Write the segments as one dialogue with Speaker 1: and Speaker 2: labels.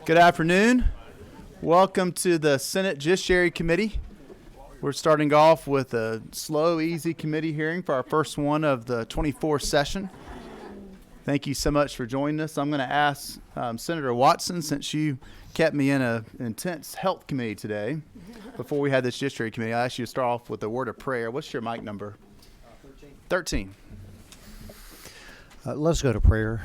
Speaker 1: Good afternoon. Welcome to the Senate Judiciary Committee. We're starting off with a slow, easy committee hearing for our first one of the 24th session. Thank you so much for joining us. I'm going to ask Senator Watson, since you kept me in an intense health committee today, before we had this Judiciary Committee, I asked you to start off with a word of prayer. What's your mic number? 13.
Speaker 2: Let's go to prayer.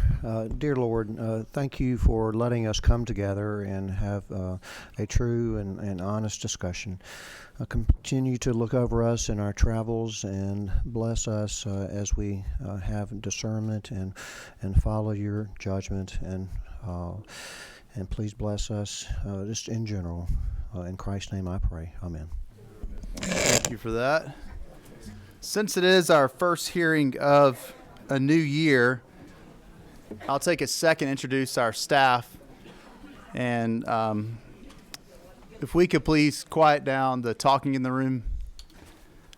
Speaker 2: Dear Lord, thank you for letting us come together and have a true and honest discussion. Continue to look over us in our travels and bless us as we have discernment and follow your judgment, and please bless us just in general. In Christ's name I pray. Amen.
Speaker 1: Thank you for that. Since it is our first hearing of a new year, I'll take a second to introduce our staff, and if we could please quiet down the talking in the room.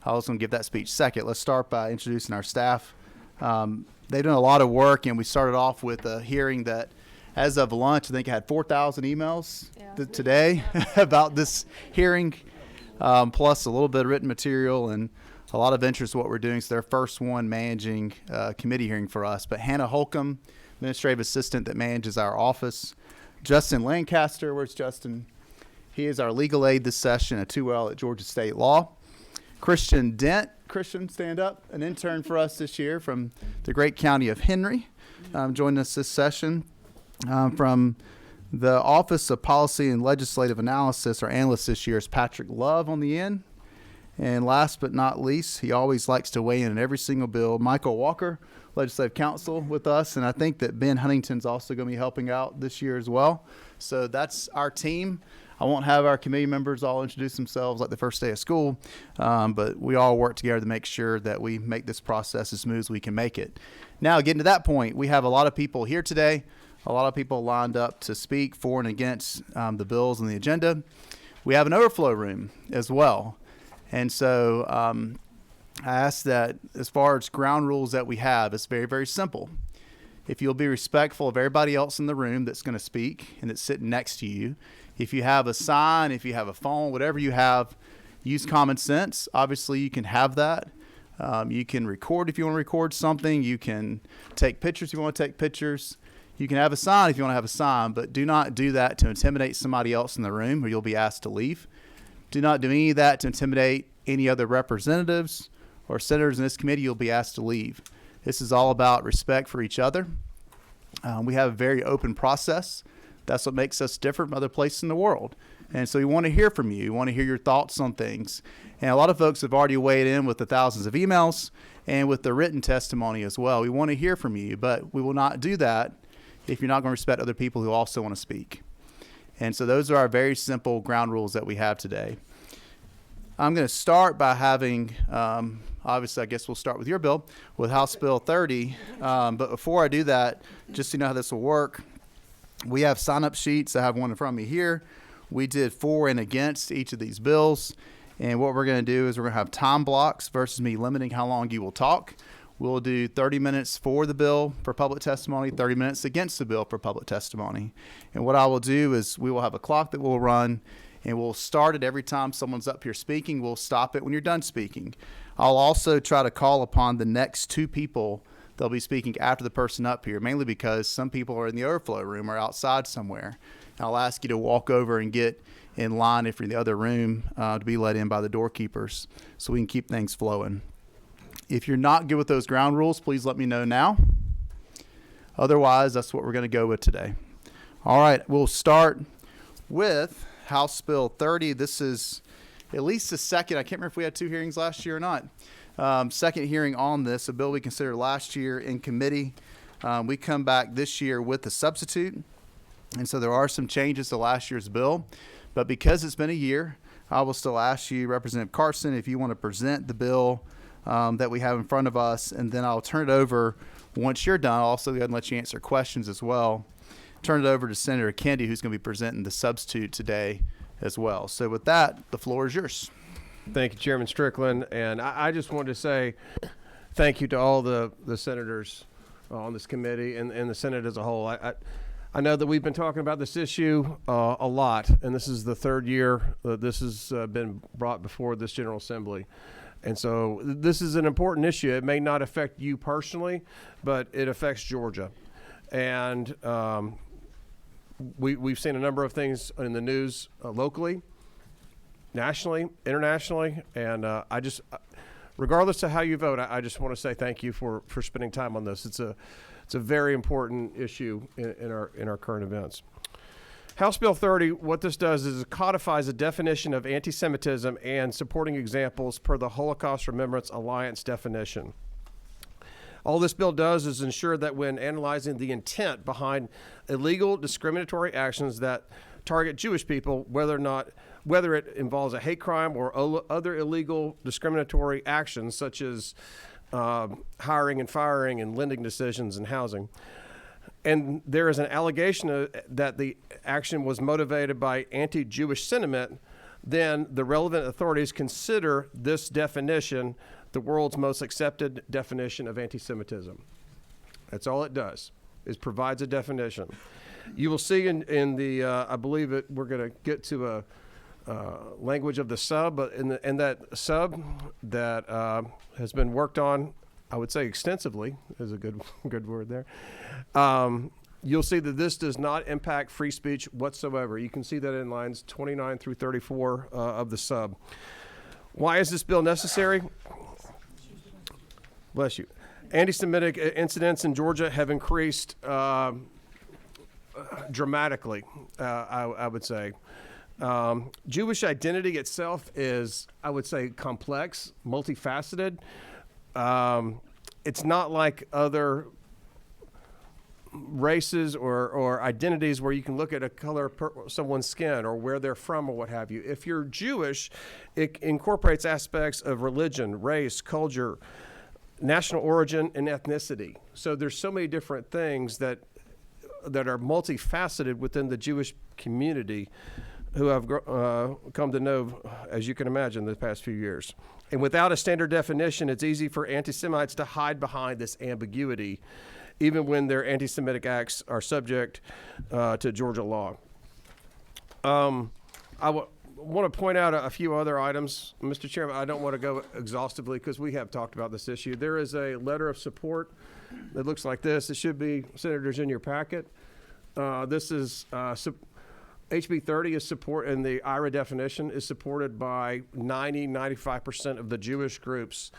Speaker 1: I was going to give that speech second. Let's start by introducing our staff. They've done a lot of work, and we started off with a hearing that, as of lunch, I think I had 4,000 emails today about this hearing, plus a little bit of written material and a lot of interest in what we're doing. It's their first one managing committee hearing for us. But Hannah Holcomb, administrative assistant that manages our office. Justin Lancaster, where's Justin? He is our legal aid this session at 2L at Georgia State Law. Christian Dent, Christian, stand up, an intern for us this year from the great county of Henry, joining us this session. From the Office of Policy and Legislative Analysis, our analyst this year is Patrick Love on the end. And last but not least, he always likes to weigh in on every single bill, Michael Walker, Legislative Counsel with us. And I think that Ben Huntington's also going to be helping out this year as well. So that's our team. I won't have our committee members all introduce themselves like the first day of school, but we all work together to make sure that we make this process as smooth as we can make it. Now, getting to that point, we have a lot of people here today, a lot of people lined up to speak for and against the bills on the agenda. We have an overflow room as well. And so I ask that as far as ground rules that we have, it's very, very simple. If you'll be respectful of everybody else in the room that's going to speak and that's sitting next to you, if you have a sign, if you have a phone, whatever you have, use common sense. Obviously, you can have that. You can record if you want to record something. You can take pictures if you want to take pictures. You can have a sign if you want to have a sign, but do not do that to intimidate somebody else in the room or you'll be asked to leave. Do not do any of that to intimidate any other representatives or senators in this committee. You'll be asked to leave. This is all about respect for each other. We have a very open process. That's what makes us different from other places in the world. And so we want to hear from you. We want to hear your thoughts on things. And a lot of folks have already weighed in with the thousands of emails and with the written testimony as well. We want to hear from you, but we will not do that if you're not going to respect other people who also want to speak. And so those are our very simple ground rules that we have today. I'm going to start by having, obviously, I guess we'll start with your bill, with House Bill 30. But before I do that, just so you know how this will work, we have sign-up sheets. I have one in front of me here. We did for and against each of these bills. And what we're going to do is we're going to have time blocks versus me limiting how long you will talk. We'll do 30 minutes for the bill for public testimony, 30 minutes against the bill for public testimony. And what I will do is we will have a clock that will run, and we'll start it every time someone's up here speaking. We'll stop it when you're done speaking. I'll also try to call upon the next two people that'll be speaking after the person up here, mainly because some people are in the overflow room or outside somewhere. And I'll ask you to walk over and get in line if you're in the other room to be let in by the doorkeepers so we can keep things flowing. If you're not good with those ground rules, please let me know now. Otherwise, that's what we're going to go with today. All right, we'll start with House Bill 30. This is at least the second. I can't remember if we had two hearings last year or not. Second hearing on this, a bill we considered last year in committee. We come back this year with a substitute. And so there are some changes to last year's bill. But because it's been a year, I will still ask you, Representative Carson, if you want to present the bill that we have in front of us, and then I'll turn it over once you're done. I'll also go ahead and let you answer questions as well. Turn it over to Senator Kennedy, who's going to be presenting the substitute today as well. So with that, the floor is yours.
Speaker 3: Thank you, Chairman Strickland. And I just wanted to say thank you to all the senators on this committee and the Senate as a whole. I know that we've been talking about this issue a lot, and this is the third year that this has been brought before this General Assembly. And so this is an important issue. It may not affect you personally, but it affects Georgia. And we've seen a number of things in the news locally, nationally, internationally, and regardless of how you vote, I just want to say thank you for spending time on this. It's a very important issue in our current events. House Bill 30, what this does is it codifies a definition of anti-Semitism and supporting examples per the Holocaust Remembrance Alliance definition. All this bill does is ensure that when analyzing the intent behind illegal discriminatory actions that target Jewish people, whether it involves a hate crime or other illegal discriminatory actions such as hiring and firing and lending decisions and housing, and there is an allegation that the action was motivated by anti-Jewish sentiment, then the relevant authorities consider this definition the world's most accepted definition of anti-Semitism. That's all it does, is provides a definition. You will see in the, I believe we're going to get to a language of the sub, but in that sub that has been worked on, I would say extensively, is a good word there. You'll see that this does not impact free speech whatsoever. You can see that in lines 29 through 34 of the sub. Why is this bill necessary? Bless you. Anti-Semitic incidents in Georgia have increased dramatically, I would say. Jewish identity itself is, I would say, complex, multifaceted. It's not like other races or identities where you can look at a color of someone's skin or where they're from or what have you. If you're Jewish, it incorporates aspects of religion, race, culture, national origin, and ethnicity. So there's so many different things that are multifaceted within the Jewish community who have come to know, as you can imagine, the past few years. And without a standard definition, it's easy for anti-Semites to hide behind this ambiguity, even when their anti-Semitic acts are subject to Georgia law. I want to point out a few other items. Mr. Chairman, I don't want to go exhaustively because we have talked about this issue. There is a letter of support that looks like this. It should be, Senators, in your packet. This is HB 30 is support, and the IRA definition is supported by 95% of the Jewish groups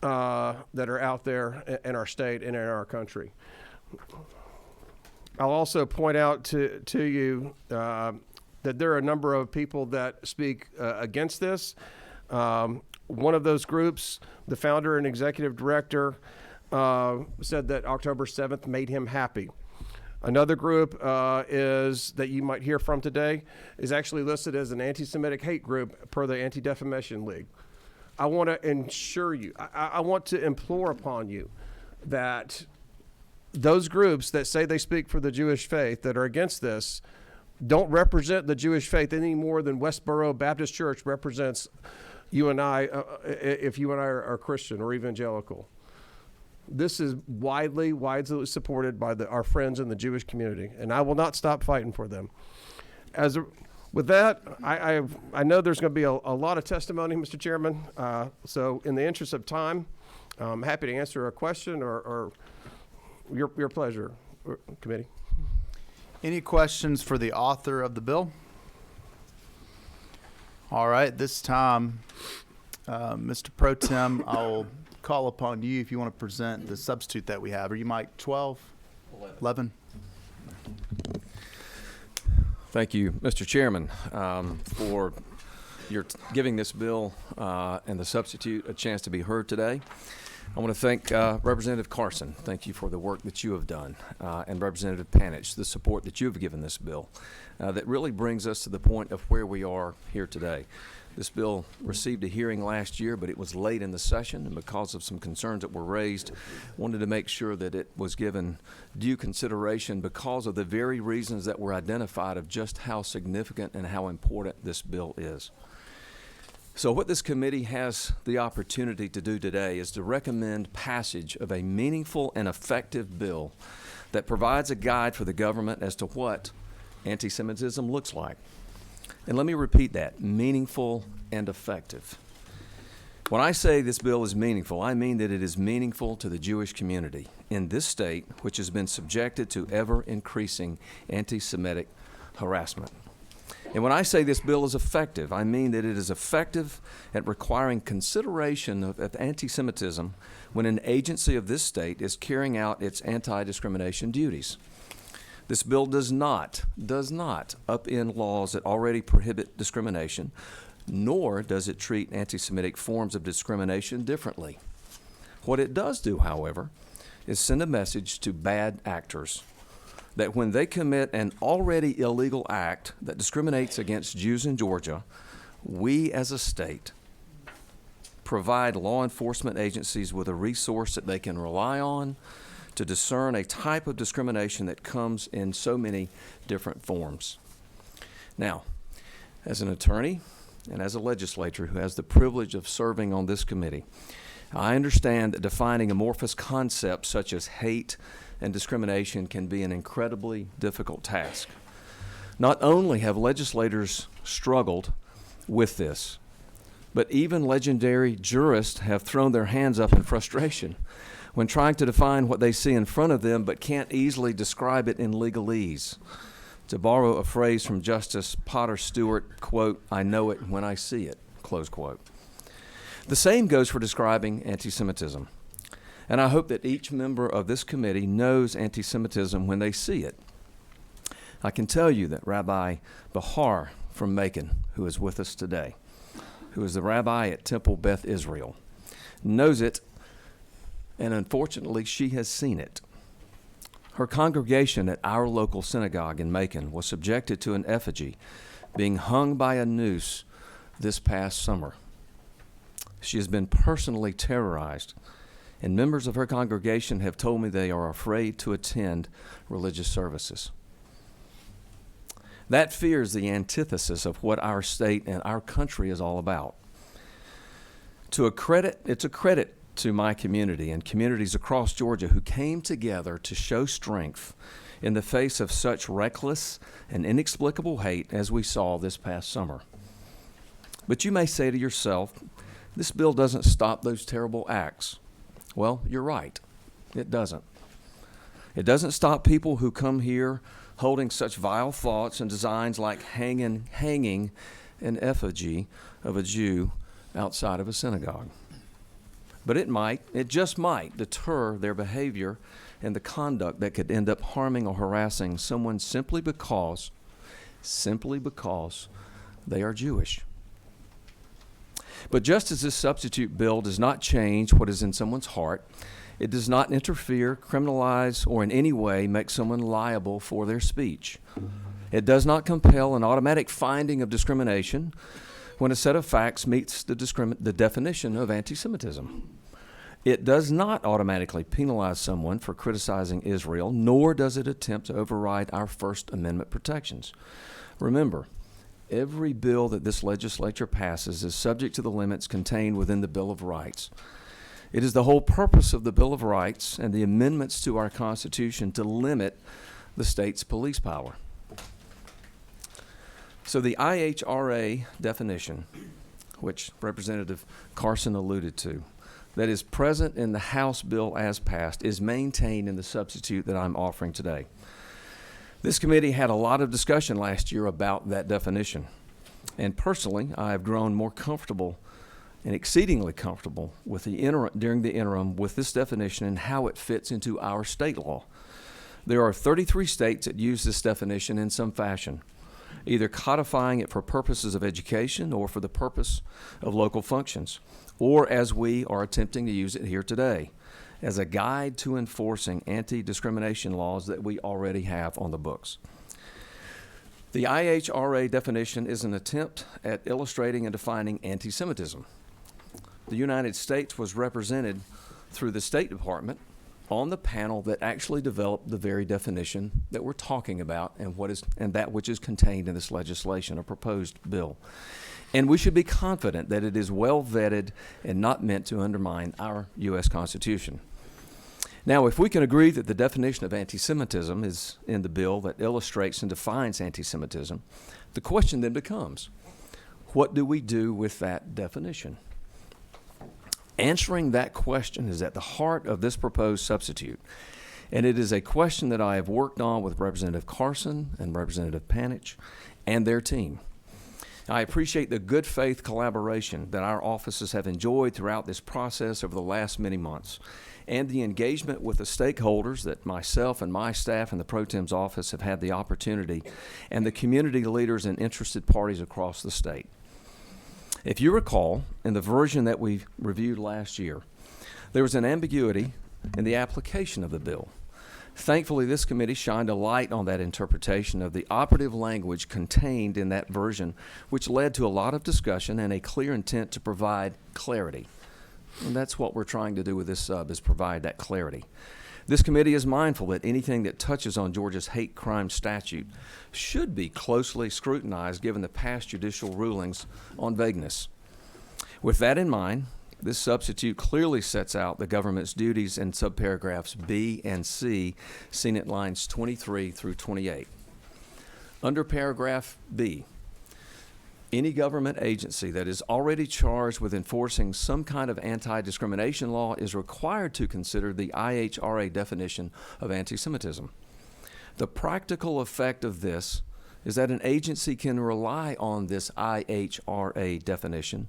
Speaker 3: that are out there in our state and in our country. I'll also point out to you that there are a number of people that speak against this. One of those groups, the founder and executive director, said that October 7th made him happy. Another group is that you might hear from today is actually listed as an anti-Semitic hate group per the Anti-Defamation League. I want to ensure you, I want to implore upon you that those groups that say they speak for the Jewish faith that are against this don't represent the Jewish faith any more than Westboro Baptist Church represents you and I, if you and I are Christian or evangelical. This is widely supported by our friends in the Jewish community, and I will not stop fighting for them. With that, I know there's going to be a lot of testimony, Mr. Chairman. So in the interest of time, I'm happy to answer a question or your pleasure, committee.
Speaker 1: Any questions for the author of the bill? All right, this time, Mr. Pro Tem, I'll call upon you if you want to present the substitute that we have. Are you Mike 12? 11?
Speaker 4: Thank you, Mr. Chairman, for your giving this bill and the substitute a chance to be heard today. I want to thank Representative Carson. Thank you for the work that you have done, and Representative Panich, the support that you have given this bill that really brings us to the point of where we are here today. This bill received a hearing last year, but it was late in the session, and because of some concerns that were raised, wanted to make sure that it was given due consideration because of the very reasons that were identified of just how significant and how important this bill is. So what this committee has the opportunity to do today is to recommend passage of a meaningful and effective bill that provides a guide for the government as to what anti-Semitism looks like. And let me repeat that, meaningful and effective. When I say this bill is meaningful, I mean that it is meaningful to the Jewish community in this state, which has been subjected to ever-increasing anti-Semitic harassment. And when I say this bill is effective, I mean that it is effective at requiring consideration of anti-Semitism when an agency of this state is carrying out its anti-discrimination duties. This bill does not upend laws that already prohibit discrimination, nor does it treat anti-Semitic forms of discrimination differently. What it does do, however, is send a message to bad actors that when they commit an already illegal act that discriminates against Jews in Georgia, we as a state provide law enforcement agencies with a resource that they can rely on to discern a type of discrimination that comes in so many different forms. Now, as an attorney and as a legislator who has the privilege of serving on this committee, I understand that defining amorphous concepts such as hate and discrimination can be an incredibly difficult task. Not only have legislators struggled with this, but even legendary jurists have thrown their hands up in frustration when trying to define what they see in front of them but can't easily describe it in legalese. To borrow a phrase from Justice Potter Stewart, quote, "I know it when I see it," close quote. The same goes for describing anti-Semitism. And I hope that each member of this committee knows anti-Semitism when they see it. I can tell you that Rabbi Bahar from Macon, who is with us today, who is the rabbi at Temple Beth Israel, knows it, and unfortunately she has seen it. Her congregation at our local synagogue in Macon was subjected to an effigy being hung by a noose this past summer. She has been personally terrorized, and members of her congregation have told me they are afraid to attend religious services. That fear is the antithesis of what our state and our country is all about. It's a credit to my community and communities across Georgia who came together to show strength in the face of such reckless and inexplicable hate as we saw this past summer. But you may say to yourself, this bill doesn't stop those terrible acts. Well, you're right. It doesn't. It doesn't stop people who come here holding such vile thoughts and designs like hanging an effigy of a Jew outside of a synagogue. But it just might deter their behavior and the conduct that could end up harming or harassing someone simply because they are Jewish. But just as this substitute bill does not change what is in someone's heart, it does not interfere, criminalize, or in any way make someone liable for their speech. It does not compel an automatic finding of discrimination when a set of facts meets the definition of anti-Semitism. It does not automatically penalize someone for criticizing Israel, nor does it attempt to override our First Amendment protections. Remember, every bill that this legislature passes is subject to the limits contained within the Bill of Rights. It is the whole purpose of the Bill of Rights and the amendments to our Constitution to limit the state's police power. So the IHRA definition, which Representative Carson alluded to, that is present in the House bill as passed, is maintained in the substitute that I'm offering today. This committee had a lot of discussion last year about that definition. And personally, I have grown more comfortable and exceedingly comfortable with during the interim with this definition and how it fits into our state law. There are 33 states that use this definition in some fashion, either codifying it for purposes of education or for the purpose of local functions, or as we are attempting to use it here today, as a guide to enforcing anti-discrimination laws that we already have on the books. The IHRA definition is an attempt at illustrating and defining anti-Semitism. The United States was represented through the State Department on the panel that actually developed the very definition that we're talking about and that which is contained in this legislation, a proposed bill. And we should be confident that it is well vetted and not meant to undermine our U.S. Constitution. Now, if we can agree that the definition of anti-Semitism is in the bill that illustrates and defines anti-Semitism, the question then becomes, what do we do with that definition? Answering that question is at the heart of this proposed substitute, and it is a question that I have worked on with Representative Carson and Representative Panich and their team. I appreciate the good faith collaboration that our offices have enjoyed throughout this process over the last many months, and the engagement with the stakeholders that myself and my staff in the Pro Tem's office have had the opportunity, and the community leaders and interested parties across the state. If you recall, in the version that we reviewed last year, there was an ambiguity in the application of the bill. Thankfully, this committee shined a light on that interpretation of the operative language contained in that version, which led to a lot of discussion and a clear intent to provide clarity. And that's what we're trying to do with this sub, is provide that clarity. This committee is mindful that anything that touches on Georgia's hate crime statute should be closely scrutinized given the past judicial rulings on vagueness. With that in mind, this substitute clearly sets out the government's duties in subparagraphs B and C, seen at lines 23 through 28. Under paragraph B, any government agency that is already charged with enforcing some kind of anti-discrimination law is required to consider the IHRA definition of anti-Semitism. The practical effect of this is that an agency can rely on this IHRA definition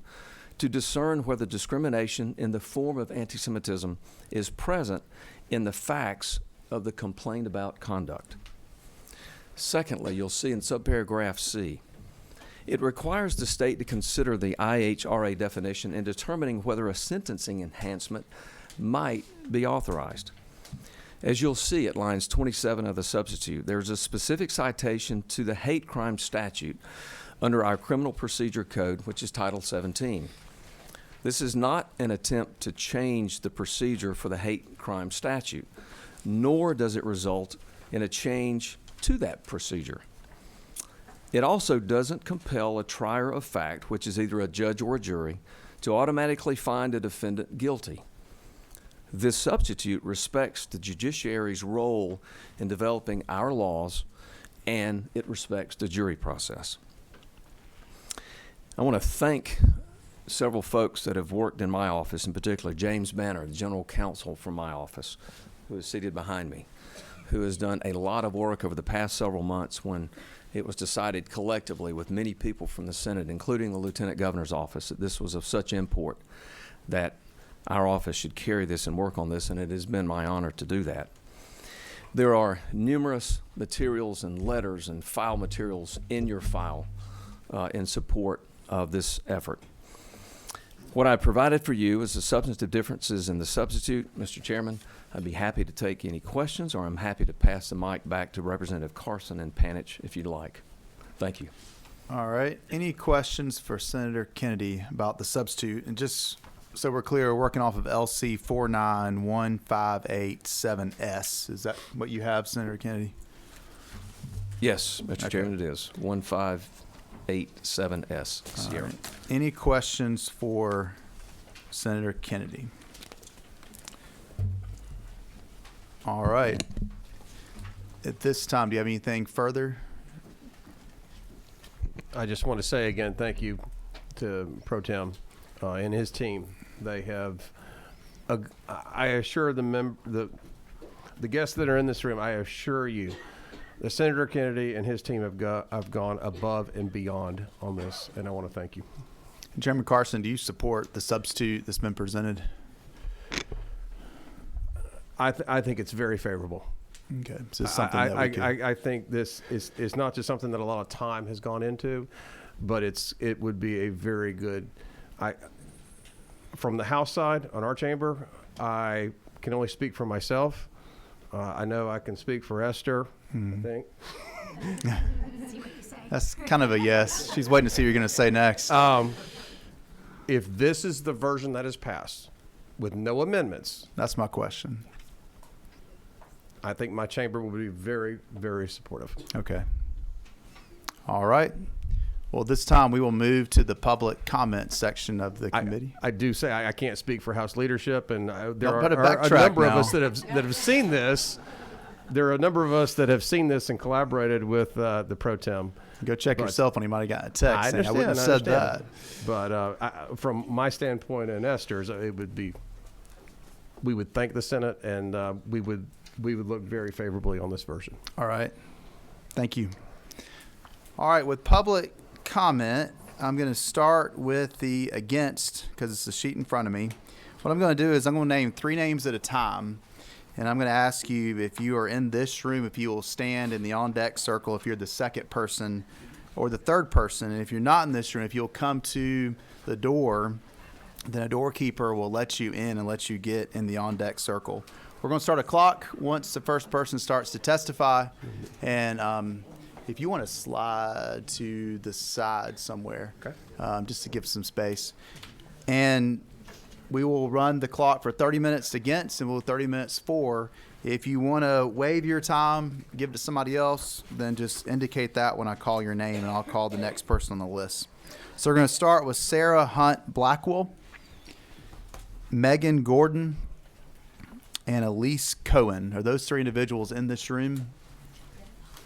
Speaker 4: to discern whether discrimination in the form of anti-Semitism is present in the facts of the complained about conduct. Secondly, you'll see in subparagraph C, it requires the state to consider the IHRA definition in determining whether a sentencing enhancement might be authorized. As you'll see at lines 27 of the substitute, there's a specific citation to the hate crime statute under our Criminal Procedure Code, which is Title 17. This is not an attempt to change the procedure for the hate crime statute, nor does it result in a change to that procedure. It also doesn't compel a trier of fact, which is either a judge or a jury, to automatically find a defendant guilty. This substitute respects the judiciary's role in developing our laws, and it respects the jury process. I want to thank several folks that have worked in my office, in particular James Banner, the general counsel from my office, who is seated behind me, who has done a lot of work over the past several months when it was decided collectively with many people from the Senate, including the Lieutenant Governor's office, that this was of such import that our office should carry this and work on this, and it has been my honor to do that. There are numerous materials and letters and file materials in your file in support of this effort. What I provided for you is the substantive differences in the substitute. Mr. Chairman, I'd be happy to take any questions, or I'm happy to pass the mic back to Representative Carson and Panich if you'd like. Thank you.
Speaker 1: All right. Any questions for Senator Kennedy about the substitute? And just so we're clear, we're working off of LC 491587S. Is that what you have, Senator Kennedy?
Speaker 4: Yes, Mr.
Speaker 1: Okay.
Speaker 4: Chairman, it is 1587S.
Speaker 1: All
Speaker 4: Sierra.
Speaker 1: right. Any questions for Senator Kennedy? All right. At this time, do you have anything further?
Speaker 3: I just want to say again, thank you to Pro Tem and his team. They have, I assure the guests that are in this room, I assure you, that Senator Kennedy and his team have gone above and beyond on this, and I want to thank you.
Speaker 1: Chairman Carson, do you support the substitute that's been presented?
Speaker 3: I think it's very favorable.
Speaker 1: Okay. So it's something that we could...
Speaker 3: I think this is not just something that a lot of time has gone into, but it would be a very good. From the House side on our chamber, I can only speak for myself. I know I can speak for Esther. I think.
Speaker 1: That's kind of a yes. She's waiting to see what you're going to say next.
Speaker 3: If this is the version that is passed with no amendments,
Speaker 1: That's my question.
Speaker 3: I think my chamber will be very, very supportive.
Speaker 1: Okay. All right. Well, this time we will move to the public comment section of the committee.
Speaker 3: I do say I can't speak for House leadership, and there
Speaker 1: better
Speaker 3: are a
Speaker 1: backtrack
Speaker 3: number of
Speaker 1: now.
Speaker 3: us that have seen this. There are a number of us that have seen this and collaborated with the pro tem.
Speaker 1: Go check yourself when you might have gotten a text saying I wouldn't have said that.
Speaker 3: But from my standpoint and Esther's, it would be, we would thank the Senate, and we would look very favorably on this version.
Speaker 1: All right. Thank you. All right. With public comment, I'm going to start with the against because it's the sheet in front of me. What I'm going to do is I'm going to name 3 names at a time. And I'm going to ask you, if you are in this room, if you will stand in the on-deck circle if you're the second person or the third person. And if you're not in this room, if you'll come to the door, then a doorkeeper will let you in and let you get in the on-deck circle. We're going to start a clock once the first person starts to testify. And if you want to slide to the side somewhere, just to give some space. And we will run the clock for 30 minutes against and we'll 30 minutes for. If you want to waive your time, give it to somebody else, then just indicate that when I call your name and I'll call the next person on the list. So we're going to start with Sarah Hunt Blackwell, Megan Gordon, and Elise Cohen. Are those 3 individuals in this room?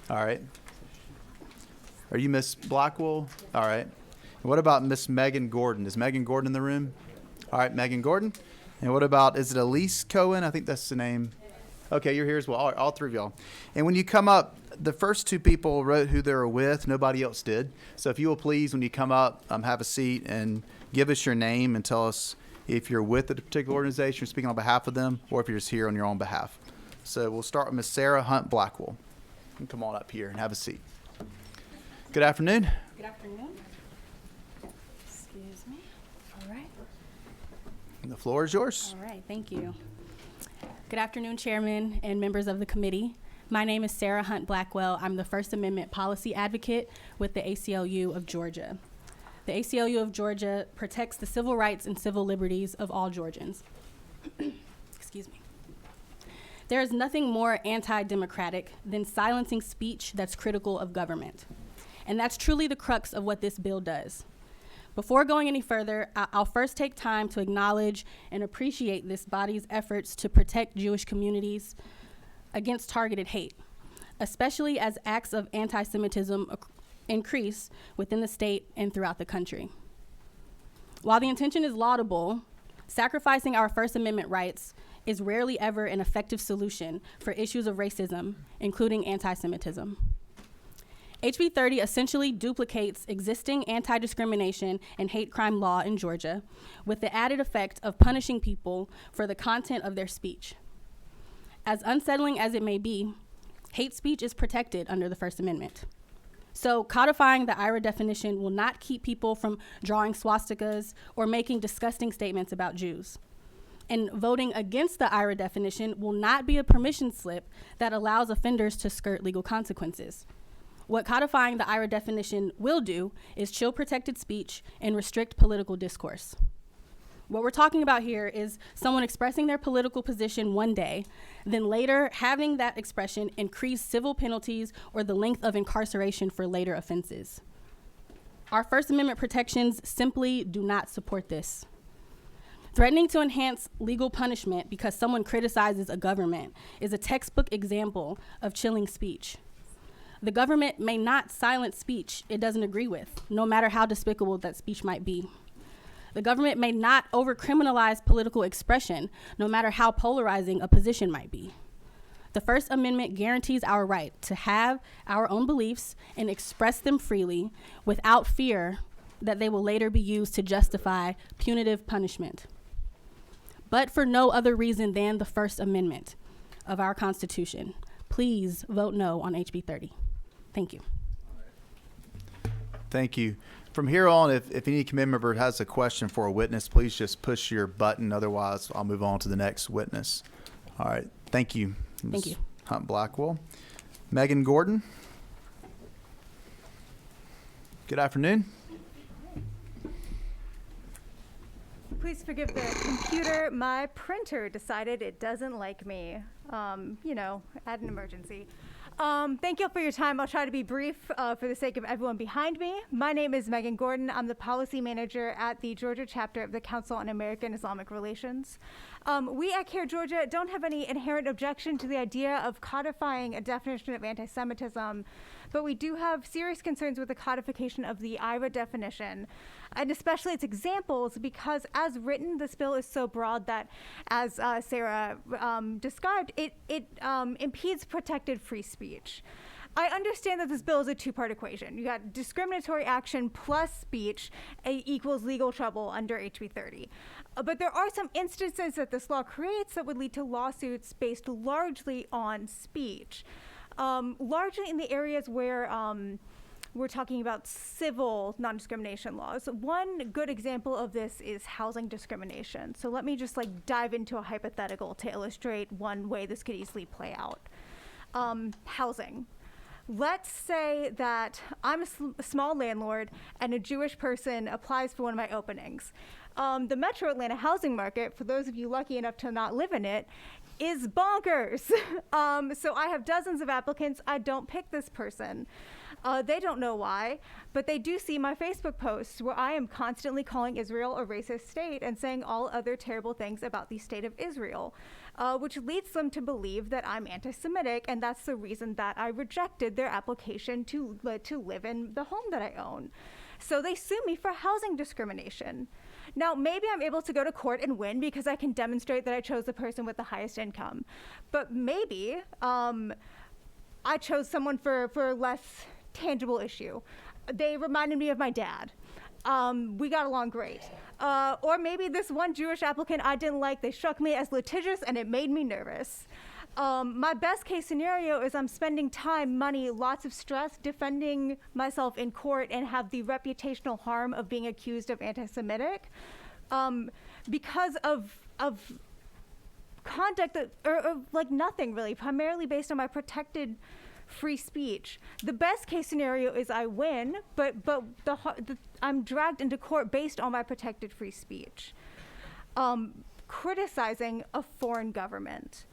Speaker 1: All right. Are you Miss Blackwell? All right. What about Miss Megan Gordon? Is Megan Gordon in the room? All right, Megan Gordon. And what about, is it Elise Cohen? I think that's the name. Okay, you're here as well. All 3 of y'all. And when you come up, the first 2 people wrote who they were with. Nobody else did. So if you will please, when you come up, have a seat and give us your name and tell us if you're with a particular organization, you're speaking on behalf of them, or if you're just here on your own behalf. So we'll start with Miss Sarah Hunt Blackwell. You can come on up here and have a seat. Good afternoon.
Speaker 5: Good afternoon. Excuse me. All right.
Speaker 1: The floor is yours.
Speaker 5: All right. Thank you. Good afternoon, Chairman and members of the committee. My name is Sarah Hunt Blackwell. I'm the First Amendment policy advocate with the ACLU of Georgia. The ACLU of Georgia protects the civil rights and civil liberties of all Georgians. Excuse me. There is nothing more anti-democratic than silencing speech that's critical of government. And that's truly the crux of what this bill does. Before going any further, I'll first take time to acknowledge and appreciate this body's efforts to protect Jewish communities against targeted hate, especially as acts of anti-Semitism increase within the state and throughout the country. While the intention is laudable, sacrificing our First Amendment rights is rarely ever an effective solution for issues of racism, including anti-Semitism. HB 30 essentially duplicates existing anti-discrimination and hate crime law in Georgia with the added effect of punishing people for the content of their speech. As unsettling as it may be, hate speech is protected under the First Amendment. So codifying the IRA definition will not keep people from drawing swastikas or making disgusting statements about Jews. And voting against the IRA definition will not be a permission slip that allows offenders to skirt legal consequences. What codifying the IRA definition will do is chill protected speech and restrict political discourse. What we're talking about here is someone expressing their political position one day, then later having that expression increase civil penalties or the length of incarceration for later offenses. Our First Amendment protections simply do not support this. Threatening to enhance legal punishment because someone criticizes a government is a textbook example of chilling speech. The government may not silence speech it doesn't agree with, no matter how despicable that speech might be. The government may not over-criminalize political expression, no matter how polarizing a position might be. The First Amendment guarantees our right to have our own beliefs and express them freely without fear that they will later be used to justify punitive punishment. But for no other reason than the First Amendment of our Constitution, please vote no on HB 30. Thank you.
Speaker 1: Thank you. From here on, if any committee member has a question for a witness, please just push your button. Otherwise, I'll move on to the next witness. All right. Thank you.
Speaker 5: Thank you.
Speaker 1: Hunt Blackwell. Megan Gordon. Good afternoon.
Speaker 6: Please forgive the computer. My printer decided it doesn't like me. at an emergency. Thank you all for your time. I'll try to be brief for the sake of everyone behind me. My name is Megan Gordon. I'm the policy manager at the Georgia chapter of the Council on American Islamic Relations. We at CARE Georgia don't have any inherent objection to the idea of codifying a definition of anti-Semitism, but we do have serious concerns with the codification of the IRA definition, and especially its examples, because as written, this bill is so broad that, as Sarah described, it impedes protected free speech. I understand that this bill is a two-part equation. You got discriminatory action plus speech equals legal trouble under HB 30. But there are some instances that this law creates that would lead to lawsuits based largely on speech. Largely in the areas where we're talking about civil non-discrimination laws. One good example of this is housing discrimination. So let me just dive into a hypothetical to illustrate one way this could easily play out. Housing. Let's say that I'm a small landlord and a Jewish person applies for one of my openings. The Metro Atlanta housing market, for those of you lucky enough to not live in it, is bonkers. So I have dozens of applicants. I don't pick this person. They don't know why, but they do see my Facebook posts where I am constantly calling Israel a racist state and saying all other terrible things about the state of Israel, which leads them to believe that I'm anti-Semitic, and that's the reason that I rejected their application to live in the home that I own. So they sue me for housing discrimination. Now, maybe I'm able to go to court and win because I can demonstrate that I chose the person with the highest income. But maybe I chose someone for a less tangible issue. They reminded me of my dad. We got along great. Or maybe this one Jewish applicant I didn't like, they struck me as litigious and it made me nervous. My best case scenario is I'm spending time, money, lots of stress defending myself in court and have the reputational harm of being accused of anti-Semitic because of conduct that, or nothing really, primarily based on my protected free speech. The best case scenario is I win, but I'm dragged into court based on my protected free speech. Criticizing a foreign government.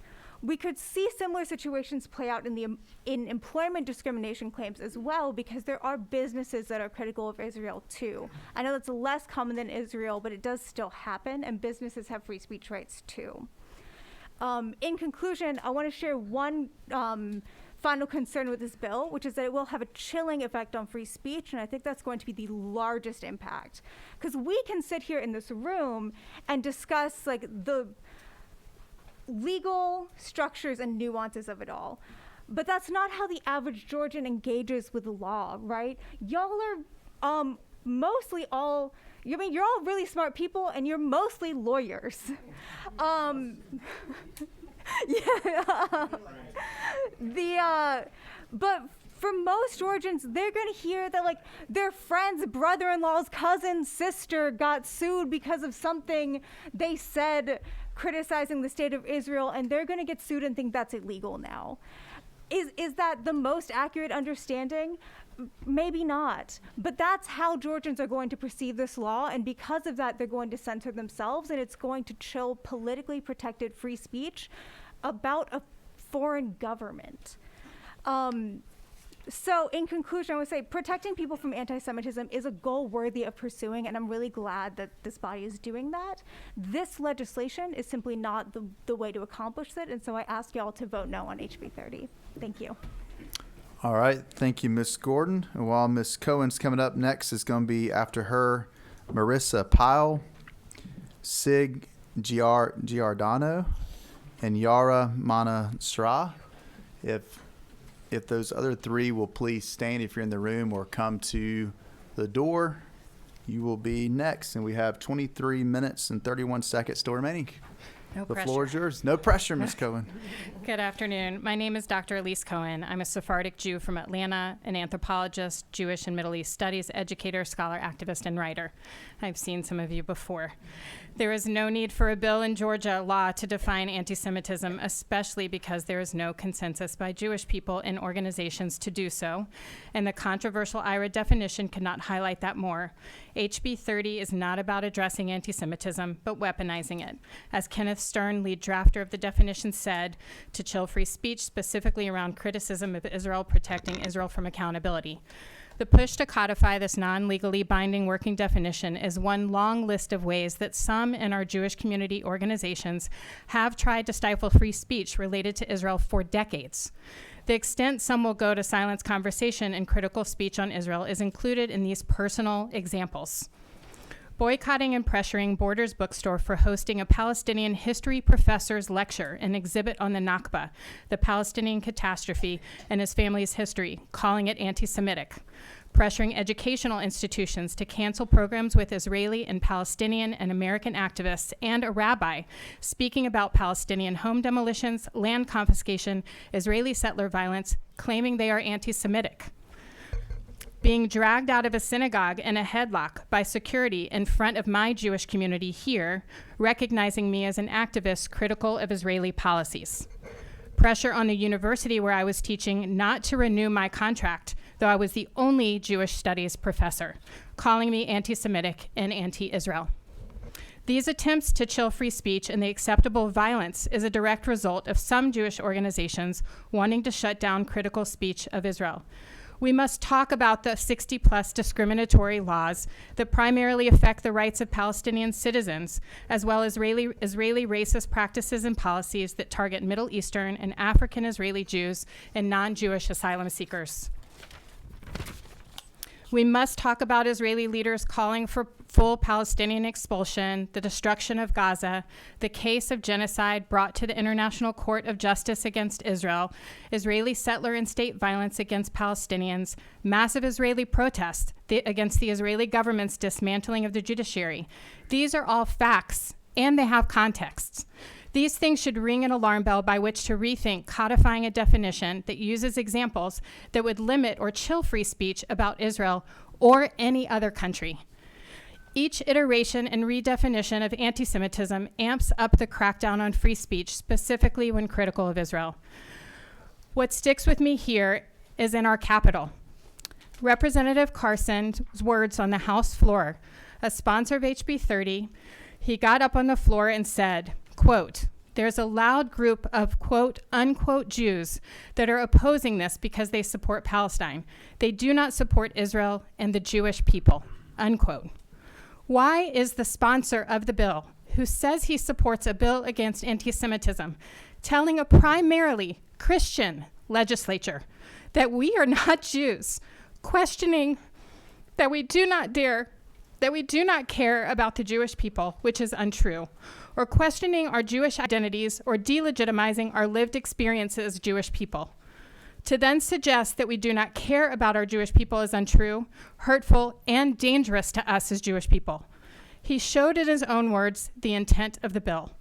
Speaker 6: We could see similar situations play out in employment discrimination claims as well, because there are businesses that are critical of Israel too. I know that's less common than Israel, but it does still happen, and businesses have free speech rights too. In conclusion, I want to share one final concern with this bill, which is that it will have a chilling effect on free speech, and I think that's going to be the largest impact. Because we can sit here in this room and discuss the legal structures and nuances of it all. But that's not how the average Georgian engages with the law, right? Y'all are mostly all, you're all really smart people and you're mostly lawyers. But for most Georgians, they're going to hear that their friend's brother-in-law's cousin's sister got sued because of something they said criticizing the state of Israel, and they're going to get sued and think that's illegal now. Is that the most accurate understanding? Maybe not. But that's how Georgians are going to perceive this law, and because of that, they're going to censor themselves, and it's going to chill politically protected free speech about a foreign government. So in conclusion, I would say protecting people from anti-Semitism is a goal worthy of pursuing, and I'm really glad that this body is doing that. This legislation is simply not the way to accomplish it, and so I ask y'all to vote no on HB 30. Thank you.
Speaker 1: All right. Thank you, Ms. Gordon. And while Ms. Cohen's coming up next, is going to be after her Marissa Pyle, Sig Giordano, and Yara Manasra. If those other three will please stand if you're in the room or come to the door, you will be next. And we have 23 minutes and 31 seconds still remaining.
Speaker 7: No
Speaker 1: The
Speaker 7: pressure.
Speaker 1: floor is yours. No pressure, Ms. Cohen.
Speaker 7: Good afternoon. My name is Dr. Elise Cohen. I'm a Sephardic Jew from Atlanta, an anthropologist, Jewish and Middle East studies educator, scholar, activist, and writer. I've seen some of you before. There is no need for a bill in Georgia law to define anti-Semitism, especially because there is no consensus by Jewish people in organizations to do so, and the controversial IRA definition could not highlight that more. HB 30 is not about addressing anti-Semitism, but weaponizing it. As Kenneth Stern, lead drafter of the definition, said to chill free speech, specifically around criticism of Israel, protecting Israel from accountability. The push to codify this non-legally binding working definition is one long list of ways that some in our Jewish community organizations have tried to stifle free speech related to Israel for decades. The extent some will go to silence conversation and critical speech on Israel is included in these personal examples. Boycotting and pressuring Borders Bookstore for hosting a Palestinian history professor's lecture and exhibit on the Nakba, the Palestinian catastrophe, and his family's history, calling it anti-Semitic. Pressuring educational institutions to cancel programs with Israeli and Palestinian and American activists, and a rabbi speaking about Palestinian home demolitions, land confiscation, Israeli settler violence, claiming they are anti-Semitic. Being dragged out of a synagogue in a headlock by security in front of my Jewish community here, recognizing me as an activist critical of Israeli policies. Pressure on the university where I was teaching not to renew my contract, though I was the only Jewish studies professor, calling me anti-Semitic and anti-Israel. These attempts to chill free speech and the acceptable violence is a direct result of some Jewish organizations wanting to shut down critical speech of Israel. We must talk about the 60-plus discriminatory laws that primarily affect the rights of Palestinian citizens, as well as Israeli racist practices and policies that target Middle Eastern and African Israeli Jews and non-Jewish asylum seekers. We must talk about Israeli leaders calling for full Palestinian expulsion, the destruction of Gaza, the case of genocide brought to the International Court of Justice against Israel, Israeli settler and state violence against Palestinians, massive Israeli protests against the Israeli government's dismantling of the judiciary. These are all facts, and they have contexts. These things should ring an alarm bell by which to rethink codifying a definition that uses examples that would limit or chill free speech about Israel or any other country. Each iteration and redefinition of anti-Semitism amps up the crackdown on free speech, specifically when critical of Israel. What sticks with me here is in our Capitol. Representative Carson's words on the House floor, a sponsor of HB 30, he got up on the floor and said, quote, "There's a loud group of, quote, unquote Jews that are opposing this because they support Palestine. They do not support Israel and the Jewish people," unquote. Why is the sponsor of the bill, who says he supports a bill against anti-Semitism, telling a primarily Christian legislature that we are not Jews, questioning that we do not care about the Jewish people, which is untrue, or questioning our Jewish identities or delegitimizing our lived experiences as Jewish people? To then suggest that we do not care about our Jewish people is untrue, hurtful, and dangerous to us as Jewish people. He showed in his own words the intent of the bill.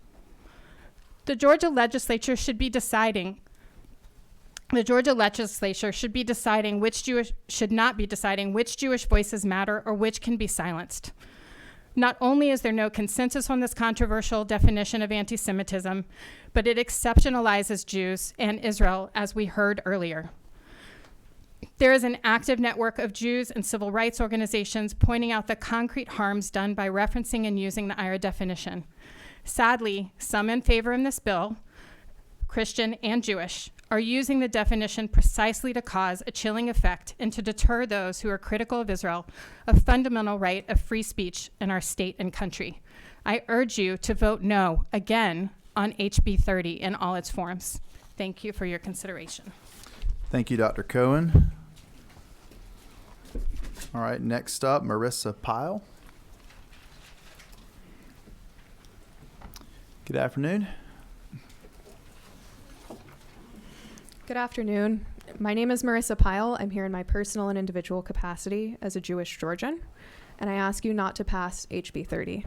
Speaker 7: The Georgia legislature should be deciding which Jewish voices matter or which can be silenced. Not only is there no consensus on this controversial definition of anti-Semitism, but it exceptionalizes Jews and Israel, as we heard earlier. There is an active network of Jews and civil rights organizations pointing out the concrete harms done by referencing and using the IHRA definition. Sadly, some in favor of this bill, Christian and Jewish, are using the definition precisely to cause a chilling effect and to deter those who are critical of Israel, a fundamental right of free speech in our state and country. I urge you to vote no again on HB 30 in all its forms. Thank you for your consideration.
Speaker 1: Thank you, Dr. Cohen. All right, next up, Marissa Pyle. Good afternoon.
Speaker 8: Good afternoon. My name is Marissa Pyle. I'm here in my personal and individual capacity as a Jewish Georgian, and I ask you not to pass HB 30.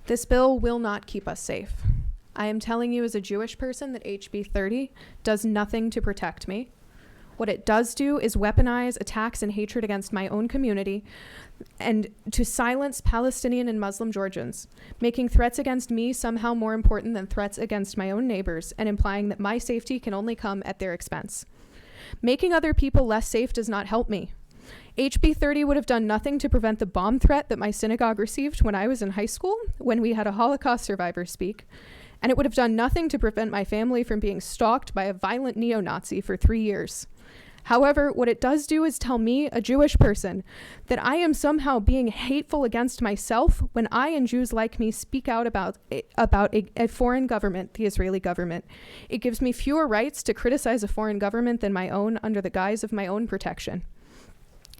Speaker 8: This bill will not keep us safe. I am telling you as a Jewish person that HB 30 does nothing to protect me. What it does do is weaponize attacks and hatred against my own community and to silence Palestinian and Muslim Georgians, making threats against me somehow more important than threats against my own neighbors and implying that my safety can only come at their expense. Making other people less safe does not help me. HB 30 would have done nothing to prevent the bomb threat that my synagogue received when I was in high school, when we had a Holocaust survivor speak. and it would have done nothing to prevent my family from being stalked by a violent neo-Nazi for 3 years. However, what it does do is tell me, a Jewish person, that I am somehow being hateful against myself when I and Jews like me speak out about a foreign government, the Israeli government. It gives me fewer rights to criticize a foreign government than my own under the guise of my own protection.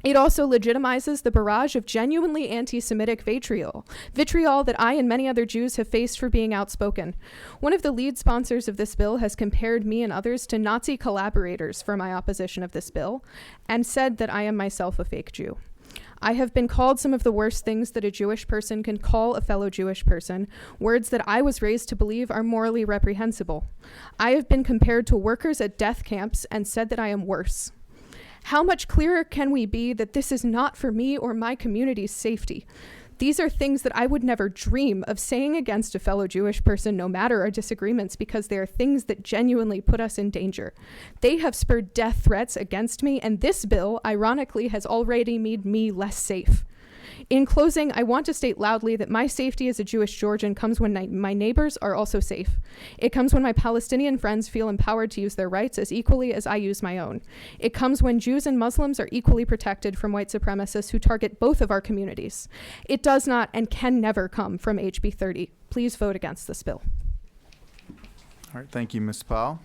Speaker 8: It also legitimizes the barrage of genuinely anti-Semitic vitriol that I and many other Jews have faced for being outspoken. One of the lead sponsors of this bill has compared me and others to Nazi collaborators for my opposition of this bill and said that I am myself a fake Jew. I have been called some of the worst things that a Jewish person can call a fellow Jewish person, words that I was raised to believe are morally reprehensible. I have been compared to workers at death camps and said that I am worse. How much clearer can we be that this is not for me or my community's safety? These are things that I would never dream of saying against a fellow Jewish person, no matter our disagreements, because they are things that genuinely put us in danger. They have spurred death threats against me, and this bill, ironically, has already made me less safe. In closing, I want to state loudly that my safety as a Jewish Georgian comes when my neighbors are also safe. It comes when my Palestinian friends feel empowered to use their rights as equally as I use my own. It comes when Jews and Muslims are equally protected from white supremacists who target both of our communities. It does not and can never come from HB 30. Please vote against this bill.
Speaker 1: All right, thank you, Ms. Powell.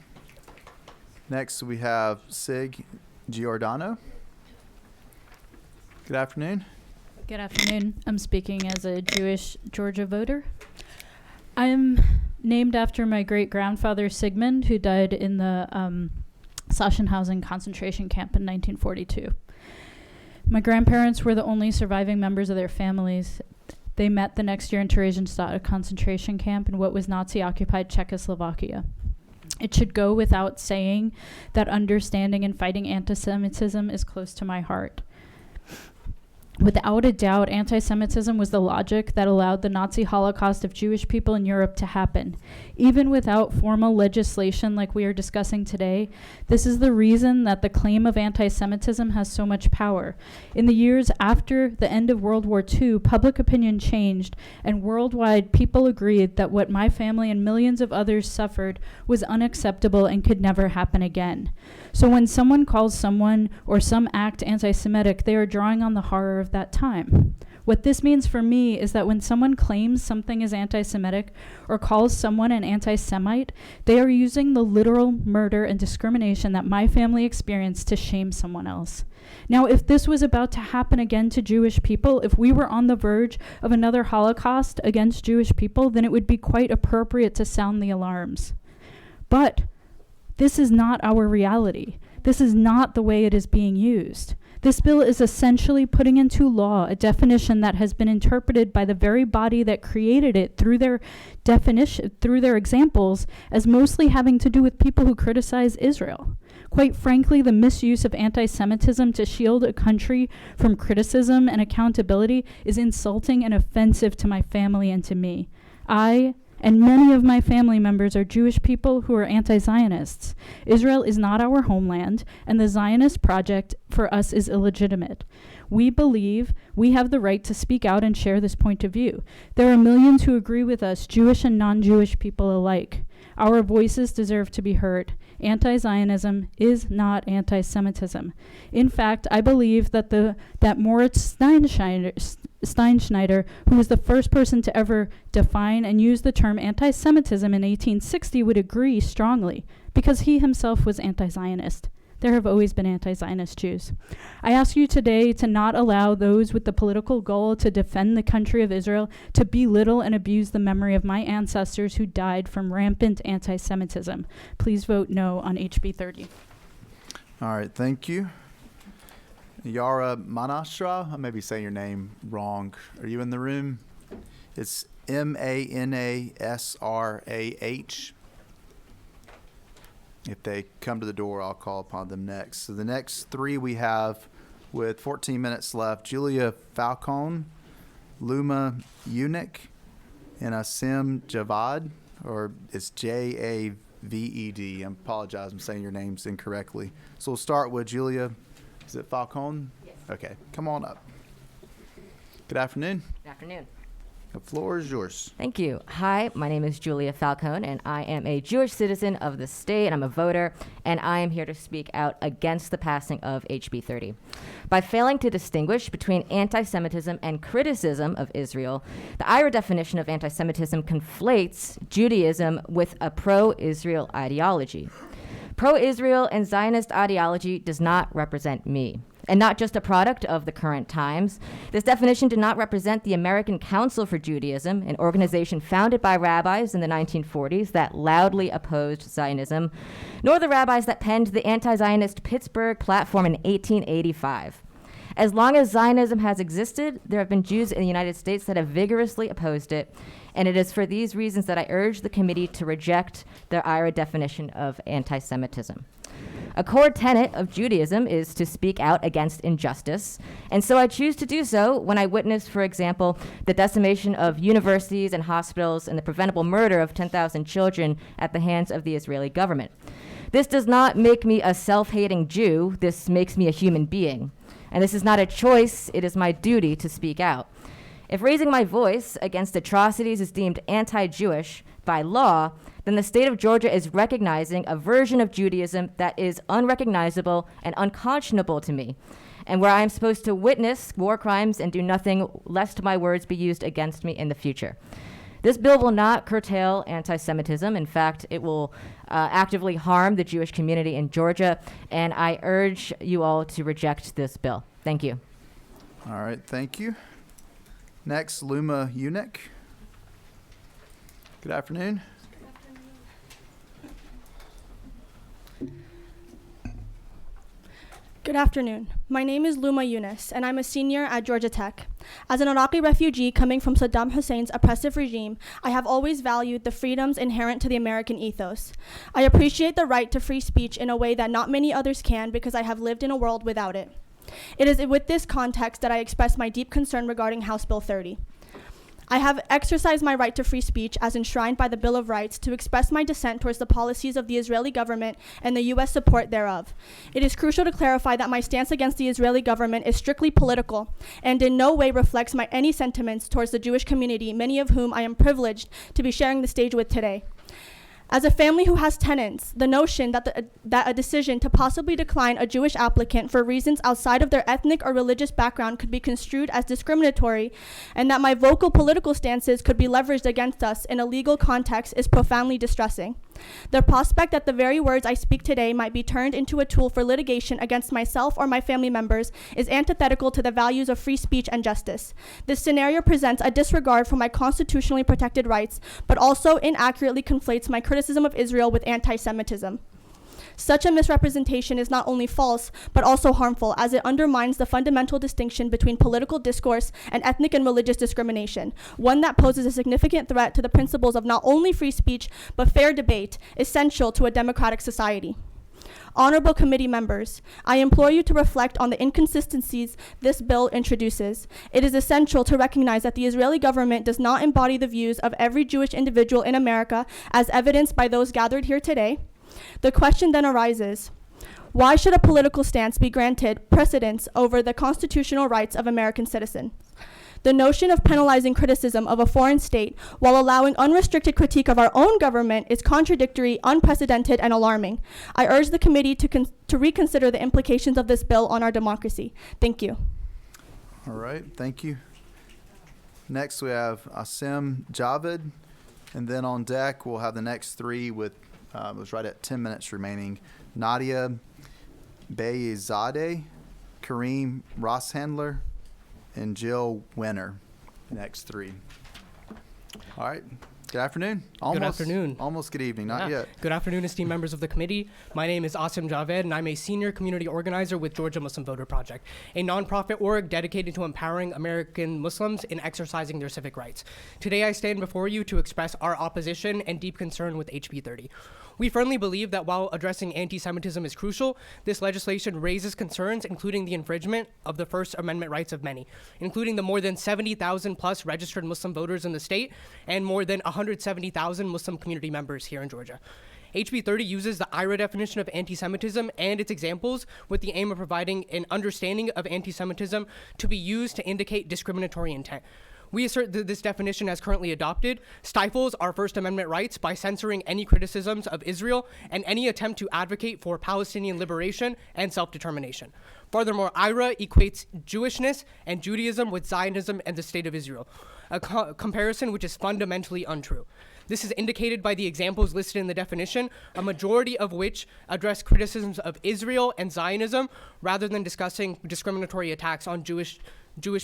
Speaker 1: Next, we have Sig Giordano. Good afternoon.
Speaker 9: Good afternoon. I'm speaking as a Jewish Georgia voter. I'm named after my great-grandfather Sigmund, who died in the Sachsenhausen concentration camp in 1942. My grandparents were the only surviving members of their families. They met the next year in Theresienstadt, a concentration camp in what was Nazi-occupied Czechoslovakia. It should go without saying that understanding and fighting anti-Semitism is close to my heart. Without a doubt, anti-Semitism was the logic that allowed the Nazi Holocaust of Jewish people in Europe to happen. Even without formal legislation like we are discussing today, this is the reason that the claim of anti-Semitism has so much power. In the years after the end of World War II, public opinion changed, and worldwide people agreed that what my family and millions of others suffered was unacceptable and could never happen again. So when someone calls someone or some act anti-Semitic, they are drawing on the horror of that time. What this means for me is that when someone claims something is anti-Semitic or calls someone an anti-Semite, they are using the literal murder and discrimination that my family experienced to shame someone else. Now, if this was about to happen again to Jewish people, if we were on the verge of another Holocaust against Jewish people, then it would be quite appropriate to sound the alarms. But this is not our reality. This is not the way it is being used. This bill is essentially putting into law a definition that has been interpreted by the very body that created it through their definition, through their examples, as mostly having to do with people who criticize Israel. Quite frankly, the misuse of anti-Semitism to shield a country from criticism and accountability is insulting and offensive to my family and to me. I and many of my family members are Jewish people who are anti-Zionists. Israel is not our homeland, and the Zionist project for us is illegitimate. We believe we have the right to speak out and share this point of view. There are millions who agree with us, Jewish and non-Jewish people alike. Our voices deserve to be heard. Anti-Zionism is not anti-Semitism. In fact, I believe that Moritz Steinschneider, who was the first person to ever define and use the term anti-Semitism in 1860, would agree strongly, because he himself was anti-Zionist. There have always been anti-Zionist Jews. I ask you today to not allow those with the political goal to defend the country of Israel to belittle and abuse the memory of my ancestors who died from rampant anti-Semitism. Please vote no on HB 30.
Speaker 1: All right, thank you. Yara Manasra, I may be saying your name wrong. Are you in the room? It's Manasrah. If they come to the door, I'll call upon them next. So the next three we have, with 14 minutes left, Julia Falcone, Luma Unick, and Asim Javad, or it's Javed. I apologize, I'm saying your names incorrectly. So we'll start with Julia. Is it Falcone?
Speaker 10: Yes.
Speaker 1: Okay, come on up. Good afternoon.
Speaker 10: Good afternoon.
Speaker 1: The floor is yours.
Speaker 10: Thank you. Hi, my name is Julia Falcone, and I am a Jewish citizen of the state, and I'm a voter, and I am here to speak out against the passing of HB 30. By failing to distinguish between anti-Semitism and criticism of Israel, the IRA definition of anti-Semitism conflates Judaism with a pro-Israel ideology. Pro-Israel and Zionist ideology does not represent me, and not just a product of the current times. This definition did not represent the American Council for Judaism, an organization founded by rabbis in the 1940s that loudly opposed Zionism, nor the rabbis that penned the anti-Zionist Pittsburgh Platform in 1885. As long as Zionism has existed, there have been Jews in the United States that have vigorously opposed it, and it is for these reasons that I urge the committee to reject the IRA definition of anti-Semitism. A core tenet of Judaism is to speak out against injustice, and so I choose to do so when I witness, for example, the decimation of universities and hospitals and the preventable murder of 10,000 children at the hands of the Israeli government. This does not make me a self-hating Jew, this makes me a human being. And this is not a choice, it is my duty to speak out. If raising my voice against atrocities is deemed anti-Jewish by law, then the state of Georgia is recognizing a version of Judaism that is unrecognizable and unconscionable to me, and where I am supposed to witness war crimes and do nothing lest my words be used against me in the future. This bill will not curtail anti-Semitism. In fact, it will actively harm the Jewish community in Georgia, and I urge you all to reject this bill. Thank you.
Speaker 1: All right, thank you. Next, Luma Unick. Good afternoon.
Speaker 11: Good afternoon. My name is Luma Yunus, and I'm a senior at Georgia Tech. As an Iraqi refugee coming from Saddam Hussein's oppressive regime, I have always valued the freedoms inherent to the American ethos. I appreciate the right to free speech in a way that not many others can because I have lived in a world without it. It is with this context that I express my deep concern regarding House Bill 30. I have exercised my right to free speech as enshrined by the Bill of Rights to express my dissent towards the policies of the Israeli government and the U.S. support thereof. It is crucial to clarify that my stance against the Israeli government is strictly political and in no way reflects my any sentiments towards the Jewish community, many of whom I am privileged to be sharing the stage with today. As a family who has tenants, the notion that a decision to possibly decline a Jewish applicant for reasons outside of their ethnic or religious background could be construed as discriminatory, and that my vocal political stances could be leveraged against us in a legal context is profoundly distressing. The prospect that the very words I speak today might be turned into a tool for litigation against myself or my family members is antithetical to the values of free speech and justice. This scenario presents a disregard for my constitutionally protected rights, but also inaccurately conflates my criticism of Israel with anti-Semitism. Such a misrepresentation is not only false, but also harmful, as it undermines the fundamental distinction between political discourse and ethnic and religious discrimination, one that poses a significant threat to the principles of not only free speech, but fair debate, essential to a democratic society. Honorable committee members, I implore you to reflect on the inconsistencies this bill introduces. It is essential to recognize that the Israeli government does not embody the views of every Jewish individual in America, as evidenced by those gathered here today. The question then arises, why should a political stance be granted precedence over the constitutional rights of American citizens? The notion of penalizing criticism of a foreign state while allowing unrestricted critique of our own government is contradictory, unprecedented, and alarming. I urge the committee to reconsider the implications of this bill on our democracy. Thank you.
Speaker 1: All right, thank you. Next, we have Asim Javed, and then on deck, we'll have the next three with, it was right at 10 minutes remaining. Nadia Beyzadeh, Kareem Rosshandler, and Jill Winner. Next three. All right. Good afternoon.
Speaker 12: Good afternoon.
Speaker 1: Almost good evening, not yet.
Speaker 12: Good afternoon, esteemed members of the committee. My name is Asim Javed, and I'm a senior community organizer with Georgia Muslim Voter Project, a nonprofit org dedicated to empowering American Muslims in exercising their civic rights. Today, I stand before you to express our opposition and deep concern with HB 30. We firmly believe that while addressing anti-Semitism is crucial, this legislation raises concerns, including the infringement of the First Amendment rights of many, including the more than 70,000 plus registered Muslim voters in the state and more than 170,000 Muslim community members here in Georgia. HB 30 uses the IRA definition of anti-Semitism and its examples with the aim of providing an understanding of anti-Semitism to be used to indicate discriminatory intent. We assert that this definition, as currently adopted, stifles our First Amendment rights by censoring any criticisms of Israel and any attempt to advocate for Palestinian liberation and self-determination. Furthermore, IRA equates Jewishness and Judaism with Zionism and the State of Israel, a comparison which is fundamentally untrue. This is indicated by the examples listed in the definition, a majority of which address criticisms of Israel and Zionism rather than discussing discriminatory attacks on Jewish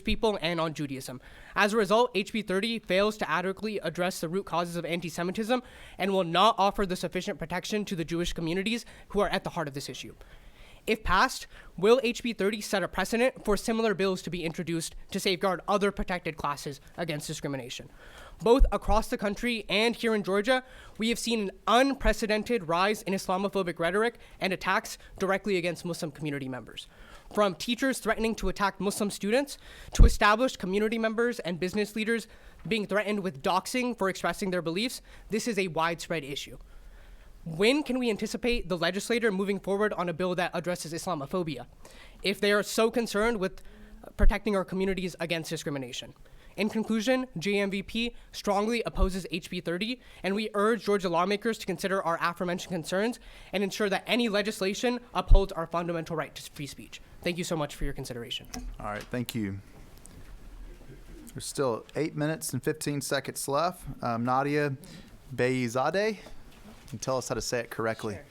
Speaker 12: people and on Judaism. As a result, HB 30 fails to adequately address the root causes of anti-Semitism and will not offer the sufficient protection to the Jewish communities who are at the heart of this issue. If passed, will HB 30 set a precedent for similar bills to be introduced to safeguard other protected classes against discrimination? Both across the country and here in Georgia, we have seen an unprecedented rise in Islamophobic rhetoric and attacks directly against Muslim community members. From teachers threatening to attack Muslim students to established community members and business leaders being threatened with doxing for expressing their beliefs, this is a widespread issue. When can we anticipate the legislator moving forward on a bill that addresses Islamophobia, if they are so concerned with protecting our communities against discrimination? In conclusion, JMVP strongly opposes HB 30, and we urge Georgia lawmakers to consider our aforementioned concerns and ensure that any legislation upholds our fundamental right to free speech. Thank you so much for your consideration.
Speaker 1: All right, thank you. There's still 8 minutes and 15 seconds left. Nadia Beyzadeh, can you tell us how to say it correctly?
Speaker 13: Sure.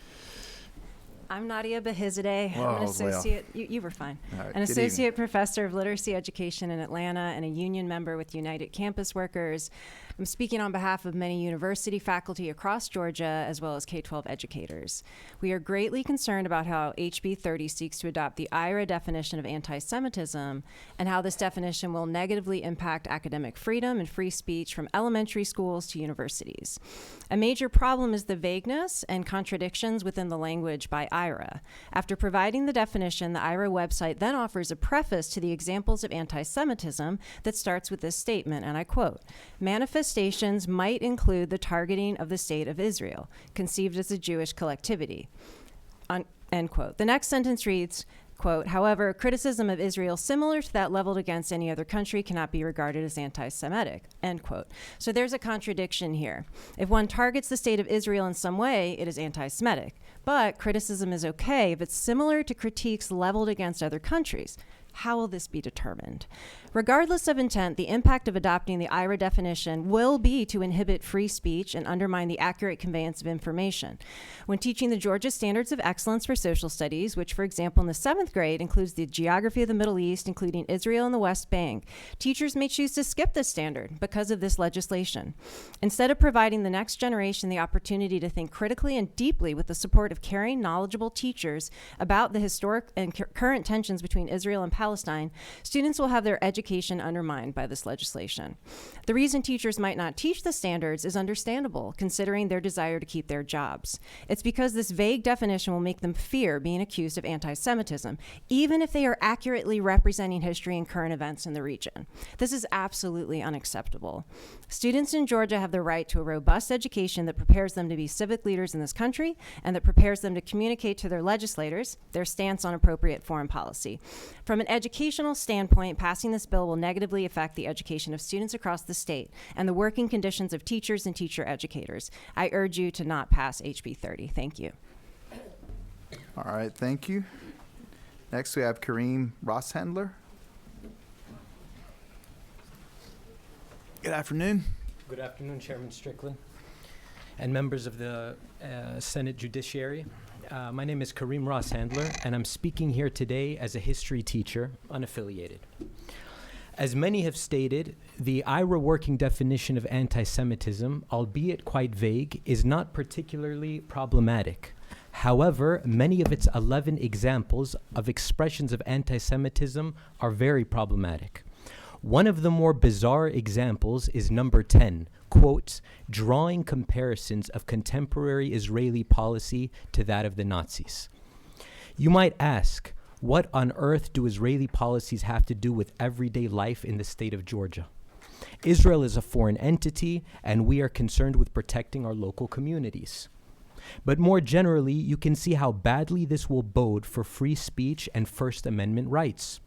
Speaker 13: I'm Nadia Behizadeh.
Speaker 1: Whoa,
Speaker 13: I'm an associate. You were fine.
Speaker 1: All right,
Speaker 13: An
Speaker 1: good
Speaker 13: associate professor of literacy education in Atlanta and a union member with United Campus Workers. I'm speaking on behalf of many university faculty across Georgia, as well as K-12 educators. We are greatly concerned about how HB 30 seeks to adopt the IRA definition of anti-Semitism and how this definition will negatively impact academic freedom and free speech from elementary schools to universities. A major problem is the vagueness and contradictions within the language by IRA. After providing the definition, the IRA website then offers a preface to the examples of anti-Semitism that starts with this statement, and I quote, "Manifestations might include the targeting of the state of Israel, conceived as a Jewish collectivity." End quote. The next sentence reads, quote, "However, criticism of Israel similar to that leveled against any other country cannot be regarded as anti-Semitic," end quote. So there's a contradiction here. If one targets the state of Israel in some way, it is anti-Semitic. But criticism is okay if it's similar to critiques leveled against other countries. How will this be determined? Regardless of intent, the impact of adopting the IRA definition will be to inhibit free speech and undermine the accurate conveyance of information. When teaching the Georgia Standards of Excellence for Social Studies, which, for example, in the 7th grade includes the geography of the Middle East, including Israel and the West Bank, teachers may choose to skip this standard because of this legislation. Instead of providing the next generation the opportunity to think critically and deeply with the support of caring, knowledgeable teachers about the historic and current tensions between Israel and Palestine, students will have their education undermined by this legislation. The reason teachers might not teach the standards is understandable, considering their desire to keep their jobs. It's because this vague definition will make them fear being accused of anti-Semitism, even if they are accurately representing history and current events in the region. This is absolutely unacceptable. Students in Georgia have the right to a robust education that prepares them to be civic leaders in this country and that prepares them to communicate to their legislators their stance on appropriate foreign policy. From an educational standpoint, passing this bill will negatively affect the education of students across the state and the working conditions of teachers and teacher educators. I urge you to not pass HB 30. Thank you.
Speaker 1: All right, thank you. Next, we have Kareem Rosshandler. Good afternoon.
Speaker 14: Good afternoon, Chairman Strickland and members of the Senate Judiciary. My name is Kareem Rosshandler, and I'm speaking here today as a history teacher, unaffiliated. As many have stated, the IRA working definition of anti-Semitism, albeit quite vague, is not particularly problematic. However, many of its 11 examples of expressions of anti-Semitism are very problematic. One of the more bizarre examples is number 10, quote, "drawing comparisons of contemporary Israeli policy to that of the Nazis." You might ask, what on earth do Israeli policies have to do with everyday life in the state of Georgia? Israel is a foreign entity, and we are concerned with protecting our local communities. But more generally, you can see how badly this will bode for free speech and First Amendment rights.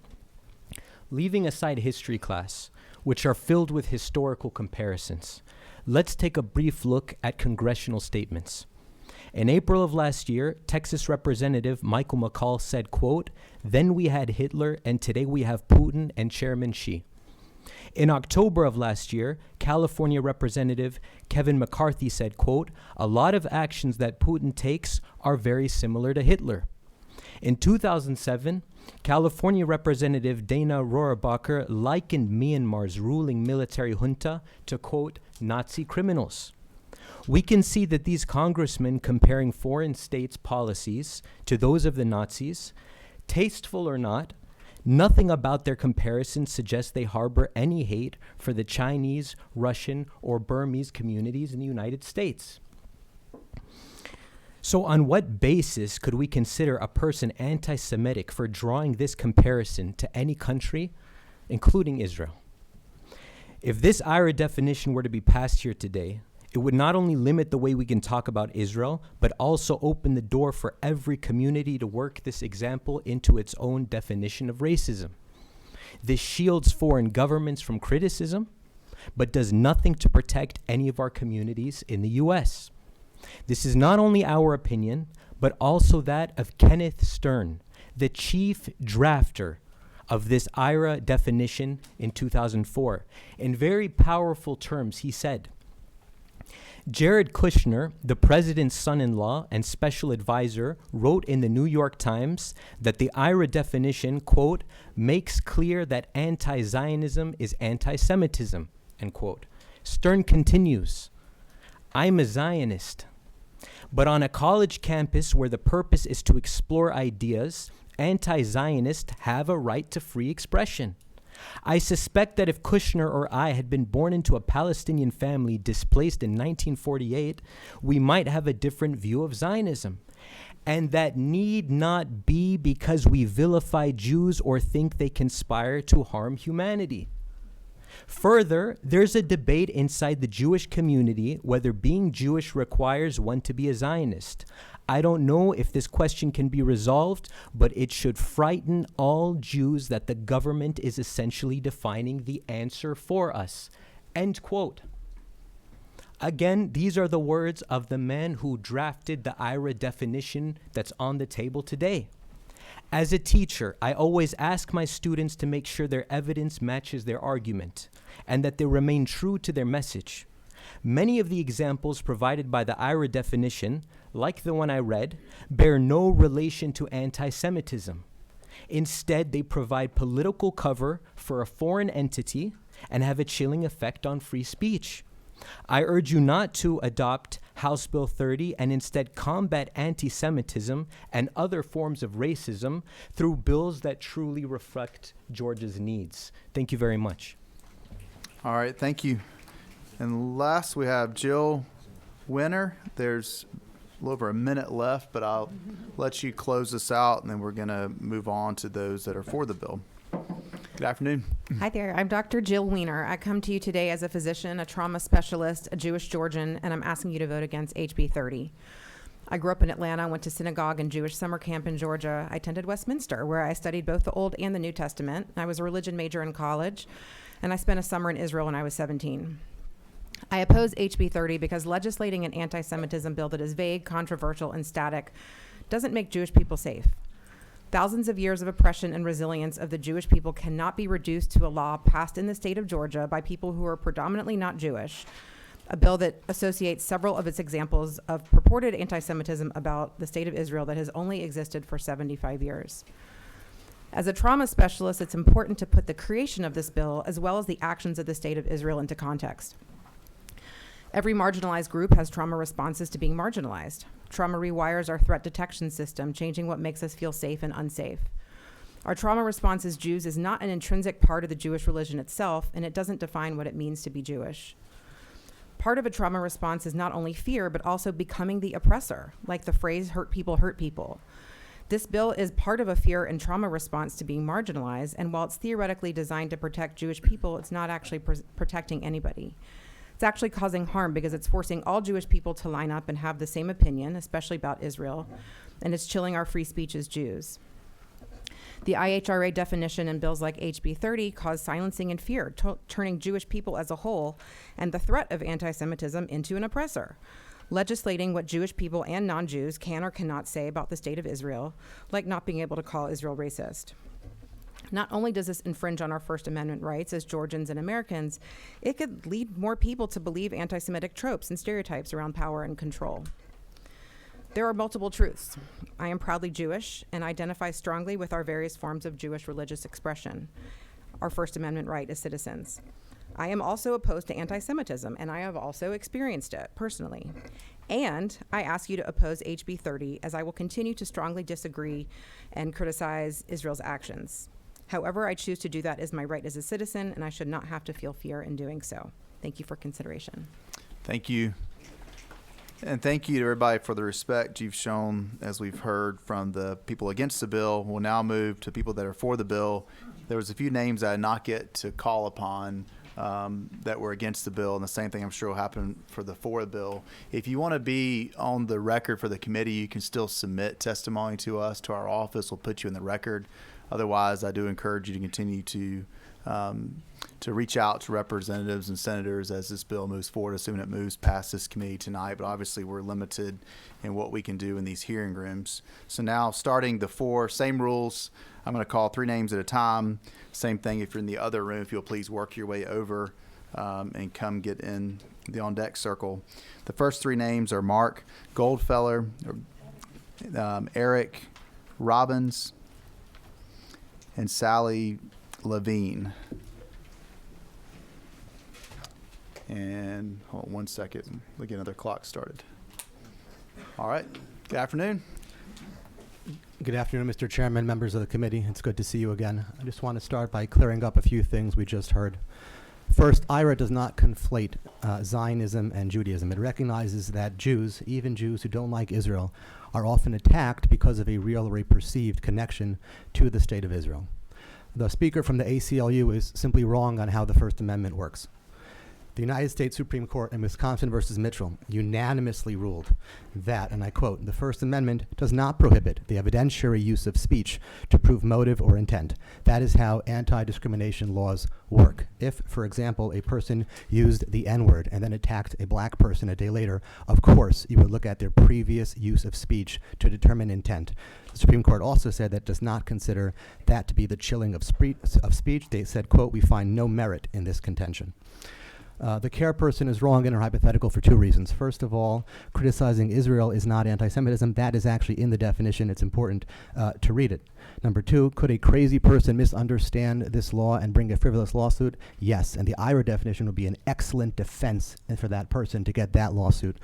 Speaker 14: Leaving aside history class, which are filled with historical comparisons. Let's take a brief look at congressional statements. In April of last year, Texas Representative Michael McCall said, quote, "Then we had Hitler, and today we have Putin and Chairman Xi." In October of last year, California Representative Kevin McCarthy said, quote, "A lot of actions that Putin takes are very similar to Hitler." In 2007, California Representative Dana Rohrabacher likened Myanmar's ruling military junta to, quote, "Nazi criminals." We can see that these congressmen comparing foreign states' policies to those of the Nazis, tasteful or not, nothing about their comparison suggests they harbor any hate for the Chinese, Russian, or Burmese communities in the United States. So on what basis could we consider a person anti-Semitic for drawing this comparison to any country, including Israel? If this IRA definition were to be passed here today, it would not only limit the way we can talk about Israel, but also open the door for every community to work this example into its own definition of racism. This shields foreign governments from criticism, but does nothing to protect any of our communities in the U.S. This is not only our opinion, but also that of Kenneth Stern, the chief drafter of this IRA definition in 2004. In very powerful terms, he said, Jared Kushner, the president's son-in-law and special advisor, wrote in the New York Times that the IRA definition, quote, "makes clear that anti-Zionism is anti-Semitism," end quote. Stern continues, "I'm a Zionist, but on a college campus where the purpose is to explore ideas, anti-Zionists have a right to free expression. I suspect that if Kushner or I had been born into a Palestinian family displaced in 1948, we might have a different view of Zionism. And that need not be because we vilify Jews or think they conspire to harm humanity. Further, there's a debate inside the Jewish community whether being Jewish requires one to be a Zionist. I don't know if this question can be resolved, but it should frighten all Jews that the government is essentially defining the answer for us." End quote. Again, these are the words of the man who drafted the IRA definition that's on the table today. As a teacher, I always ask my students to make sure their evidence matches their argument and that they remain true to their message. Many of the examples provided by the IRA definition, like the one I read, bear no relation to anti-Semitism. Instead, they provide political cover for a foreign entity and have a chilling effect on free speech. I urge you not to adopt House Bill 30 and instead combat anti-Semitism and other forms of racism through bills that truly reflect Georgia's needs. Thank you very much.
Speaker 1: All right, thank you. And last, we have Jill Winner. There's a little over a minute left, but I'll let you close this out, and then we're going to move on to those that are for the bill. Good afternoon.
Speaker 15: Hi there. I'm Dr. Jill Weiner. I come to you today as a physician, a trauma specialist, a Jewish Georgian, and I'm asking you to vote against HB 30. I grew up in Atlanta, went to synagogue and Jewish summer camp in Georgia. I attended Westminster, where I studied both the Old and the New Testament. I was a religion major in college, and I spent a summer in Israel when I was 17. I oppose HB 30 because legislating an anti-Semitism bill that is vague, controversial, and static doesn't make Jewish people safe. Thousands of years of oppression and resilience of the Jewish people cannot be reduced to a law passed in the state of Georgia by people who are predominantly not Jewish, a bill that associates several of its examples of purported anti-Semitism about the state of Israel that has only existed for 75 years. As a trauma specialist, it's important to put the creation of this bill as well as the actions of the state of Israel into context. Every marginalized group has trauma responses to being marginalized. Trauma rewires our threat detection system, changing what makes us feel safe and unsafe. Our trauma response as Jews is not an intrinsic part of the Jewish religion itself, and it doesn't define what it means to be Jewish. Part of a trauma response is not only fear, but also becoming the oppressor, like the phrase, hurt people hurt people. This bill is part of a fear and trauma response to being marginalized, and while it's theoretically designed to protect Jewish people, it's not actually protecting anybody. It's actually causing harm because it's forcing all Jewish people to line up and have the same opinion, especially about Israel, and it's chilling our free speech as Jews. The IHRA definition in bills like HB 30 cause silencing and fear, turning Jewish people as a whole and the threat of anti-Semitism into an oppressor, legislating what Jewish people and non-Jews can or cannot say about the state of Israel, like not being able to call Israel racist. Not only does this infringe on our First Amendment rights as Georgians and Americans, it could lead more people to believe anti-Semitic tropes and stereotypes around power and control. There are multiple truths. I am proudly Jewish and identify strongly with our various forms of Jewish religious expression, our First Amendment right as citizens. I am also opposed to anti-Semitism, and I have also experienced it personally. And I ask you to oppose HB 30, as I will continue to strongly disagree and criticize Israel's actions. However, I choose to do that as my right as a citizen, and I should not have to feel fear in doing so. Thank you for consideration.
Speaker 1: Thank you. And thank you to everybody for the respect you've shown, as we've heard from the people against the bill. We'll now move to people that are for the bill. There was a few names I did not get to call upon that were against the bill, and the same thing I'm sure will happen for the for the bill. If you want to be on the record for the committee, you can still submit testimony to us, to our office. We'll put you in the record. Otherwise, I do encourage you to continue to reach out to representatives and senators as this bill moves forward, assuming it moves past this committee tonight. But obviously, we're limited in what we can do in these hearing rooms. So now, starting the four, same rules. I'm going to call three names at a time. Same thing if you're in the other room. If you'll please work your way over and come get in the on-deck circle. The first three names are Mark Goldfeller, Eric Robbins, and Sally Levine. And hold on 1 second. We'll get another clock started. All right. Good afternoon.
Speaker 16: Good afternoon, Mr. Chairman, members of the committee. It's good to see you again. I just want to start by clearing up a few things we just heard. First, IRA does not conflate Zionism and Judaism. It recognizes that Jews, even Jews who don't like Israel, are often attacked because of a real or a perceived connection to the state of Israel. The speaker from the ACLU is simply wrong on how the First Amendment works. The United States Supreme Court in Wisconsin versus Mitchell unanimously ruled that, and I quote, "The First Amendment does not prohibit the evidentiary use of speech to prove motive or intent. That is how anti-discrimination laws work. If, for example, a person used the N-word and then attacked a black person a day later, of course you would look at their previous use of speech to determine intent." The Supreme Court also said that does not consider that to be the chilling of speech. They said, quote, "We find no merit in this contention." The care person is wrong in her hypothetical for two reasons. First of all, criticizing Israel is not anti-Semitism. That is actually in the definition. It's important to read it. Number two, could a crazy person misunderstand this law and bring a frivolous lawsuit? Yes, and the IRA definition would be an excellent defense for that person to get that lawsuit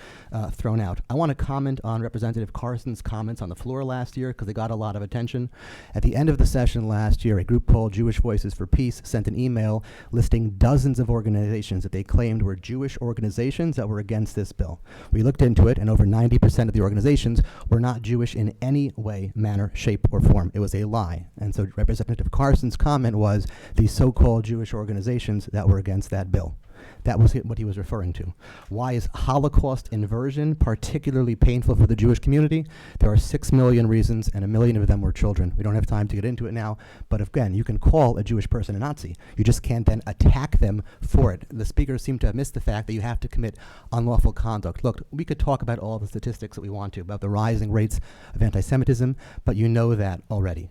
Speaker 16: thrown out. I want to comment on Representative Carson's comments on the floor last year because they got a lot of attention. At the end of the session last year, a group called Jewish Voices for Peace sent an email listing dozens of organizations that they claimed were Jewish organizations that were against this bill. We looked into it, and over 90% of the organizations were not Jewish in any way, manner, shape, or form. It was a lie. And so Representative Carson's comment was these so-called Jewish organizations that were against that bill. That was what he was referring to. Why is Holocaust inversion particularly painful for the Jewish community? There are 6 million reasons, and 1 million of them were children. We don't have time to get into it now, but again, you can call a Jewish person a Nazi. You just can't then attack them for it. The speakers seem to have missed the fact that you have to commit unlawful conduct. Look, we could talk about all the statistics that we want to, about the rising rates of anti-Semitism, but you know that already.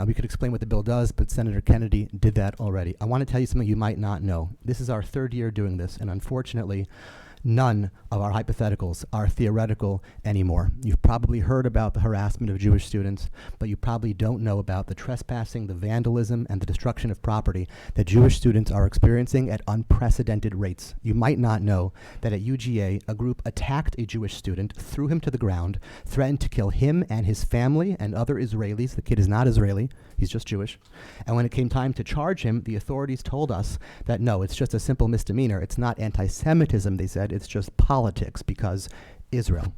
Speaker 16: We could explain what the bill does, but Senator Kennedy did that already. I want to tell you something you might not know. This is our third year doing this, and unfortunately, none of our hypotheticals are theoretical anymore. You've probably heard about the harassment of Jewish students, but you probably don't know about the trespassing, the vandalism, and the destruction of property that Jewish students are experiencing at unprecedented rates. You might not know that at UGA, a group attacked a Jewish student, threw him to the ground, threatened to kill him and his family and other Israelis. The kid is not Israeli, he's just Jewish. And when it came time to charge him, the authorities told us that no, it's just a simple misdemeanor. It's not anti-Semitism, they said. It's just politics because Israel.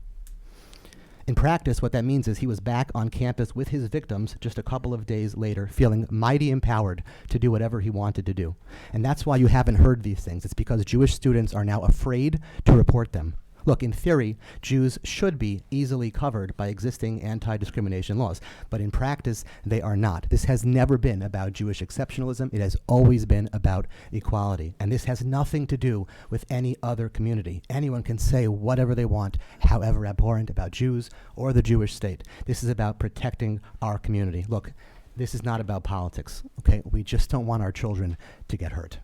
Speaker 16: In practice, what that means is he was back on campus with his victims just a couple of days later, feeling mighty empowered to do whatever he wanted to do. And that's why you haven't heard these things. It's because Jewish students are now afraid to report them. Look, in theory, Jews should be easily covered by existing anti-discrimination laws, but in practice, they are not. This has never been about Jewish exceptionalism. It has always been about equality, and this has nothing to do with any other community. Anyone can say whatever they want, however abhorrent, about Jews or the Jewish state. This is about protecting our community. Look, this is not about politics, okay? We just don't want our children to get hurt.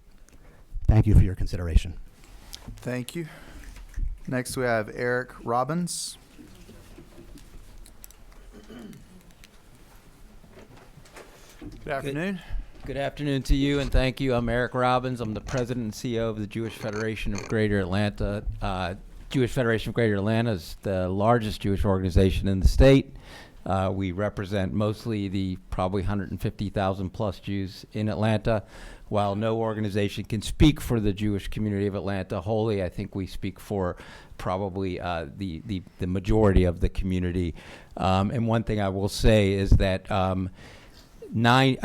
Speaker 16: Thank you for your consideration.
Speaker 1: Thank you. Next, we have Eric Robbins. Good afternoon.
Speaker 17: Good afternoon to you, and thank you. I'm Eric Robbins. I'm the president and CEO of the Jewish Federation of Greater Atlanta. Jewish Federation of Greater Atlanta is the largest Jewish organization in the state. We represent mostly the probably 150,000 plus Jews in Atlanta. While no organization can speak for the Jewish community of Atlanta wholly, I think we speak for probably the majority of the community. And one thing I will say is that I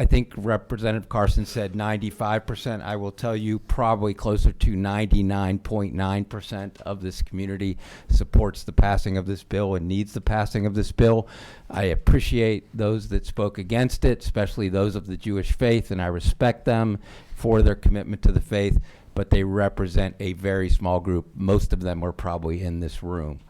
Speaker 17: think Representative Carson said 95%. I will tell you probably closer to 99.9% of this community supports the passing of this bill and needs the passing of this bill. I appreciate those that spoke against it, especially those of the Jewish faith, and I respect them for their commitment to the faith, but they represent a very small group. Most of them are probably in this room.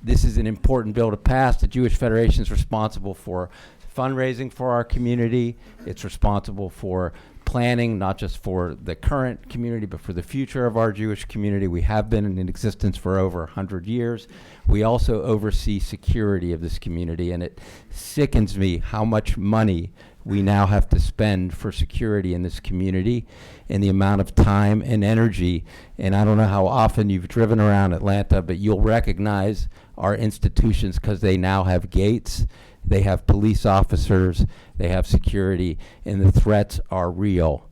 Speaker 17: This is an important bill to pass. The Jewish Federation is responsible for fundraising for our community. It's responsible for planning, not just for the current community, but for the future of our Jewish community. We have been in existence for over 100 years. We also oversee security of this community, and it sickens me how much money we now have to spend for security in this community and the amount of time and energy. And I don't know how often you've driven around Atlanta, but you'll recognize our institutions because they now have gates. They have police officers, they have security, and the threats are real,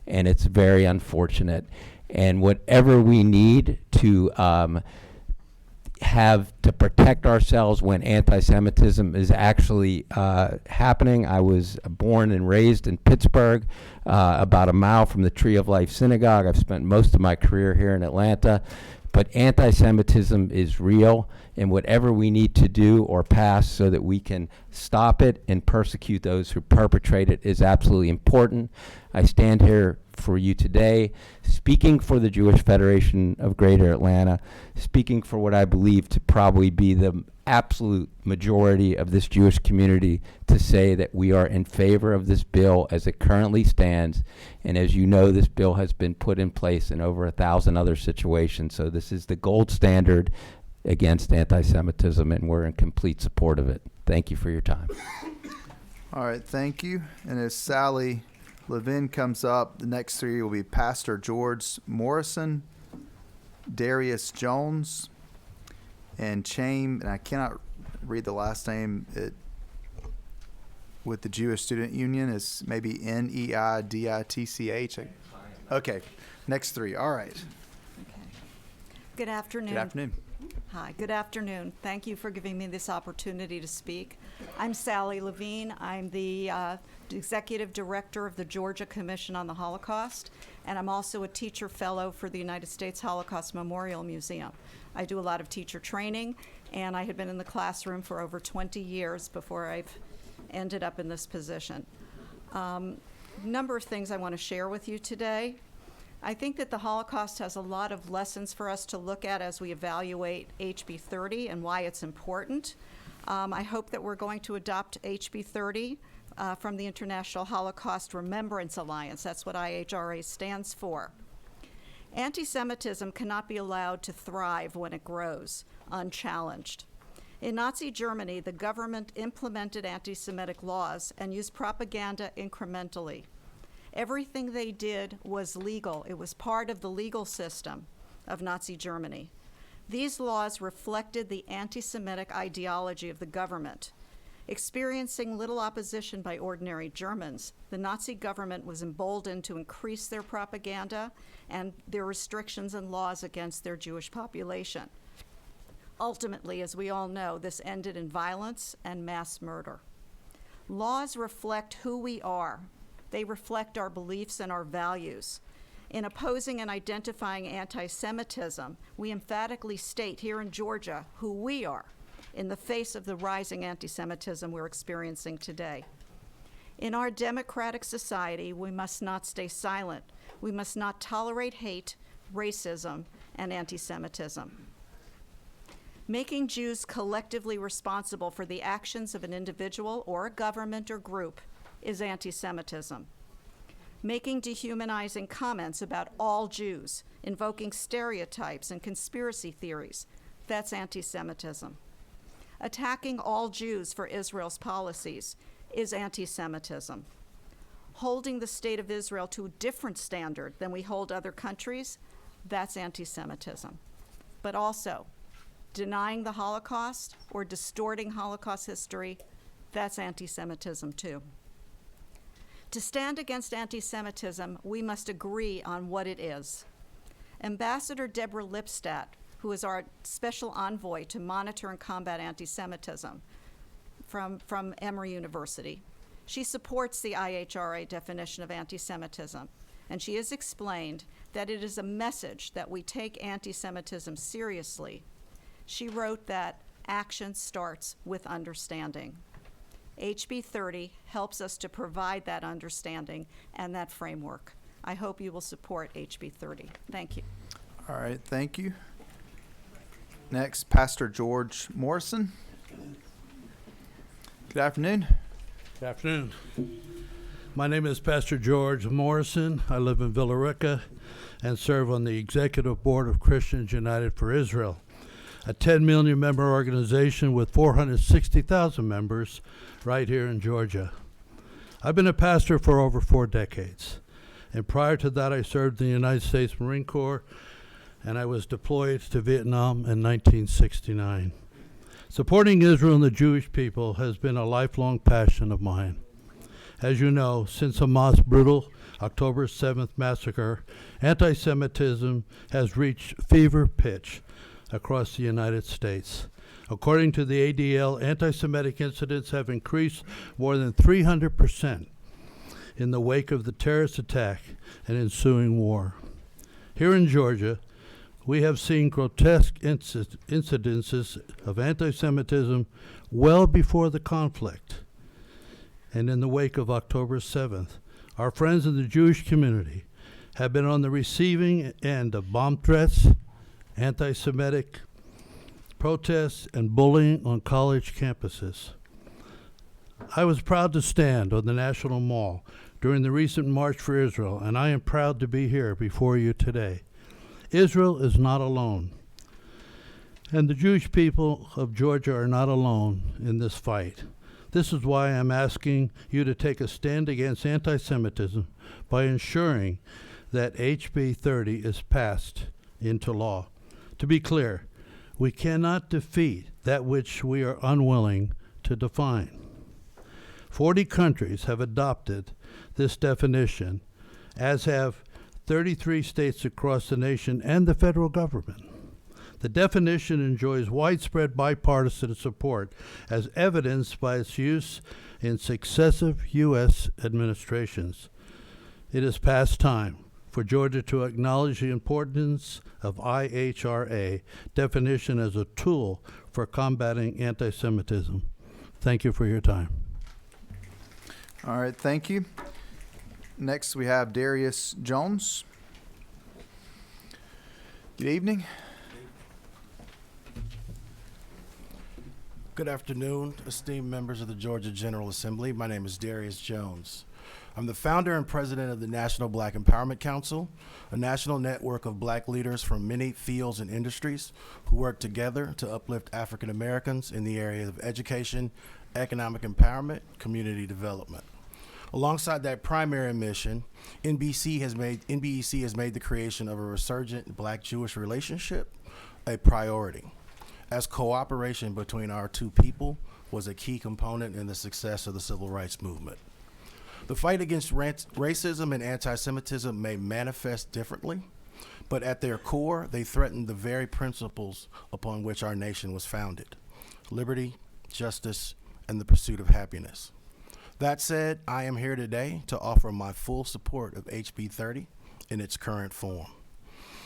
Speaker 17: and it's very unfortunate. And whatever we need to have to protect ourselves when anti-Semitism is actually happening. I was born and raised in Pittsburgh, about a mile from the Tree of Life Synagogue. I've spent most of my career here in Atlanta. But anti-Semitism is real, and whatever we need to do or pass so that we can stop it and persecute those who perpetrate it is absolutely important. I stand here for you today, speaking for the Jewish Federation of Greater Atlanta, speaking for what I believe to probably be the absolute majority of this Jewish community, to say that we are in favor of this bill as it currently stands. And as you know, this bill has been put in place in over 1,000 other situations. So this is the gold standard against anti-Semitism, and we're in complete support of it. Thank you for your time.
Speaker 1: All right, thank you. And as Sally Levin comes up, the next three will be Pastor George Morrison, Darius Jones, and Chaim, and I cannot read the last name, with the Jewish Student Union is maybe Neiditch. Okay, next three. All right.
Speaker 18: Okay. Good afternoon.
Speaker 1: Good afternoon.
Speaker 18: Hi, good afternoon. Thank you for giving me this opportunity to speak. I'm Sally Levine. I'm the Executive Director of the Georgia Commission on the Holocaust, and I'm also a teacher fellow for the United States Holocaust Memorial Museum. I do a lot of teacher training, and I had been in the classroom for over 20 years before I've ended up in this position. Number of things I want to share with you today. I think that the Holocaust has a lot of lessons for us to look at as we evaluate HB 30 and why it's important. I hope that we're going to adopt HB 30 from the International Holocaust Remembrance Alliance. That's what IHRA stands for. Anti-Semitism cannot be allowed to thrive when it grows unchallenged. In Nazi Germany, the government implemented anti-Semitic laws and used propaganda incrementally. Everything they did was legal. It was part of the legal system of Nazi Germany. These laws reflected the anti-Semitic ideology of the government. Experiencing little opposition by ordinary Germans, the Nazi government was emboldened to increase their propaganda and their restrictions and laws against their Jewish population. Ultimately, as we all know, this ended in violence and mass murder. Laws reflect who we are. They reflect our beliefs and our values. In opposing and identifying anti-Semitism, we emphatically state here in Georgia who we are in the face of the rising anti-Semitism we're experiencing today. In our democratic society, we must not stay silent. We must not tolerate hate, racism, and anti-Semitism. Making Jews collectively responsible for the actions of an individual or a government or group is anti-Semitism. Making dehumanizing comments about all Jews, invoking stereotypes and conspiracy theories, that's anti-Semitism. Attacking all Jews for Israel's policies is anti-Semitism. Holding the state of Israel to a different standard than we hold other countries, that's anti-Semitism. But also, denying the Holocaust or distorting Holocaust history, that's anti-Semitism too. To stand against anti-Semitism, we must agree on what it is. Ambassador Deborah Lipstadt, who is our special envoy to monitor and combat anti-Semitism from Emory University, she supports the IHRA definition of anti-Semitism, and she has explained that it is a message that we take anti-Semitism seriously. She wrote that action starts with understanding. HB 30 helps us to provide that understanding and that framework. I hope you will support HB 30. Thank you.
Speaker 1: All right, thank you. Next, Pastor George Morrison. Good afternoon.
Speaker 19: Good afternoon. My name is Pastor George Morrison. I live in Villa Rica and serve on the Executive Board of Christians United for Israel, a 10 million member organization with 460,000 members right here in Georgia. I've been a pastor for over 4 decades, and prior to that I served in the United States Marine Corps, and I was deployed to Vietnam in 1969. Supporting Israel and the Jewish people has been a lifelong passion of mine. As you know, since Hamas' brutal October 7th massacre, anti-Semitism has reached fever pitch across the United States. According to the ADL, anti-Semitic incidents have increased more than 300% in the wake of the terrorist attack and ensuing war. Here in Georgia, we have seen grotesque incidences of anti-Semitism well before the conflict and in the wake of October 7th. Our friends in the Jewish community have been on the receiving end of bomb threats, anti-Semitic protests, and bullying on college campuses. I was proud to stand on the National Mall during the recent March for Israel, and I am proud to be here before you today. Israel is not alone, and the Jewish people of Georgia are not alone in this fight. This is why I'm asking you to take a stand against anti-Semitism by ensuring that HB 30 is passed into law. To be clear, we cannot defeat that which we are unwilling to define. 40 countries have adopted this definition, as have 33 states across the nation and the federal government. The definition enjoys widespread bipartisan support, as evidenced by its use in successive U.S. administrations. It is past time for Georgia to acknowledge the importance of IHRA definition as a tool for combating anti-Semitism. Thank you for your time.
Speaker 1: All right, thank you. Next, we have Darius Jones. Good evening.
Speaker 20: Good afternoon, esteemed members of the Georgia General Assembly. My name is Darius Jones. I'm the founder and president of the National Black Empowerment Council, a national network of black leaders from many fields and industries who work together to uplift African Americans in the area of education, economic empowerment, community development. Alongside that primary mission, NBEC has made the creation of a resurgent black-Jewish relationship a priority, as cooperation between our two people was a key component in the success of the civil rights movement. The fight against racism and anti-Semitism may manifest differently, but at their core, they threaten the very principles upon which our nation was founded: liberty, justice, and the pursuit of happiness. That said, I am here today to offer my full support of HB 30 in its current form.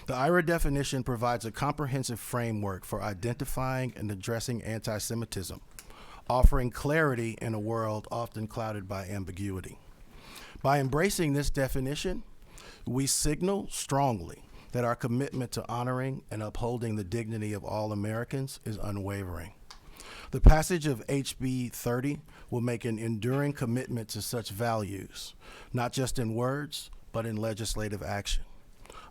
Speaker 20: The IRA definition provides a comprehensive framework for identifying and addressing anti-Semitism, offering clarity in a world often clouded by ambiguity. By embracing this definition, we signal strongly that our commitment to honoring and upholding the dignity of all Americans is unwavering. The passage of HB 30 will make an enduring commitment to such values, not just in words, but in legislative action,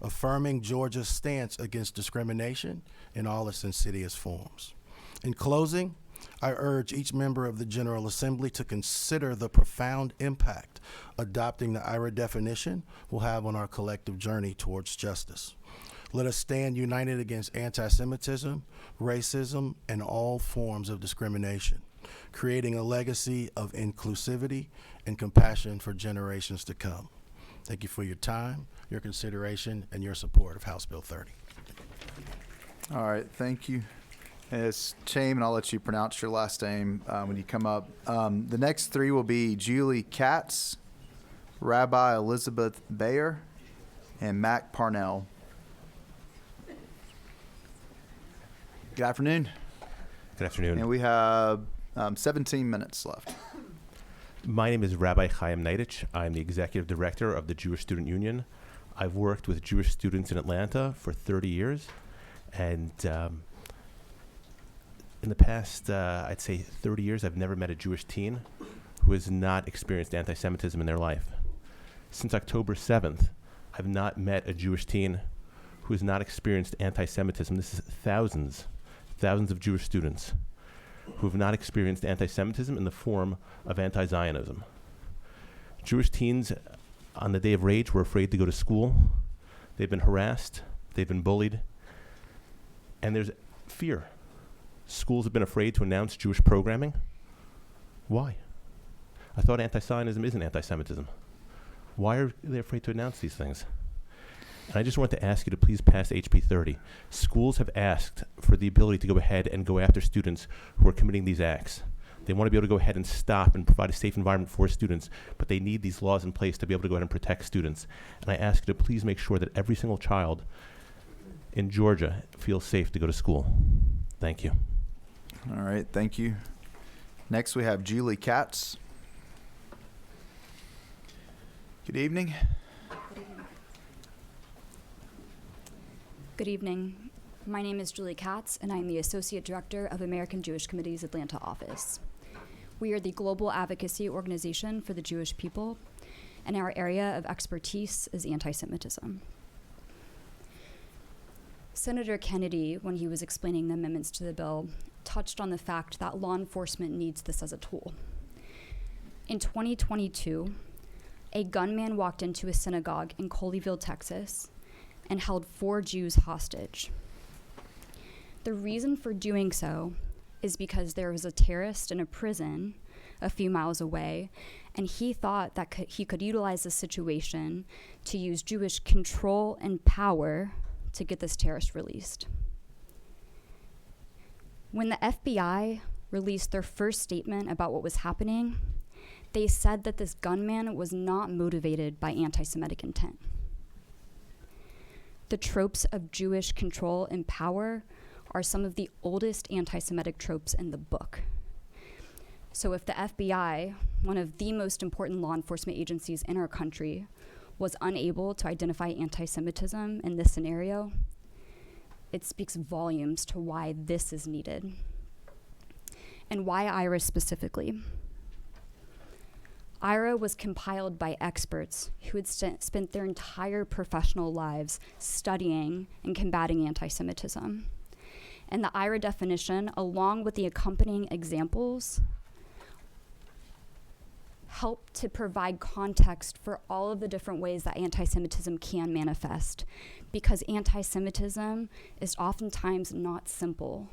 Speaker 20: affirming Georgia's stance against discrimination in all its insidious forms. In closing, I urge each member of the General Assembly to consider the profound impact adopting the IRA definition will have on our collective journey towards justice. Let us stand united against anti-Semitism, racism, and all forms of discrimination, creating a legacy of inclusivity and compassion for generations to come. Thank you for your time, your consideration, and your support of House Bill 30.
Speaker 1: All right, thank you. As Chaim, and I'll let you pronounce your last name when you come up. The next three will be Julie Katz, Rabbi Elizabeth Bayer, and Mac Parnell. Good afternoon.
Speaker 21: Good afternoon.
Speaker 1: And we have 17 minutes left.
Speaker 21: My name is Rabbi Chaim Neidich. I'm the executive director of the Jewish Student Union. I've worked with Jewish students in Atlanta for 30 years, and in the past, I'd say 30 years, I've never met a Jewish teen who has not experienced anti-Semitism in their life. Since October 7th, I've not met a Jewish teen who has not experienced anti-Semitism. This is thousands of Jewish students who have not experienced anti-Semitism in the form of anti-Zionism. Jewish teens on the day of rage were afraid to go to school. They've been harassed, they've been bullied, and there's fear. Schools have been afraid to announce Jewish programming. Why? I thought anti-Zionism isn't anti-Semitism. Why are they afraid to announce these things? And I just want to ask you to please pass HB 30. Schools have asked for the ability to go ahead and go after students who are committing these acts. They want to be able to go ahead and stop and provide a safe environment for students, but they need these laws in place to be able to go ahead and protect students. And I ask you to please make sure that every single child in Georgia feels safe to go to school. Thank you.
Speaker 1: All right, thank you. Next we have Julie Katz. Good evening.
Speaker 22: Good evening. My name is Julie Katz, and I'm the Associate Director of American Jewish Committee's Atlanta office. We are the global advocacy organization for the Jewish people, and our area of expertise is anti-Semitism. Senator Kennedy, when he was explaining the amendments to the bill, touched on the fact that law enforcement needs this as a tool. In 2022, a gunman walked into a synagogue in Colleyville, Texas, and held 4 Jews hostage. The reason for doing so is because there was a terrorist in a prison a few miles away, and he thought that he could utilize the situation to use Jewish control and power to get this terrorist released. When the FBI released their first statement about what was happening, they said that this gunman was not motivated by anti-Semitic intent. The tropes of Jewish control and power are some of the oldest anti-Semitic tropes in the book. So if the FBI, one of the most important law enforcement agencies in our country, was unable to identify anti-Semitism in this scenario, it speaks volumes to why this is needed. And why IRA specifically? IRA was compiled by experts who had spent their entire professional lives studying and combating anti-Semitism. And the IRA definition, along with the accompanying examples, help to provide context for all of the different ways that anti-Semitism can manifest, because anti-Semitism is oftentimes not simple.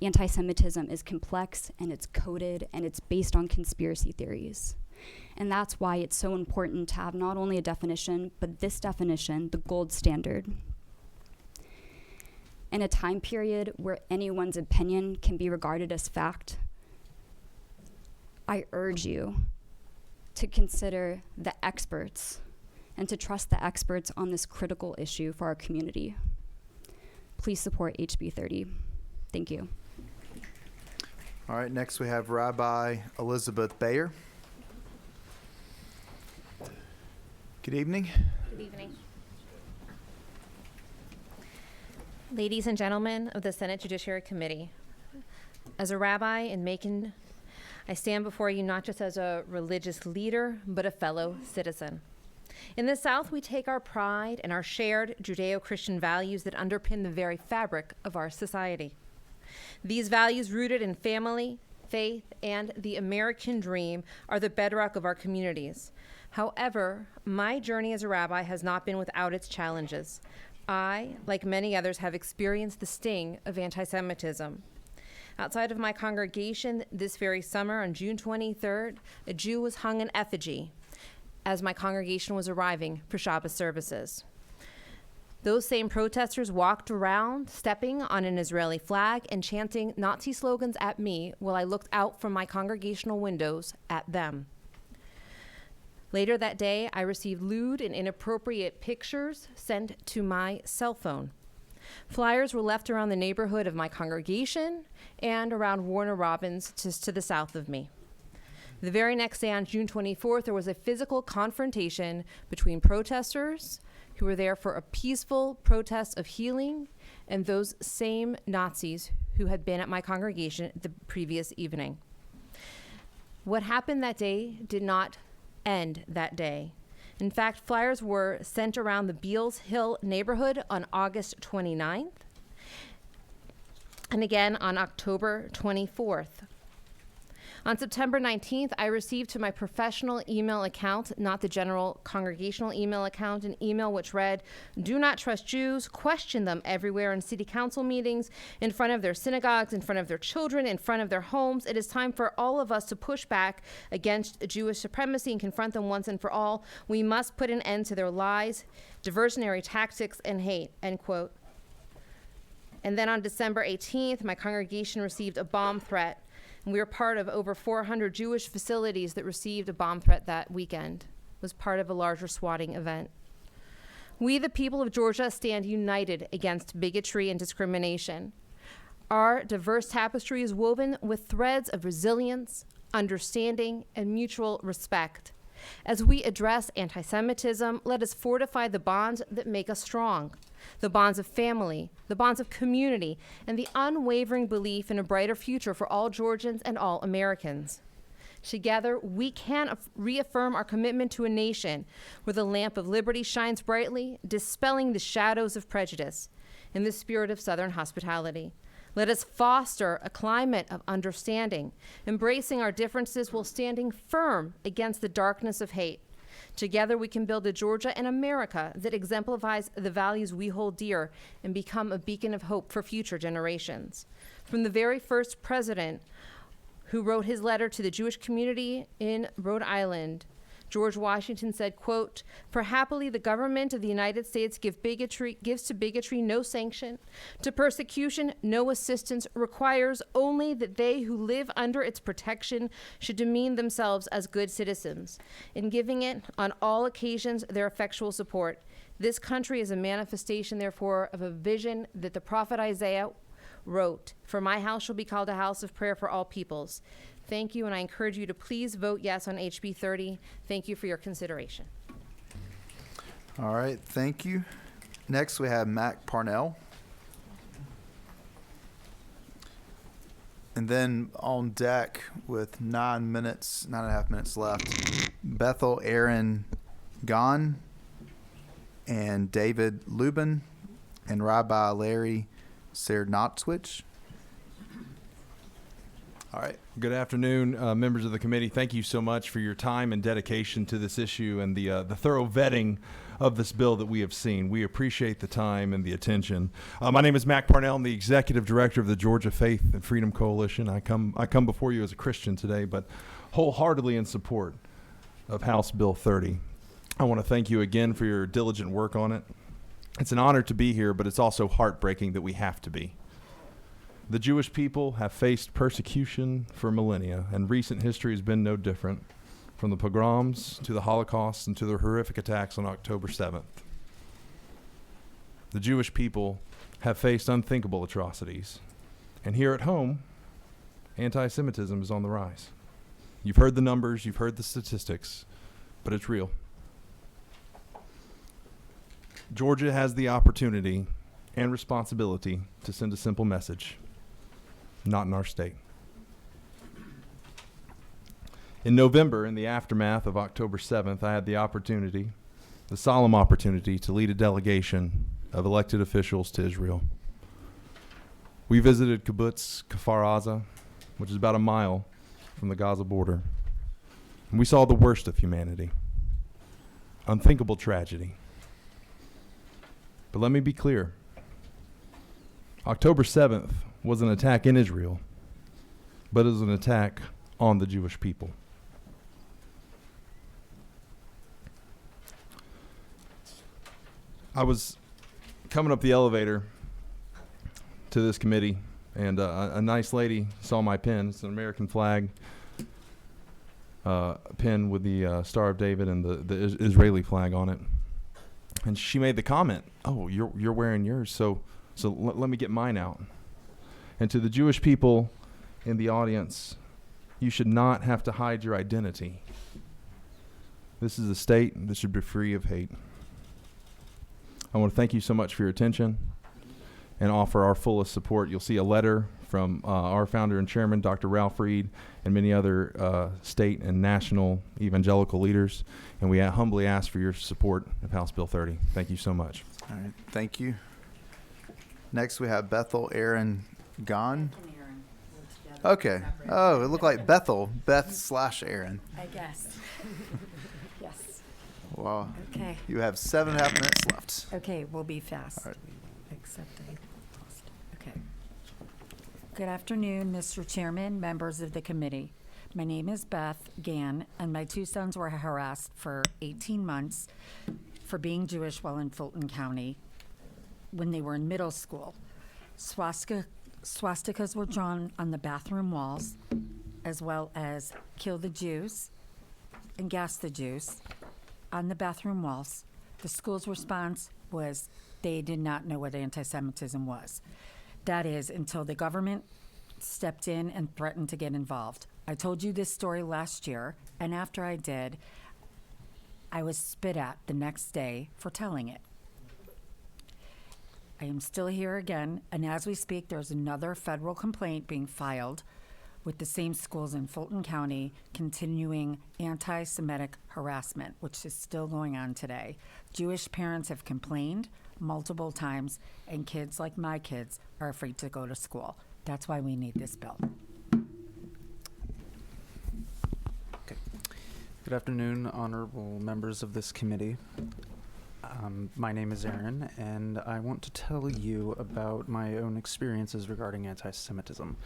Speaker 22: Anti-Semitism is complex, and it's coded, and it's based on conspiracy theories. And that's why it's so important to have not only a definition, but this definition, the gold standard. In a time period where anyone's opinion can be regarded as fact, I urge you to consider the experts and to trust the experts on this critical issue for our community. Please support HB 30. Thank you.
Speaker 1: All right, next we have Rabbi Elizabeth Bayer. Good evening.
Speaker 2: Good evening. Ladies and gentlemen of the Senate Judiciary Committee, as a rabbi in Macon, I stand before you not just as a religious leader, but a fellow citizen. In the South, we take our pride in our shared Judeo-Christian values that underpin the very fabric of our society. These values, rooted in family, faith, and the American dream, are the bedrock of our communities. However, my journey as a rabbi has not been without its challenges. I, like many others, have experienced the sting of anti-Semitism. Outside of my congregation this very summer on June 23rd, a Jew was hung in effigy as my congregation was arriving for Shabbos services. Those same protesters walked around, stepping on an Israeli flag and chanting Nazi slogans at me while I looked out from my congregational windows at them. Later that day, I received lewd and inappropriate pictures sent to my cell phone. Flyers were left around the neighborhood of my congregation and around Warner Robins, just to the south of me. The very next day, on June 24th, there was a physical confrontation between protesters who were there for a peaceful protest of healing and those same Nazis who had been at my congregation the previous evening. What happened that day did not end that day. In fact, flyers were sent around the Beals Hill neighborhood on August 29th and again on October 24th. On September 19th, I received to my professional email account, not the general congregational email account, an email which read, "Do not trust Jews, question them everywhere in city council meetings, in front of their synagogues, in front of their children, in front of their homes. It is time for all of us to push back against Jewish supremacy and confront them once and for all. We must put an end to their lies, diversionary tactics, and hate," end quote. And then on December 18th, my congregation received a bomb threat. And we were part of over 400 Jewish facilities that received a bomb threat that weekend. It was part of a larger swatting event. We, the people of Georgia, stand united against bigotry and discrimination. Our diverse tapestry is woven with threads of resilience, understanding, and mutual respect. As we address anti-Semitism, let us fortify the bonds that make us strong. The bonds of family, the bonds of community, and the unwavering belief in a brighter future for all Georgians and all Americans. Together, we can reaffirm our commitment to a nation where the lamp of liberty shines brightly, dispelling the shadows of prejudice in the spirit of Southern hospitality. Let us foster a climate of understanding, embracing our differences while standing firm against the darkness of hate. Together, we can build a Georgia and America that exemplifies the values we hold dear and become a beacon of hope for future generations. From the very first president who wrote his letter to the Jewish community in Rhode Island, George Washington said, quote, "For happily the government of the United States gives to bigotry no sanction, to persecution no assistance, requires only that they who live under its protection should demean themselves as good citizens, in giving it on all occasions their effectual support. This country is a manifestation, therefore, of a vision that the prophet Isaiah wrote, for my house shall be called a house of prayer for all peoples." Thank you, and I encourage you to please vote yes on HB 30. Thank you for your consideration.
Speaker 1: All right, thank you. Next, we have Mac Parnell. And then on deck with 9.5 minutes left, Bethel Aaron Gahn and David Lubin and Rabbi Larry Serdnotswich. All right.
Speaker 4: Good afternoon, members of the committee. Thank you so much for your time and dedication to this issue and the thorough vetting of this bill that we have seen. We appreciate the time and the attention. My name is Mac Parnell. I'm the executive director of the Georgia Faith and Freedom Coalition. I come before you as a Christian today, but wholeheartedly in support of House Bill 30. I want to thank you again for your diligent work on it. It's an honor to be here, but it's also heartbreaking that we have to be. The Jewish people have faced persecution for millennia, and recent history has been no different. from the pogroms to the Holocaust and to the horrific attacks on October 7th. The Jewish people have faced unthinkable atrocities. And here at home, anti-Semitism is on the rise. You've heard the numbers, you've heard the statistics, but it's real. Georgia has the opportunity and responsibility to send a simple message. Not in our state. In November, in the aftermath of October 7th, I had the opportunity, the solemn opportunity, to lead a delegation of elected officials to Israel. We visited kibbutz Kfar Aza, which is about a mile from the Gaza border. And we saw the worst of humanity. Unthinkable tragedy. But let me be clear. October 7th was an attack in Israel, but it was an attack on the Jewish people. I was coming up the elevator to this committee, and a nice lady saw my pen. It's an American flag pen with the Star of David and the Israeli flag on it. And she made the comment, "Oh, you're wearing yours, so let me get mine out." And to the Jewish people in the audience, you should not have to hide your identity. This is a state that should be free of hate. I want to thank you so much for your attention and offer our fullest support. You'll see a letter from our founder and chairman, Dr. Ralph Reed, and many other state and national evangelical leaders. And we humbly ask for your support of House Bill 30. Thank you so much.
Speaker 1: All right, thank you. Next, we have Bethel Aaron Gahn. Okay. Oh, it looked like Bethel, Beth/Aaron.
Speaker 3: I guess. Yes.
Speaker 1: Wow.
Speaker 3: Okay.
Speaker 1: You have 7.5 minutes left.
Speaker 3: Okay, we'll be fast.
Speaker 1: All right.
Speaker 3: Except I lost. Okay. Good afternoon, Mr. Chairman, members of the committee. My name is Beth Gann, and my two sons were harassed for 18 months for being Jewish while in Fulton County when they were in middle school. Swastikas were drawn on the bathroom walls, as well as "Kill the Jews" and "Gas the Jews" on the bathroom walls. The school's response was they did not know what anti-Semitism was. That is, until the government stepped in and threatened to get involved. I told you this story last year, and after I did, I was spit at the next day for telling it. I am still here again, and as we speak, there's another federal complaint being filed with the same schools in Fulton County continuing anti-Semitic harassment, which is still going on today. Jewish parents have complained multiple times, and kids like my kids are afraid to go to school. That's why we need this bill.
Speaker 5: Okay. Good afternoon, honorable members of this committee. My name is Aaron, and I want to tell you about my own experiences regarding anti-Semitism.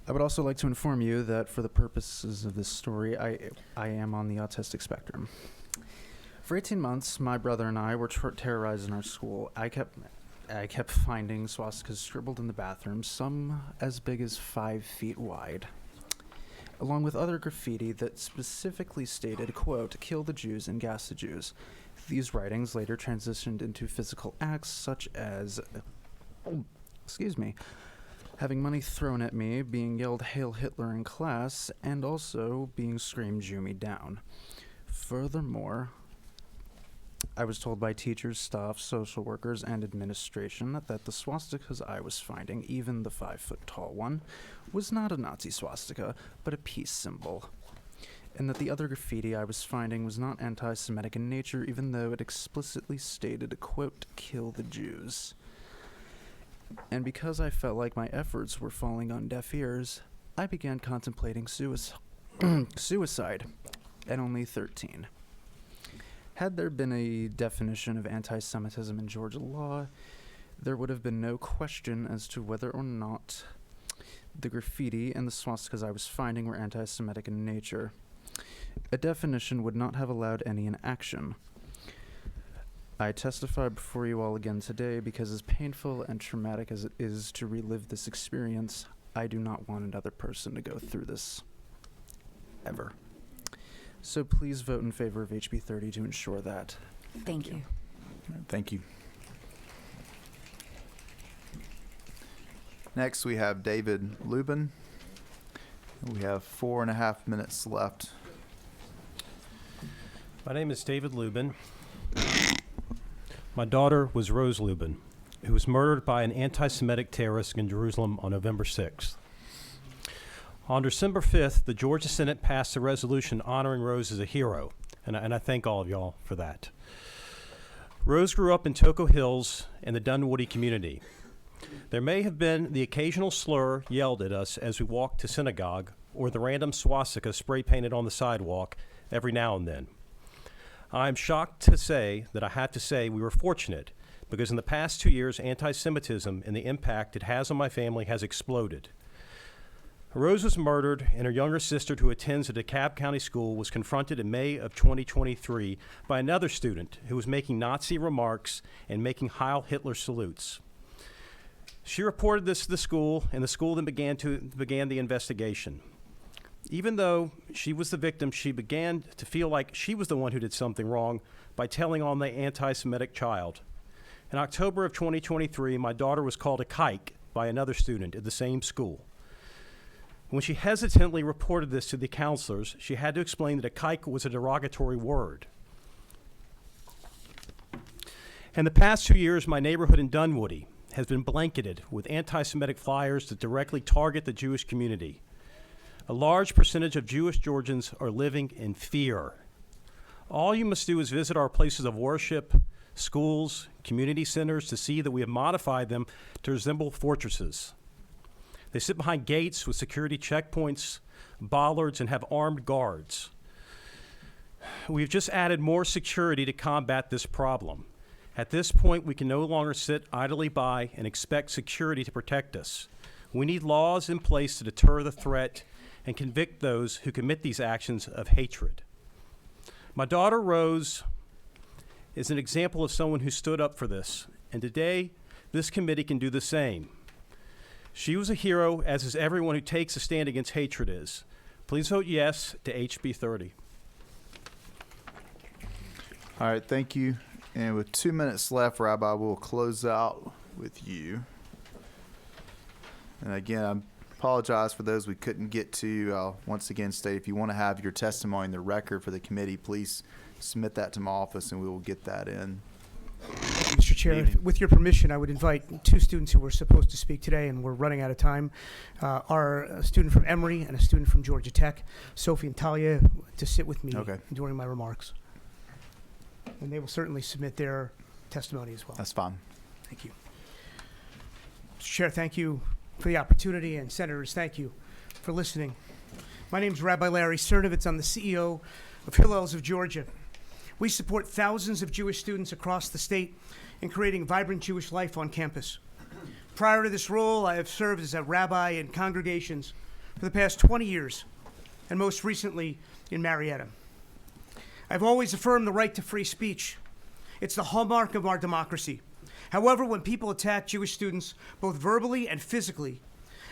Speaker 5: I would also like to inform you that for the purposes of this story, I am on the autistic spectrum. For 18 months, my brother and I were terrorized in our school. I kept finding swastikas scribbled in the bathroom, some as big as 5 feet wide, along with other graffiti that specifically stated, quote, "Kill the Jews and gas the Jews." These writings later transitioned into physical acts such as, having money thrown at me, being yelled "Hail Hitler" in class, and also being screamed "Jew me down." Furthermore, I was told by teachers, staff, social workers, and administration that the swastikas I was finding, even the 5-foot-tall one, was not a Nazi swastika, but a peace symbol. And that the other graffiti I was finding was not anti-Semitic in nature, even though it explicitly stated, quote, "Kill the Jews." And because I felt like my efforts were falling on deaf ears, I began contemplating suicide at only 13. Had there been a definition of anti-Semitism in Georgia law, there would have been no question as to whether or not the graffiti and the swastikas I was finding were anti-Semitic in nature. A definition would not have allowed any inaction. I testify before you all again today because as painful and traumatic as it is to relive this experience, I do not want another person to go through this. Ever. So please vote in favor of HB 30 to ensure that.
Speaker 3: Thank you.
Speaker 1: Thank you. Next, we have David Lubin. We have 4.5 minutes left.
Speaker 6: My name is David Lubin. My daughter was Rose Lubin, who was murdered by an anti-Semitic terrorist in Jerusalem on November 6th. On December 5th, the Georgia Senate passed a resolution honoring Rose as a hero, and I thank all of y'all for that. Rose grew up in Toco Hills in the Dunwoody community. There may have been the occasional slur yelled at us as we walked to synagogue, or the random swastika spray painted on the sidewalk every now and then. I'm shocked to say that I had to say we were fortunate, because in the past 2 years, anti-Semitism and the impact it has on my family has exploded. Rose was murdered, and her younger sister, who attends a DeKalb County school, was confronted in May of 2023 by another student who was making Nazi remarks and making Heil Hitler salutes. She reported this to the school, and the school then began the investigation. Even though she was the victim, she began to feel like she was the one who did something wrong by telling on the anti-Semitic child. In October of 2023, my daughter was called a kike by another student at the same school. When she hesitantly reported this to the counselors, she had to explain that a kike was a derogatory word. In the past 2 years, my neighborhood in Dunwoody has been blanketed with anti-Semitic flyers that directly target the Jewish community. A large percentage of Jewish Georgians are living in fear. All you must do is visit our places of worship, schools, community centers to see that we have modified them to resemble fortresses. They sit behind gates with security checkpoints, bollards, and have armed guards. We've just added more security to combat this problem. At this point, we can no longer sit idly by and expect security to protect us. We need laws in place to deter the threat and convict those who commit these actions of hatred. My daughter, Rose, is an example of someone who stood up for this, and today, this committee can do the same. She was a hero, as is everyone who takes a stand against hatred is. Please vote yes to HB 30.
Speaker 1: All right, thank you. And with 2 minutes left, Rabbi, we'll close out with you. And again, I apologize for those we couldn't get to. I'll once again state, if you want to have your testimony in the record for the committee, please submit that to my office and we will get that in.
Speaker 7: Mr. Chair, with your permission, I would invite two students who were supposed to speak today and we're running out of time. A student from Emory and a student from Georgia Tech, Sophie and Talia, to sit with me during my remarks. And they will certainly submit their testimony as well.
Speaker 1: That's fine.
Speaker 7: Thank you. Mr. Chair, thank you for the opportunity, and senators, thank you for listening. My name is Rabbi Larry Cernovitz. I'm the CEO of Hillels of Georgia. We support thousands of Jewish students across the state in creating vibrant Jewish life on campus. Prior to this role, I have served as a rabbi in congregations for the past 20 years, and most recently in Marietta. I've always affirmed the right to free speech. It's the hallmark of our democracy. However, when people attack Jewish students, both verbally and physically,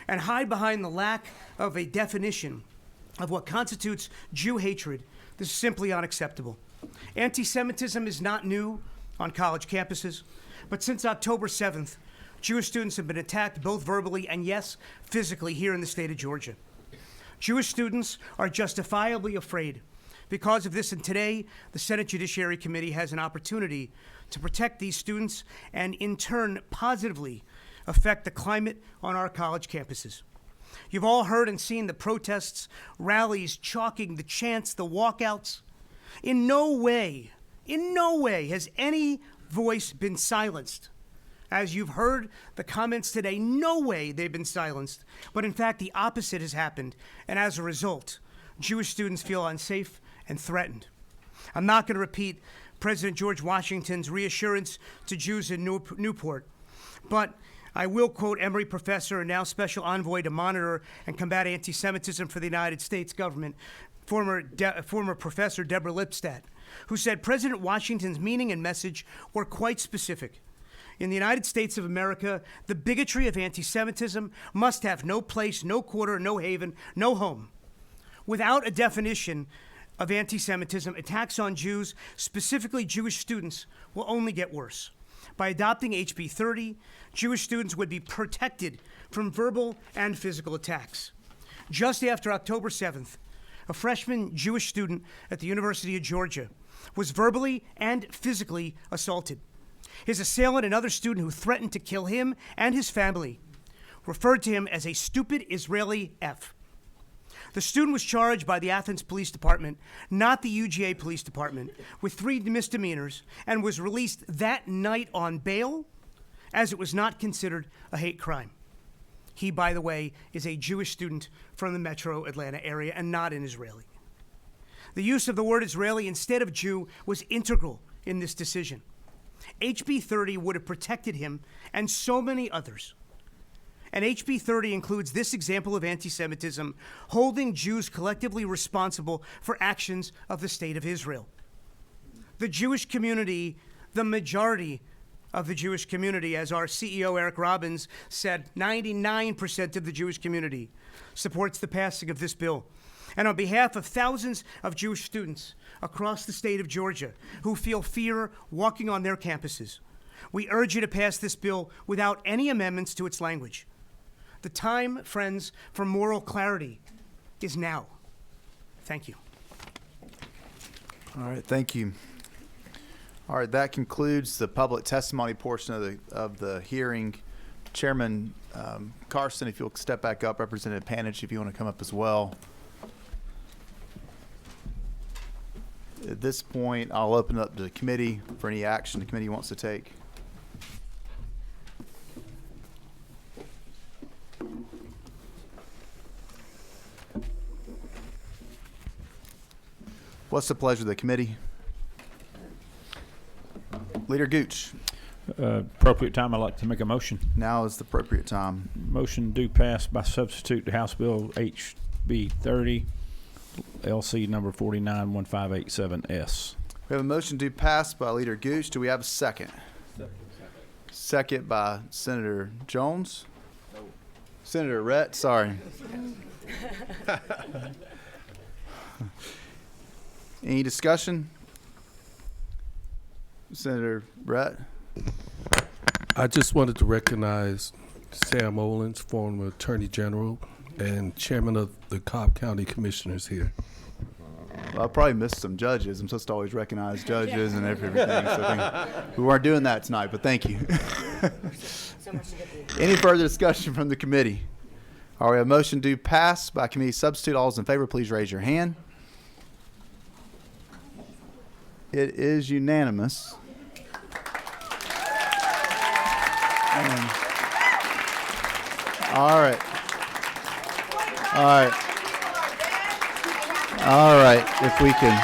Speaker 7: and hide behind the lack of a definition of what constitutes Jew hatred, this is simply unacceptable. Anti-Semitism is not new on college campuses, but since October 7th, Jewish students have been attacked both verbally and, yes, physically here in the state of Georgia. Jewish students are justifiably afraid. Because of this, and today, the Senate Judiciary Committee has an opportunity to protect these students and, in turn, positively affect the climate on our college campuses. You've all heard and seen the protests, rallies, chalking, the chants, the walkouts. In no way has any voice been silenced. As you've heard the comments today, no way they've been silenced. But in fact, the opposite has happened. And as a result, Jewish students feel unsafe and threatened. I'm not going to repeat President George Washington's reassurance to Jews in Newport, but I will quote Emory professor and now special envoy to monitor and combat anti-Semitism for the United States government, former Professor Deborah Lipstadt, who said President Washington's meaning and message were quite specific. In the United States of America, the bigotry of anti-Semitism must have no place, no quarter, no haven, no home. Without a definition of anti-Semitism, attacks on Jews, specifically Jewish students, will only get worse. By adopting HB 30, Jewish students would be protected from verbal and physical attacks. Just after October 7th, a freshman Jewish student at the University of Georgia was verbally and physically assaulted. His assailant, another student who threatened to kill him and his family, referred to him as a stupid Israeli F. The student was charged by the Athens Police Department, not the UGA Police Department, with 3 misdemeanors and was released that night on bail, as it was not considered a hate crime. He, by the way, is a Jewish student from the metro Atlanta area and not an Israeli. The use of the word Israeli instead of Jew was integral in this decision. HB 30 would have protected him and so many others. And HB 30 includes this example of anti-Semitism, holding Jews collectively responsible for actions of the State of Israel. The Jewish community, the majority of the Jewish community, as our CEO Eric Robbins said, 99% of the Jewish community supports the passing of this bill. And on behalf of thousands of Jewish students across the state of Georgia who feel fear walking on their campuses, we urge you to pass this bill without any amendments to its language. The time, friends, for moral clarity is now. Thank you.
Speaker 1: All right, thank you. All right, that concludes the public testimony portion of the hearing. Chairman Carson, if you'll step back up, Representative Panich, if you want to come up as well. At this point, I'll open it up to the committee for any action the committee wants to take. What's the pleasure of the committee? Leader Gooch.
Speaker 8: Appropriate time, I'd like to make a motion.
Speaker 1: Now is the appropriate time.
Speaker 8: Motion do pass by substitute to House Bill HB 30, LC number 491587S.
Speaker 1: We have a motion to pass by Leader Gooch. Do we have a second? Second by Senator Jones. Senator Rhett, sorry. Any discussion? Senator Rhett.
Speaker 9: I just wanted to recognize Sam Olens, former Attorney General and Chairman of the Cobb County Commissioners here.
Speaker 1: Well, I probably missed some judges. I'm supposed to always recognize judges and everything. So I think we weren't doing that tonight, but thank you. Any further discussion from the committee? All right, we have a motion to pass by committee substitute. All those in favor, please raise your hand. It is unanimous. All right. All right. All right. If we can.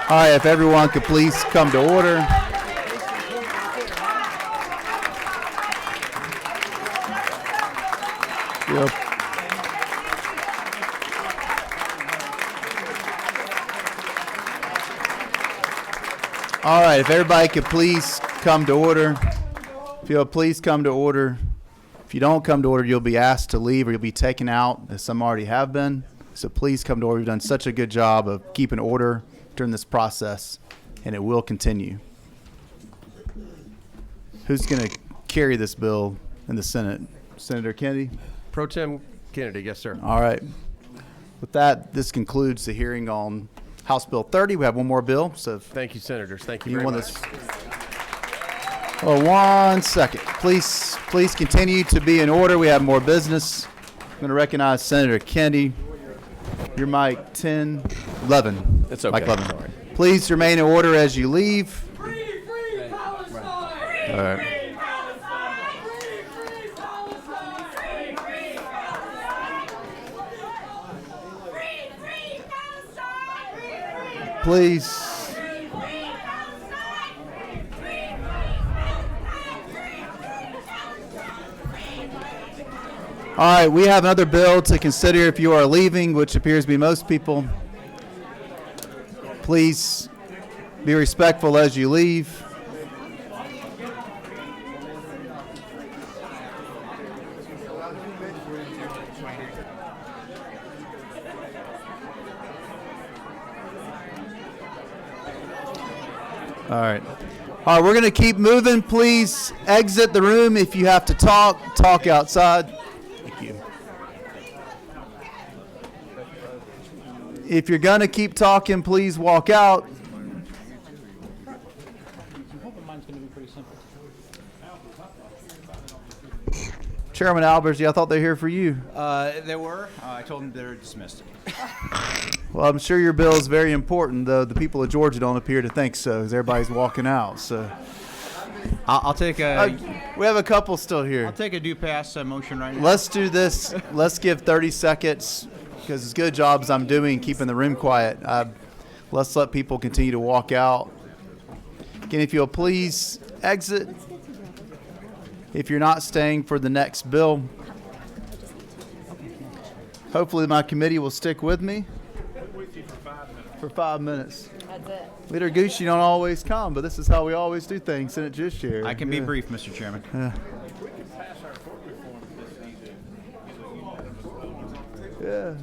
Speaker 1: All right. If everyone could please come to order. Yep. All right, if everybody could please come to order. If you'll please come to order. If you don't come to order, you'll be asked to leave or you'll be taken out, as some already have been. So please come to order. We've done such a good job of keeping order during this process, and it will continue. Who's going to carry this bill in the Senate? Senator Kennedy?
Speaker 23: Pro Tem Kennedy, yes, sir.
Speaker 1: All right. With that, this concludes the hearing on House Bill 30. We have one more bill. So
Speaker 23: thank you, Senators. Thank you very much.
Speaker 1: Oh, 1 second. Please continue to be in order. We have more business. I'm going to recognize Senator Kennedy. Your mic 10, 11.
Speaker 23: It's okay.
Speaker 1: Mike 11. Sorry. Please remain in order as you leave.
Speaker 24: Free Palestine!
Speaker 1: All right. Please. All right, we have another bill to consider if you are leaving, which appears to be most people. Please be respectful as you leave. All right. All right, we're going to keep moving. Please exit the room if you have to talk outside. Thank you. If you're going to keep talking, please walk out. Chairman Albers, I thought they were here for you.
Speaker 10: They were. I told them they're dismissed.
Speaker 1: Well, I'm sure your bill is very important, though the people of Georgia don't appear to think so, because everybody's walking out. So
Speaker 10: I'll take a.
Speaker 1: We have a couple still here.
Speaker 10: I'll take a do pass motion right now.
Speaker 1: Let's do this. Let's give 30 seconds, because as good a job as I'm doing keeping the room quiet, let's let people continue to walk out. Again, if you'll please exit. If you're not staying for the next bill, hopefully my committee will stick with me for 5 minutes.
Speaker 2: That's it.
Speaker 1: Leader Goose, you don't always come, but this is how we always do things, Senate Judiciary.
Speaker 10: I can be brief, Mr. Chairman.
Speaker 1: Yeah.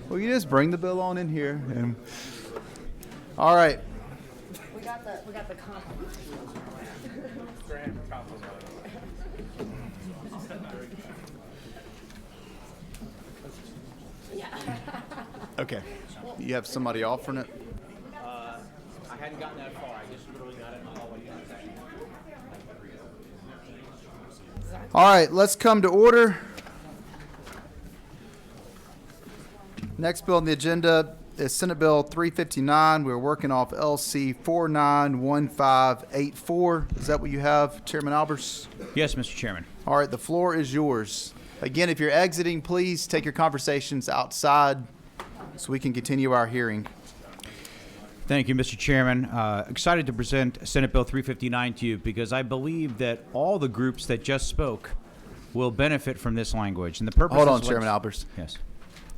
Speaker 1: Well, you just bring the bill on in here. And all right.
Speaker 2: We got the compliment.
Speaker 1: Okay. You have somebody offering it?
Speaker 10: I hadn't gotten that far. I just literally got it in the hallway.
Speaker 1: All right, let's come to order. Next bill on the agenda is Senate Bill 359. We're working off LC 491584. Is that what you have, Chairman Albers?
Speaker 10: Yes, Mr. Chairman.
Speaker 1: All right, the floor is yours. Again, if you're exiting, please take your conversations outside so we can continue our hearing.
Speaker 10: Thank you, Mr. Chairman. Excited to present Senate Bill 359 to you because I believe that all the groups that just spoke will benefit from this language. And the purpose.
Speaker 1: Hold on, Chairman Albers.
Speaker 10: Yes.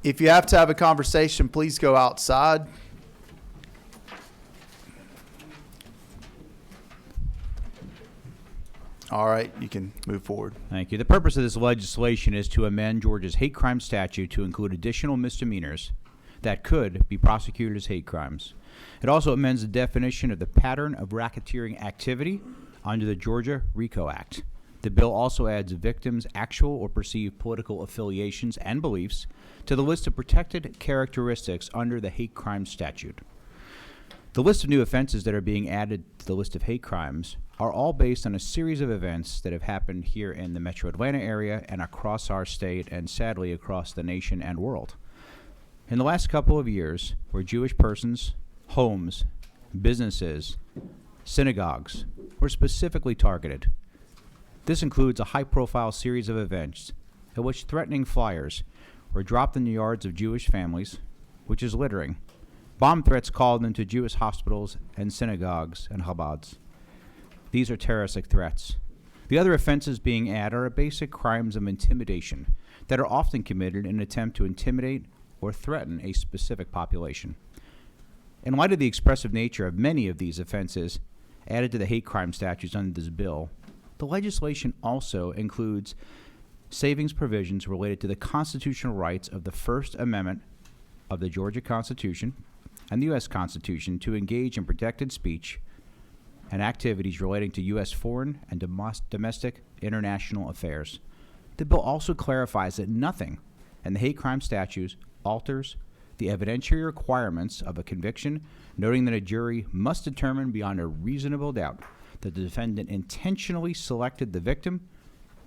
Speaker 1: If you have to have a conversation, please go outside. All right, you can move forward.
Speaker 10: Thank you. The purpose of this legislation is to amend Georgia's hate crime statute to include additional misdemeanors that could be prosecuted as hate crimes. It also amends the definition of the pattern of racketeering activity under the Georgia RICO Act. The bill also adds victims' actual or perceived political affiliations and beliefs to the list of protected characteristics under the hate crime statute. The list of new offenses that are being added to the list of hate crimes are all based on a series of events that have happened here in the metro Atlanta area and across our state and sadly across the nation and world. In the last couple of years, where Jewish persons, homes, businesses, synagogues were specifically targeted. This includes a high-profile series of events in which threatening flyers were dropped in the yards of Jewish families, which is littering, bomb threats called into Jewish hospitals and synagogues and Chabads. These are terroristic threats. The other offenses being added are basic crimes of intimidation that are often committed in an attempt to intimidate or threaten a specific population. In light of the expressive nature of many of these offenses added to the hate crime statutes under this bill, the legislation also includes savings provisions related to the constitutional rights of the First Amendment of the Georgia Constitution and the U.S. Constitution to engage in protected speech and activities relating to U.S. foreign and domestic international affairs. The bill also clarifies that nothing in the hate crime statutes alters the evidentiary requirements of a conviction, noting that a jury must determine beyond a reasonable doubt that the defendant intentionally selected the victim,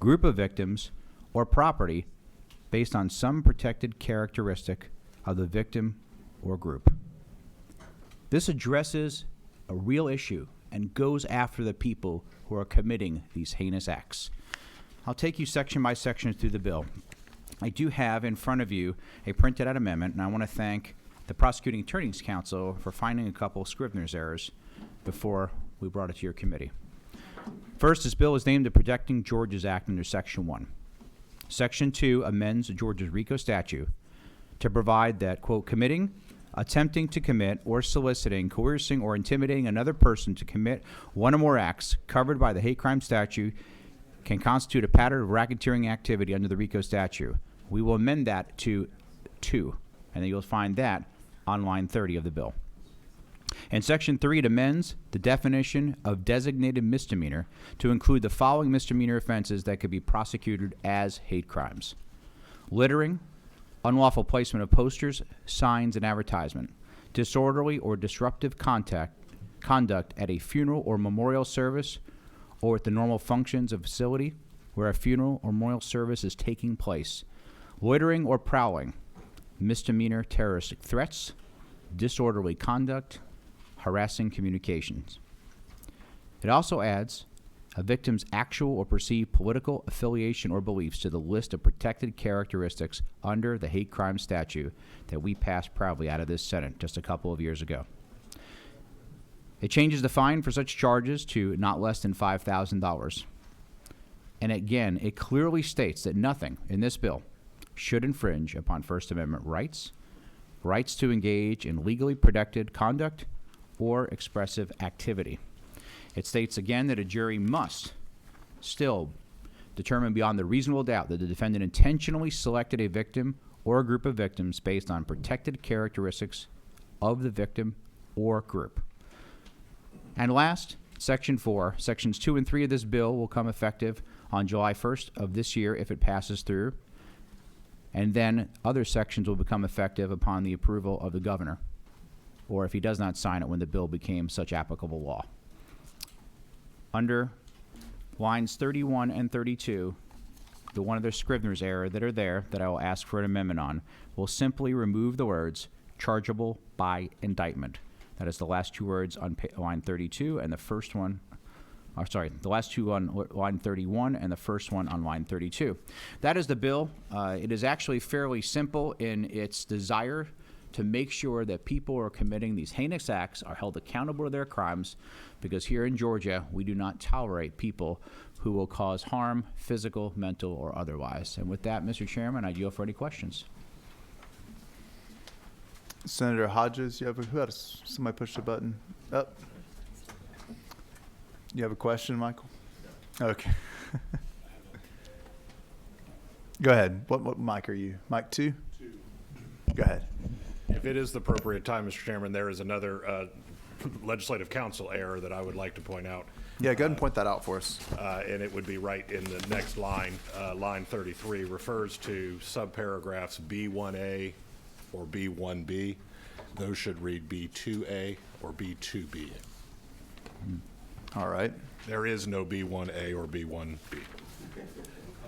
Speaker 10: group of victims, or property based on some protected characteristic of the victim or group. This addresses a real issue and goes after the people who are committing these heinous acts. I'll take you section by section through the bill. I do have in front of you a printed out amendment, and I want to thank the Prosecuting Attorney's Council for finding a couple of Scrivener's errors before we brought it to your committee. First, this bill is named the Protecting Georgia's Act under Section 1. Section 2 amends Georgia's RICO statute to provide that, quote, committing, attempting to commit, or soliciting, coercing, or intimidating another person to commit one or more acts covered by the hate crime statute can constitute a pattern of racketeering activity under the RICO statute. We will amend that to 2, and then you'll find that on line 30 of the bill. In Section 3, it amends the definition of designated misdemeanor to include the following misdemeanor offenses that could be prosecuted as hate crimes: littering, unlawful placement of posters, signs, and advertisement, disorderly or disruptive conduct at a funeral or memorial service or at the normal functions of a facility where a funeral or memorial service is taking place, loitering or prowling, misdemeanor terroristic threats, disorderly conduct, harassing communications. It also adds a victim's actual or perceived political affiliation or beliefs to the list of protected characteristics under the hate crime statute that we passed proudly out of this Senate just a couple of years ago. It changes the fine for such charges to not less than $5,000. And again, it clearly states that nothing in this bill should infringe upon First Amendment rights, rights to engage in legally protected conduct or expressive activity. It states again that a jury must still determine beyond the reasonable doubt that the defendant intentionally selected a victim or a group of victims based on protected characteristics of the victim or group. And last, Section 4, Sections 2 and 3 of this bill will come effective on July 1st of this year if it passes through. And then other sections will become effective upon the approval of the governor, or if he does not sign it when the bill became such applicable law. Under lines 31 and 32, the one of their Scrivener's error that are there that I will ask for an amendment on will simply remove the words chargeable by indictment. That is the last 2 words on line 32 and the first one, the last 2 on line 31 and the first one on line 32. That is the bill. It is actually fairly simple in its desire to make sure that people who are committing these heinous acts are held accountable to their crimes, because here in Georgia, we do not tolerate people who will cause harm, physical, mental, or otherwise. And with that, Mr. Chairman, I yield for any questions.
Speaker 1: Senator Hodges, somebody pushed a button up? You have a question, Michael? Okay. Go ahead. What mic are you? Mic 2? 2. Go ahead.
Speaker 11: If it is the appropriate time, Mr. Chairman, there is another legislative counsel error that I would like to point out.
Speaker 1: Yeah, go ahead and point that out for us.
Speaker 11: And it would be right in the next line. Line 33 refers to subparagraphs B1A or B1B. Those should read B2A or B2B.
Speaker 1: All right.
Speaker 11: There is no B1A or B1B.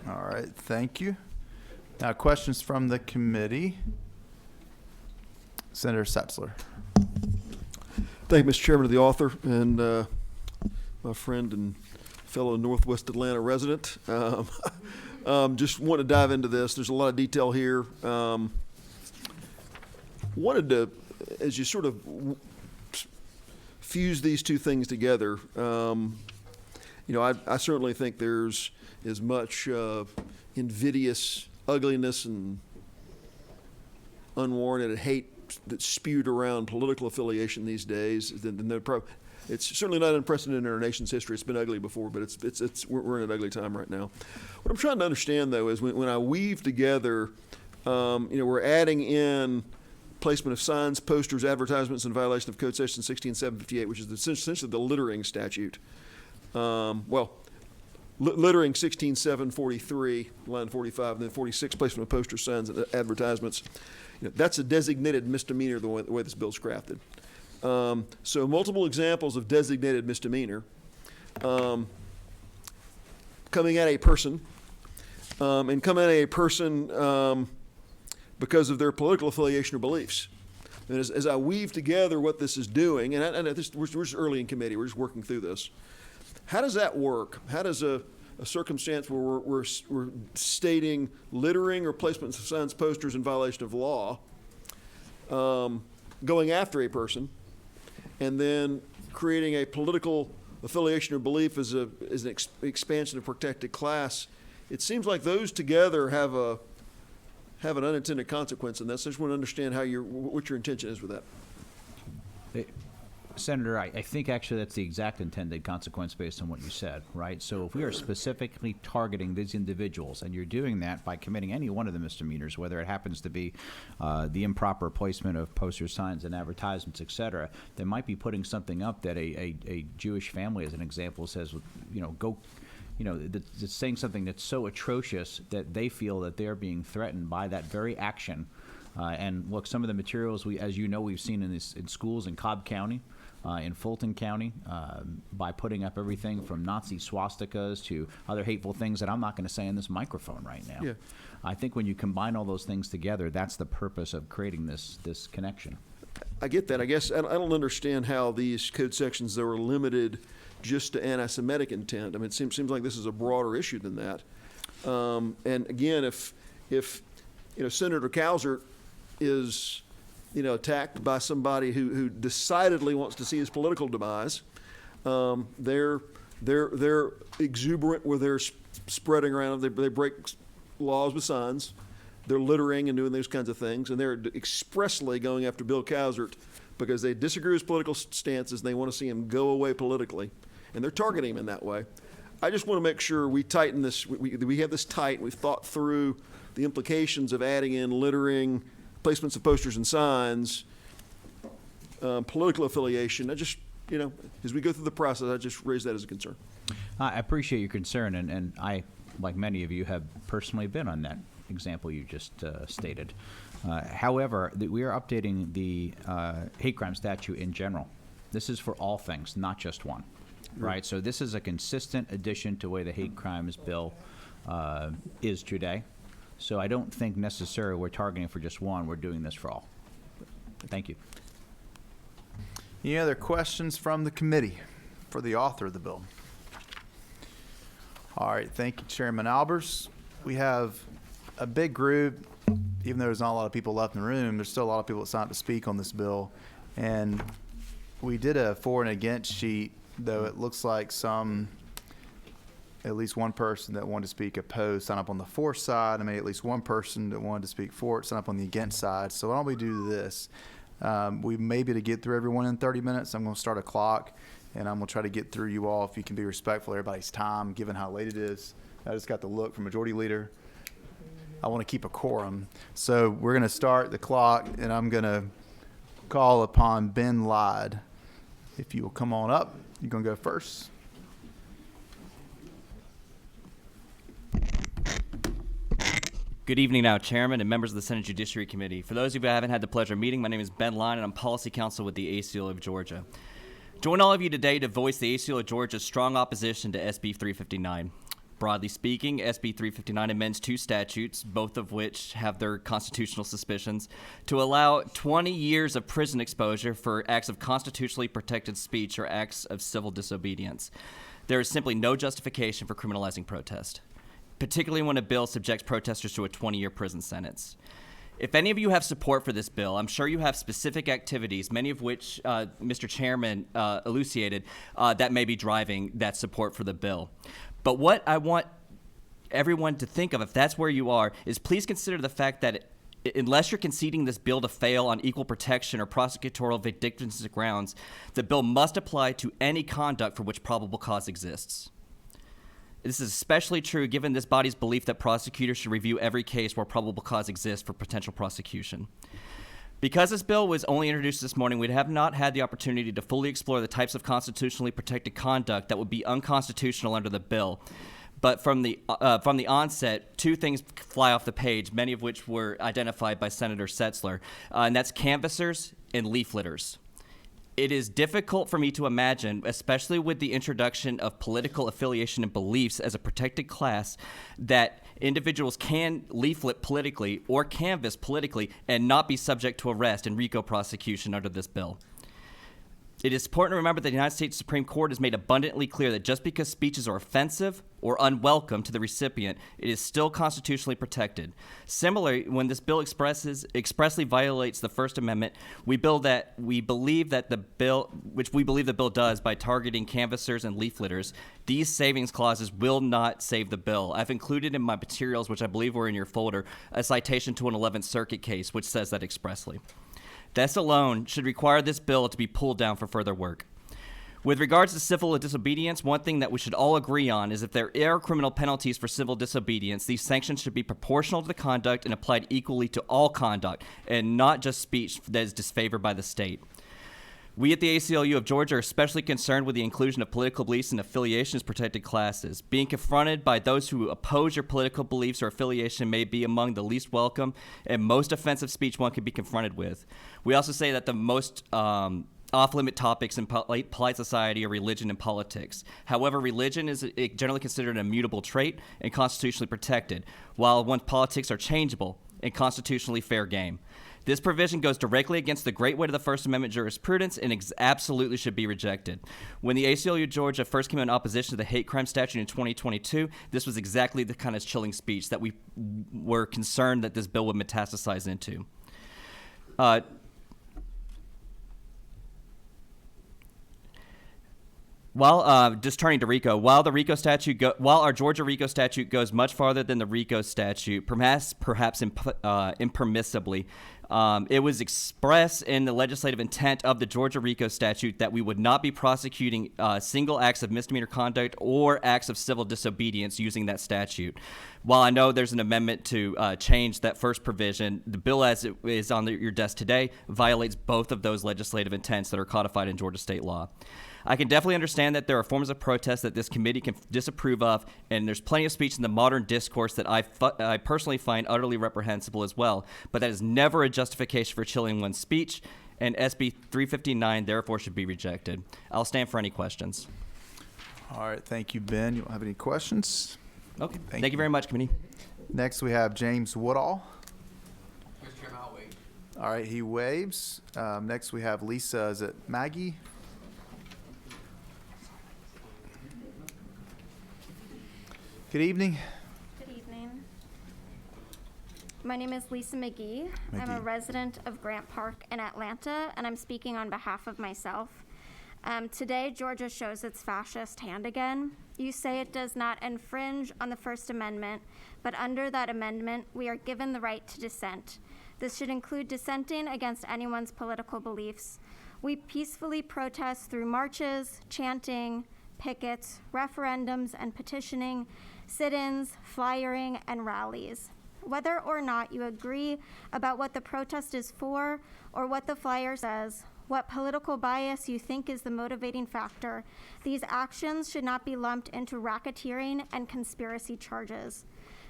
Speaker 1: All right, thank you. Now, questions from the committee. Senator Setzler.
Speaker 12: Thank you, Mr. Chairman, to the author and my friend and fellow Northwest Atlanta resident. Just want to dive into this. There's a lot of detail here. Wanted to, as you sort of fuse these two things together, I certainly think there's as much invidious ugliness and unwarranted hate that's spewed around political affiliation these days than it's certainly not unprecedented in our nation's history. It's been ugly before, but we're in an ugly time right now. What I'm trying to understand, though, is when I weave together, we're adding in placement of signs, posters, advertisements in violation of Code Section 16758, which is essentially the littering statute. Littering 16743, line 45, and then 46, placement of posters, signs, and advertisements. That's a designated misdemeanor the way this bill's crafted. So multiple examples of designated misdemeanor coming at a person, and coming at a person because of their political affiliation or beliefs. And as I weave together what this is doing, and we're just early in committee, we're just working through this. How does that work? How does a circumstance where we're stating littering or placement of signs, posters in violation of law, going after a person, and then creating a political affiliation or belief as an expansion of protected class? It seems like those together have an unintended consequence in this. I just want to understand what your intention is with that.
Speaker 10: Senator, I think actually that's the exact intended consequence based on what you said, right? So if we are specifically targeting these individuals, and you're doing that by committing any one of the misdemeanors, whether it happens to be the improper placement of posters, signs, and advertisements, et cetera, they might be putting something up that a Jewish family, as an example, says, that's saying something that's so atrocious that they feel that they're being threatened by that very action. And look, some of the materials as you know, we've seen in schools in Cobb County, in Fulton County, by putting up everything from Nazi swastikas to other hateful things that I'm not going to say in this microphone right now.
Speaker 12: Yeah.
Speaker 10: I think when you combine all those things together, that's the purpose of creating this connection.
Speaker 12: I get that. I guess I don't understand how these code sections that were limited just to anti-Semitic intent. I mean, it seems like this is a broader issue than that. And again, if Senator Cowsert is attacked by somebody who decidedly wants to see his political demise, they're exuberant where they're spreading around. They break laws with signs. They're littering and doing those kinds of things, and they're expressly going after Bill Cowsert because they disagree with his political stances and they want to see him go away politically, and they're targeting him in that way. I just want to make sure we tighten this. We have this tight. We've thought through the implications of adding in littering, placements of posters and signs, political affiliation. I just, as we go through the process, I just raise that as a concern.
Speaker 10: I appreciate your concern, and I, like many of you, have personally been on that example you just stated. However, we are updating the hate crime statute in general. This is for all things, not just one, right? So this is a consistent addition to the way the hate crimes bill is today. So I don't think necessarily we're targeting for just one. We're doing this for all. Thank you.
Speaker 1: Any other questions from the committee for the author of the bill? All right, thank you, Chairman Albers. We have a big group. Even though there's not a lot of people left in the room, there's still a lot of people that signed up to speak on this bill. And we did a for and against sheet, though it looks like at least one person that wanted to speak opposed signed up on the for side, and maybe at least one person that wanted to speak for it signed up on the against side. So why don't we do this? We may be able to get through everyone in 30 minutes. I'm going to start a clock, and I'm going to try to get through you all if you can be respectful of everybody's time, given how late it is. I just got the look from Majority Leader. I want to keep a quorum. So we're going to start the clock, and I'm going to call upon Ben Lyde. If you will come on up, you're going to go first.
Speaker 13: Good evening now, Chairman and members of the Senate Judiciary Committee. For those of you who haven't had the pleasure of meeting, my name is Ben Lyne, and I'm Policy Counsel with the ACLU of Georgia. Join all of you today to voice the ACLU of Georgia's strong opposition to SB 359. Broadly speaking, SB 359 amends two statutes, both of which have their constitutional suspicions, to allow 20 years of prison exposure for acts of constitutionally protected speech or acts of civil disobedience. There is simply no justification for criminalizing protest, particularly when a bill subjects protesters to a 20-year prison sentence. If any of you have support for this bill, I'm sure you have specific activities, many of which Mr. Chairman elucidated, that may be driving that support for the bill. But what I want everyone to think of, if that's where you are, is please consider the fact that unless you're conceding this bill to fail on equal protection or prosecutorial vindictiveness grounds, the bill must apply to any conduct for which probable cause exists. This is especially true given this body's belief that prosecutors should review every case where probable cause exists for potential prosecution. Because this bill was only introduced this morning, we have not had the opportunity to fully explore the types of constitutionally protected conduct that would be unconstitutional under the bill. But from the onset, two things fly off the page, many of which were identified by Senator Setzler, and that's canvassers and leafleters. It is difficult for me to imagine, especially with the introduction of political affiliation and beliefs as a protected class, that individuals can leaflet politically or canvass politically and not be subject to arrest and RICO prosecution under this bill. It is important to remember that the United States Supreme Court has made abundantly clear that just because speeches are offensive or unwelcome to the recipient, it is still constitutionally protected. Similarly, when this bill expressly violates the First Amendment, we believe that the bill does by targeting canvassers and leafleters, these savings clauses will not save the bill. I've included in my materials, which I believe were in your folder, a citation to an 11th Circuit case which says that expressly. This alone should require this bill to be pulled down for further work. With regards to civil disobedience, one thing that we should all agree on is if there are criminal penalties for civil disobedience, these sanctions should be proportional to the conduct and applied equally to all conduct, and not just speech that is disfavored by the state. We at the ACLU of Georgia are especially concerned with the inclusion of political beliefs and affiliations protected classes. Being confronted by those who oppose your political beliefs or affiliation may be among the least welcome and most offensive speech one could be confronted with. We also say that the most off-limit topics in polite society are religion and politics. However, religion is generally considered an immutable trait and constitutionally protected, while one's politics are changeable and constitutionally fair game. This provision goes directly against the great weight of the First Amendment jurisprudence and absolutely should be rejected. When the ACLU of Georgia first came in opposition to the hate crime statute in 2022, this was exactly the kind of chilling speech that we were concerned that this bill would metastasize into. Just turning to RICO, while our Georgia RICO statute goes much farther than the RICO statute, perhaps impermissibly, it was expressed in the legislative intent of the Georgia RICO statute that we would not be prosecuting single acts of misdemeanor conduct or acts of civil disobedience using that statute. While I know there's an amendment to change that first provision, the bill as it is on your desk today violates both of those legislative intents that are codified in Georgia state law. I can definitely understand that there are forms of protest that this committee can disapprove of, and there's plenty of speech in the modern discourse that I personally find utterly reprehensible as well, but that is never a justification for chilling one's speech, and SB 359 therefore should be rejected. I'll stand for any questions.
Speaker 1: All right, thank you, Ben. You don't have any questions?
Speaker 13: Okay, thank you very much, committee.
Speaker 1: Next, we have James Woodall.
Speaker 14: Mr. Chairman, I'll wait.
Speaker 1: All right, he waves. Next, we have Lisa, is it Maggie? Good evening.
Speaker 15: Good evening. My name is Lisa McGee. I'm a resident of Grant Park in Atlanta, and I'm speaking on behalf of myself. Today, Georgia shows its fascist hand again. You say it does not infringe on the First Amendment, but under that amendment, we are given the right to dissent. This should include dissenting against anyone's political beliefs. We peacefully protest through marches, chanting, pickets, referendums, and petitioning, sit-ins, flyering, and rallies. Whether or not you agree about what the protest is for or what the flyer says, what political bias you think is the motivating factor, these actions should not be lumped into racketeering and conspiracy charges.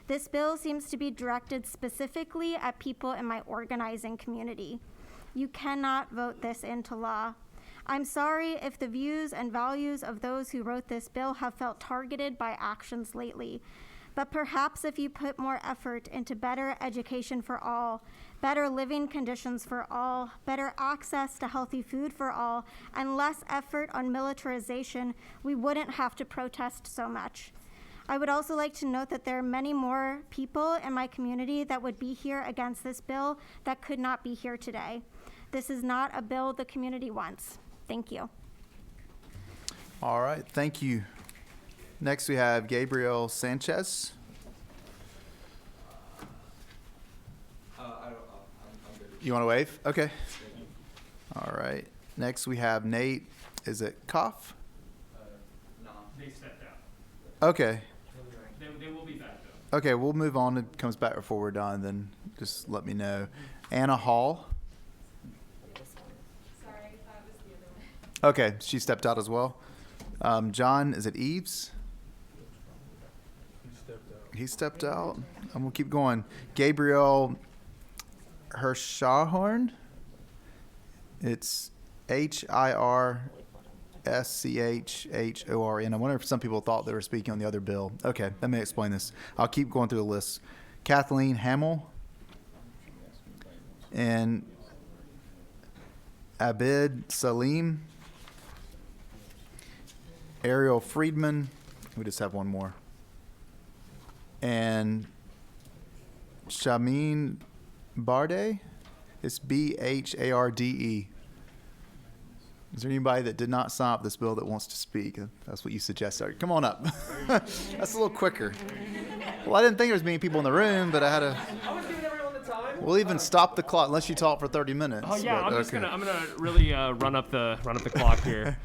Speaker 15: This bill seems to be directed specifically at people in my organizing community. You cannot vote this into law. I'm sorry if the views and values of those who wrote this bill have felt targeted by actions lately. But perhaps if you put more effort into better education for all, better living conditions for all, better access to healthy food for all, and less effort on militarization, we wouldn't have to protest so much. I would also like to note that there are many more people in my community that would be here against this bill that could not be here today. This is not a bill the community wants. Thank you.
Speaker 1: All right, thank you. Next, we have Gabriel Sanchez. You want to wave? Okay. All right. Next, we have Nate. Is it Koff?
Speaker 16: No. They stepped out.
Speaker 1: Okay.
Speaker 16: They will be back, though.
Speaker 1: Okay, we'll move on. It comes back before we're done, then just let me know. Anna Hall. Okay, she stepped out as well. John, is it Eves? He stepped out. I'm going to keep going. Gabriel Hirschhorn. It's Hirschhorn. I wonder if some people thought they were speaking on the other bill. Okay, let me explain this. I'll keep going through the list. Kathleen Hamill. And Abid Salim. Ariel Friedman. We just have one more. And Shamin Barde. It's Bharde. Is there anybody that did not sign up this bill that wants to speak? That's what you suggest. Sorry. Come on up. That's a little quicker. Well, I didn't think there was many people in the room, but I had to.
Speaker 16: I was giving everyone the time.
Speaker 1: We'll even stop the clock unless you talk for 30 minutes.
Speaker 16: Oh yeah,
Speaker 1: but-
Speaker 16: I'm gonna really run up the clock here.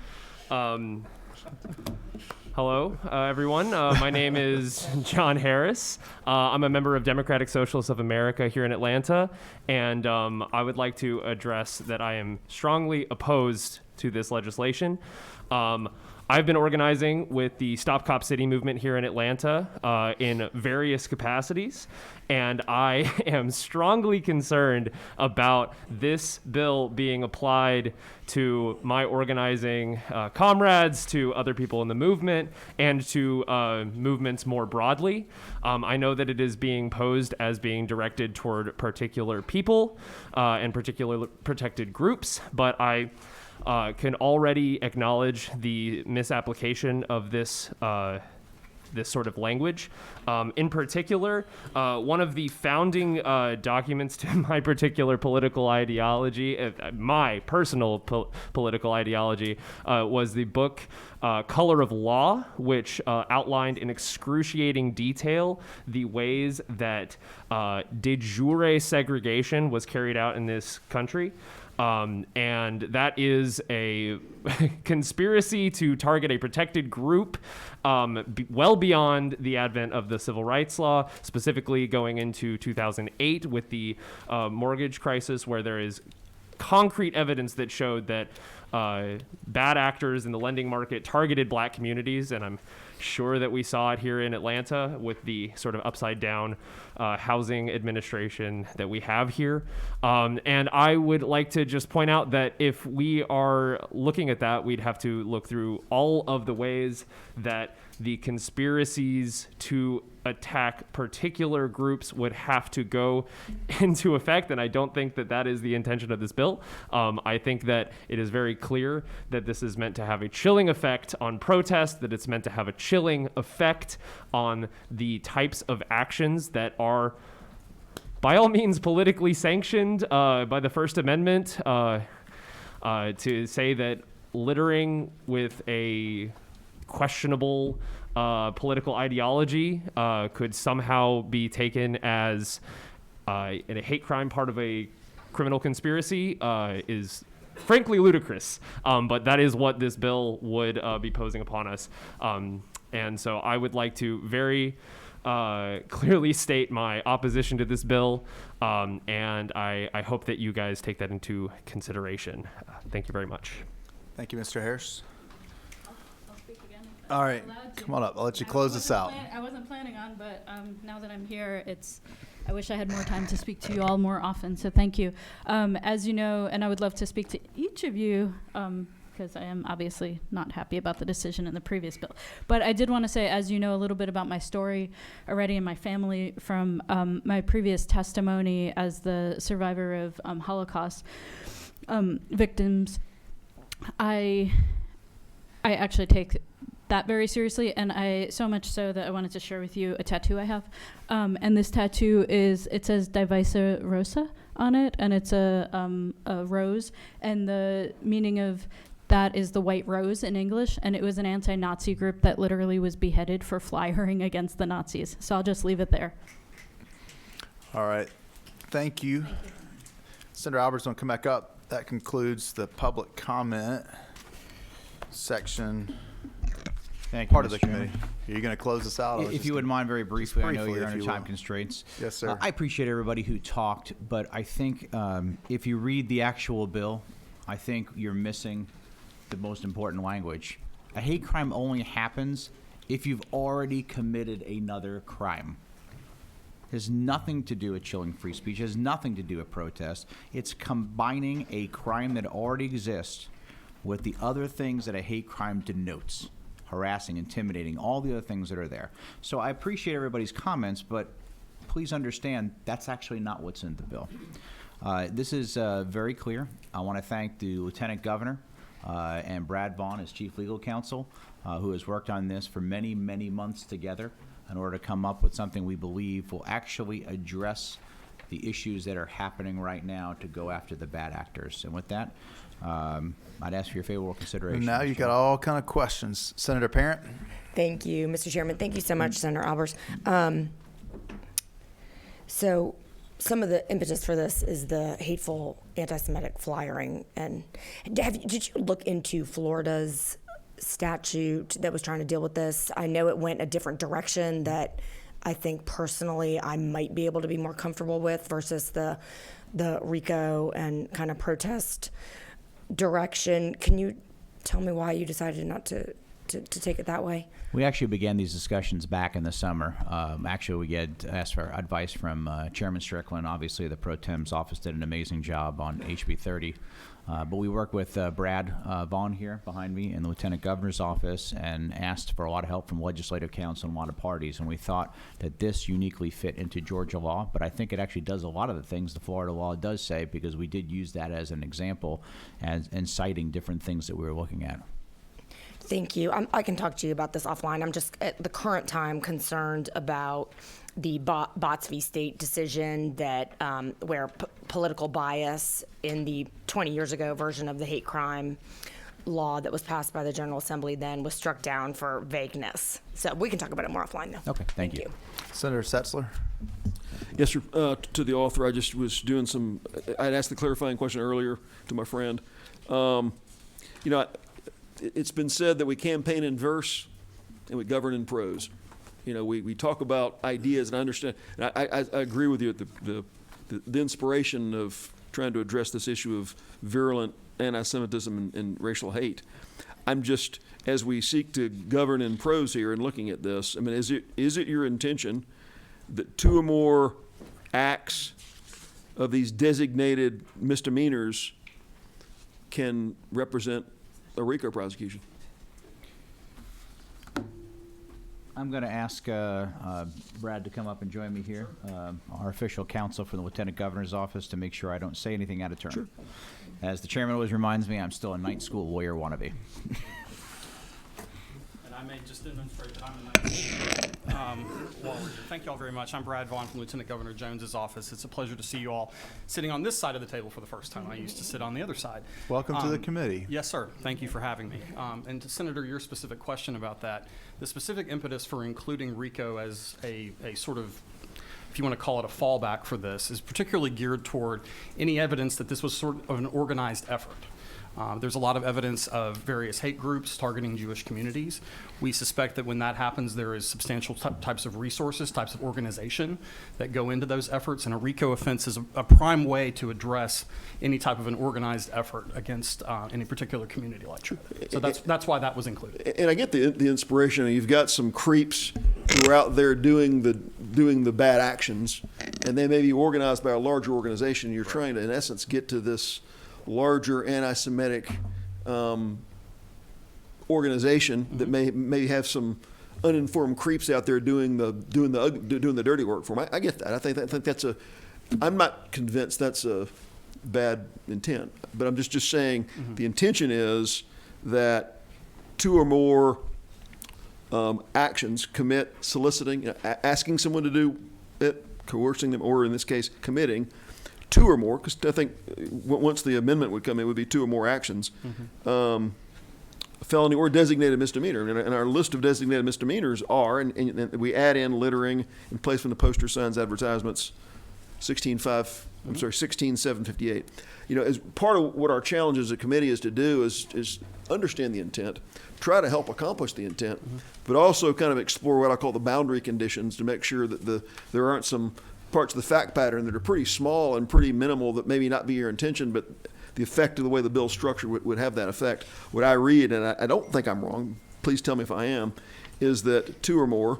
Speaker 16: Hello, everyone. My name is John Harris. I'm a member of Democratic Socialists of America here in Atlanta, and I would like to address that I am strongly opposed to this legislation. I've been organizing with the Stop Cop City movement here in Atlanta in various capacities, and I am strongly concerned about this bill being applied to my organizing comrades, to other people in the movement, and to movements more broadly. I know that it is being posed as being directed toward particular people and particular protected groups, but I can already acknowledge the misapplication of this sort of language. In particular, one of the founding documents to my particular political ideology, my personal political ideology, was the book Color of Law, which outlined in excruciating detail the ways that de jure segregation was carried out in this country. And that is a conspiracy to target a protected group well beyond the advent of the civil rights law, specifically going into 2008 with the mortgage crisis, where there is concrete evidence that showed that bad actors in the lending market targeted black communities. And I'm sure that we saw it here in Atlanta with the sort of upside down housing administration that we have here. And I would like to just point out that if we are looking at that, we'd have to look through all of the ways that the conspiracies to attack particular groups would have to go into effect, and I don't think that that is the intention of this bill. I think that it is very clear that this is meant to have a chilling effect on protest, that it's meant to have a chilling effect on the types of actions that are by all means politically sanctioned by the First Amendment. To say that littering with a questionable political ideology could somehow be taken as a hate crime part of a criminal conspiracy is frankly ludicrous. But that is what this bill would be posing upon us. And so I would like to very clearly state my opposition to this bill, and I hope that you guys take that into consideration. Thank you very much.
Speaker 1: Thank you, Mr. Harris. All right, come on up. I'll let you close this out.
Speaker 17: I wasn't planning on, but now that I'm here, I wish I had more time to speak to you all more often, so thank you. As you know, and I would love to speak to each of you, because I am obviously not happy about the decision in the previous bill. But I did want to say, as you know, a little bit about my story already and my family from my previous testimony as the survivor of Holocaust victims. I actually take that very seriously, and I so much so that I wanted to share with you a tattoo I have. And this tattoo it says Divisa Rosa on it, and it's a rose, and the meaning of that is the white rose in English, and it was an anti-Nazi group that literally was beheaded for flyering against the Nazis. So I'll just leave it there.
Speaker 1: All right. Thank you. Senator Albert's going to come back up. That concludes the public comment section.
Speaker 10: Thank you,
Speaker 1: Part of the
Speaker 10: Mr.
Speaker 1: committee.
Speaker 10: Chairman.
Speaker 1: Are you going to close this out?
Speaker 10: If you wouldn't mind, very briefly, I know
Speaker 1: briefly,
Speaker 10: you're
Speaker 1: if
Speaker 10: under
Speaker 1: you
Speaker 10: time
Speaker 1: will.
Speaker 10: constraints.
Speaker 1: Yes, sir.
Speaker 10: I appreciate everybody who talked, but I think if you read the actual bill, I think you're missing the most important language. A hate crime only happens if you've already committed another crime. It has nothing to do with chilling free speech. It has nothing to do with protest. It's combining a crime that already exists with the other things that a hate crime denotes. Harassing, intimidating, all the other things that are there. So I appreciate everybody's comments, but please understand that's actually not what's in the bill. This is very clear. I want to thank the Lieutenant Governor and Brad Vaughn as Chief Legal Counsel, who has worked on this for many, many months together in order to come up with something we believe will actually address the issues that are happening right now to go after the bad actors. And with that, I'd ask for your favorable consideration.
Speaker 1: And now you got all kind of questions. Senator Parent?
Speaker 18: Thank you, Mr. Chairman. Thank you so much, Senator Albers. So some of the impetus for this is the hateful anti-Semitic flyering. And did you look into Florida's statute that was trying to deal with this? I know it went a different direction that I think personally I might be able to be more comfortable with versus the RICO and kind of protest direction. Can you tell me why you decided not to take it that way?
Speaker 10: We actually began these discussions back in the summer. Actually, we had asked for advice from Chairman Strickland. Obviously, the Pro Tem's office did an amazing job on HB 30. But we worked with Brad Vaughn here behind me in the Lieutenant Governor's office and asked for a lot of help from Legislative Council and a lot of parties. And we thought that this uniquely fit into Georgia law. But I think it actually does a lot of the things the Florida law does say, because we did use that as an example and citing different things that we were looking at.
Speaker 18: Thank you. I can talk to you about this offline. I'm just at the current time concerned about the Bots v. State decision that where political bias in the 20 years ago version of the hate crime law that was passed by the General Assembly then was struck down for vagueness. So we can talk about it more offline though.
Speaker 10: Okay, thank you.
Speaker 1: Senator Setzler.
Speaker 12: Yes, sir. To the author, I just was doing I'd asked the clarifying question earlier to my friend. It's been said that we campaign in verse and we govern in prose. We talk about ideas, and I understand, and I agree with you, the inspiration of trying to address this issue of virulent anti-Semitism and racial hate. I'm just, as we seek to govern in prose here and looking at this, I mean, is it your intention that 2 or more acts of these designated misdemeanors can represent a RICO prosecution?
Speaker 10: I'm going to ask Brad to come up and join me here, our official counsel from the Lieutenant Governor's office, to make sure I don't say anything out of turn.
Speaker 12: Sure.
Speaker 10: As the chairman always reminds me, I'm still a night school lawyer wannabe.
Speaker 19: And I may just demonstrate that I'm a night school Thank you all very much. I'm Brad Vaughn from Lieutenant Governor Jones's office. It's a pleasure to see you all sitting on this side of the table for the first time. I used to sit on the other side.
Speaker 1: Welcome to the committee.
Speaker 19: Yes, sir. Thank you for having me. And to Senator, your specific question about that, the specific impetus for including RICO as a sort of, if you want to call it a fallback for this, is particularly geared toward any evidence that this was sort of an organized effort. There's a lot of evidence of various hate groups targeting Jewish communities. We suspect that when that happens, there is substantial types of resources, types of organization that go into those efforts, and a RICO offense is a prime way to address any type of an organized effort against any particular community like that. So that's why that was included.
Speaker 12: And I get the inspiration. You've got some creeps who are out there doing the bad actions, and they may be organized by a larger organization. You're trying to, in essence, get to this larger anti-Semitic organization that may have some uninformed creeps out there doing the dirty work for them. I get that. I think that's I'm not convinced that's a bad intent, but I'm just saying the intention is that 2 or more actions, commit, soliciting, asking someone to do it, coercing them, or in this case, committing 2 or more, because I think once the amendment would come in, it would be 2 or more actions, felony or designated misdemeanor. And our list of designated misdemeanors are, and we add in littering and placement of poster signs, advertisements, 16.758. As part of what our challenge as a committee is to do is understand the intent, try to help accomplish the intent, but also kind of explore what I call the boundary conditions to make sure that there aren't some parts of the fact pattern that are pretty small and pretty minimal that maybe not be your intention, but the effect of the way the bill's structured would have that effect. What I read, and I don't think I'm wrong, please tell me if I am, is that 2 or more,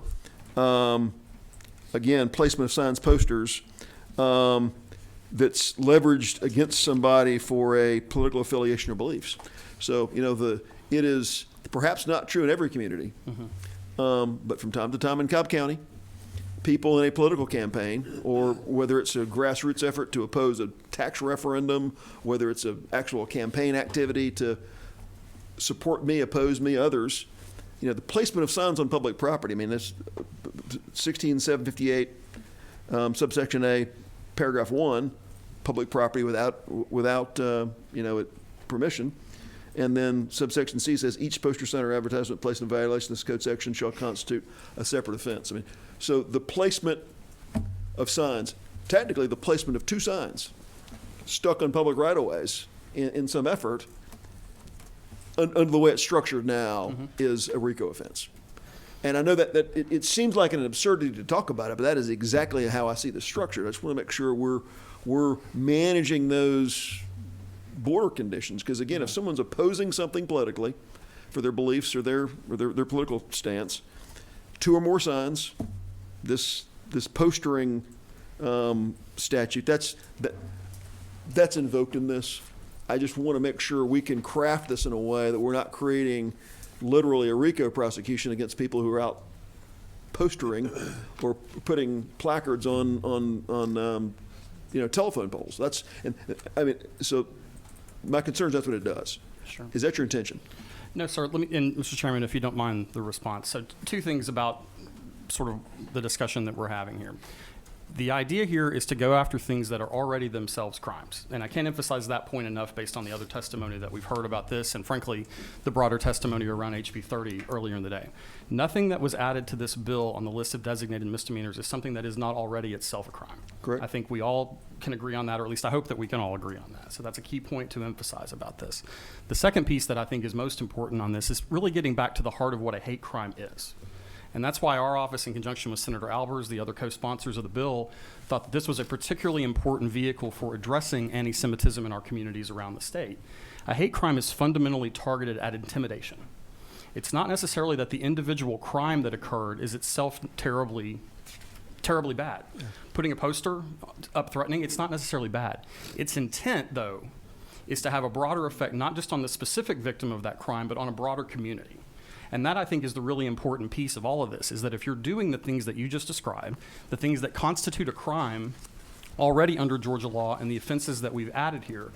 Speaker 12: again, placement of signs, posters, that's leveraged against somebody for a political affiliation or beliefs. So, it is perhaps not true in every community, but from time to time in Cobb County, people in a political campaign, or whether it's a grassroots effort to oppose a tax referendum, whether it's an actual campaign activity to support me, oppose me, others, the placement of signs on public property, I mean, that's 16.758, subsection A, paragraph 1, public property without permission. And then subsection C says each poster, sign, or advertisement placed in violation of this code section shall constitute a separate offense. I mean, so the placement of signs, technically the placement of 2 signs stuck on public right-of-ways in some effort, under the way it's structured now, is a RICO offense. And I know that it seems like an absurdity to talk about it, but that is exactly how I see this structured. I just want to make sure we're managing those border conditions, because again, if someone's opposing something politically for their beliefs or their political stance, 2 or more signs, this postering statute, that's invoked in this. I just want to make sure we can craft this in a way that we're not creating literally a RICO prosecution against people who are out postering or putting placards on telephone poles. So my concern is that's what it does.
Speaker 19: Sure.
Speaker 12: Is that your intention?
Speaker 19: No, sir. And Mr. Chairman, if you don't mind the response. So 2 things about sort of the discussion that we're having here. The idea here is to go after things that are already themselves crimes. And I can't emphasize that point enough based on the other testimony that we've heard about this and, frankly, the broader testimony around HB 30 earlier in the day. Nothing that was added to this bill on the list of designated misdemeanors is something that is not already itself a crime.
Speaker 12: Correct.
Speaker 19: I think we all can agree on that, or at least I hope that we can all agree on that. So that's a key point to emphasize about this. The second piece that I think is most important on this is really getting back to the heart of what a hate crime is. And that's why our office, in conjunction with Senator Albers, the other co-sponsors of the bill, thought that this was a particularly important vehicle for addressing anti-Semitism in our communities around the state. A hate crime is fundamentally targeted at intimidation. It's not necessarily that the individual crime that occurred is itself terribly bad. Yeah. Putting a poster up threatening, it's not necessarily bad. Its intent, though, is to have a broader effect, not just on the specific victim of that crime, but on a broader community. And that, I think, is the really important piece of all of this, is that if you're doing the things that you just described, the things that constitute a crime already under Georgia law and the offenses that we've added here,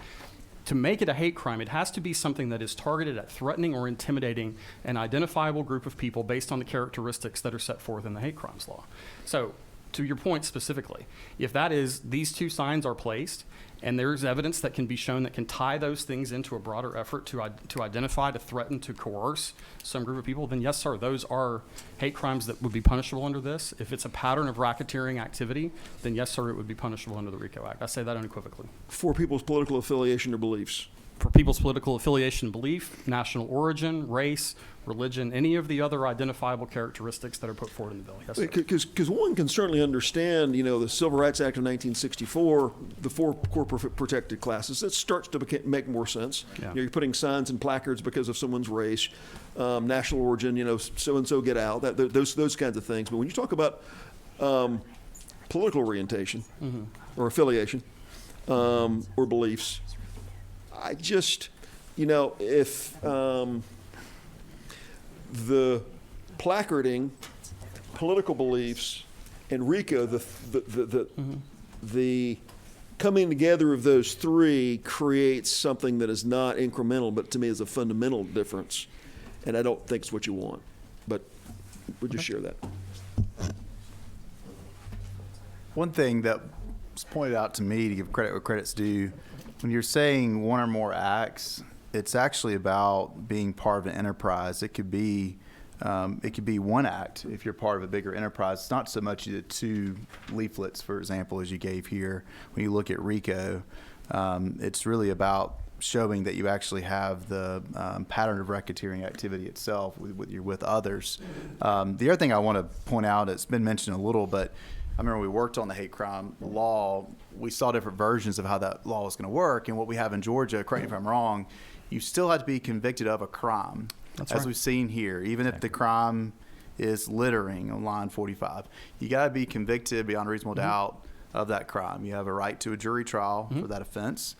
Speaker 19: to make it a hate crime, it has to be something that is targeted at threatening or intimidating an identifiable group of people based on the characteristics that are set forth in the hate crimes law. So, to your point specifically, if that is, these 2 signs are placed, and there's evidence that can be shown that can tie those things into a broader effort to identify, to threaten, to coerce some group of people, then yes, sir, those are hate crimes that would be punishable under this. If it's a pattern of racketeering activity, then yes, sir, it would be punishable under the RICO Act. I say that unequivocally.
Speaker 12: For people's political affiliation or beliefs.
Speaker 19: For people's political affiliation, belief, national origin, race, religion, any of the other identifiable characteristics that are put forward in the bill. Yes, sir.
Speaker 12: Because one can certainly understand, the Civil Rights Act of 1964, the 4 core protected classes. It starts to make more sense.
Speaker 19: Yeah.
Speaker 12: You're putting signs and placards because of someone's race, national origin, so and so get out. Those kinds of things. But when you talk about political orientation or affiliation or beliefs, I just, if the placarding, political beliefs, and RICO, the coming together of those 3 creates something that is not incremental, but to me is a fundamental difference, and I don't think it's what you want. But we'll just share that.
Speaker 1: One thing that was pointed out to me, to give credit where credit's due, when you're saying 1 or more acts, it's actually about being part of an enterprise. It could be 1 act if you're part of a bigger enterprise. It's not so much the 2 leaflets, for example, as you gave here. When you look at RICO, it's really about showing that you actually have the pattern of racketeering activity itself with others. The other thing I want to point out, it's been mentioned a little, but I remember we worked on the hate crime law. We saw different versions of how that law was going to work. And what we have in Georgia, correct me if I'm wrong, you still have to be convicted of a crime.
Speaker 19: That's
Speaker 1: as
Speaker 19: right.
Speaker 1: We've seen here, even if the crime is littering on line 45. You got to be convicted beyond reasonable doubt of that crime. You have a right to a jury trial for that offense,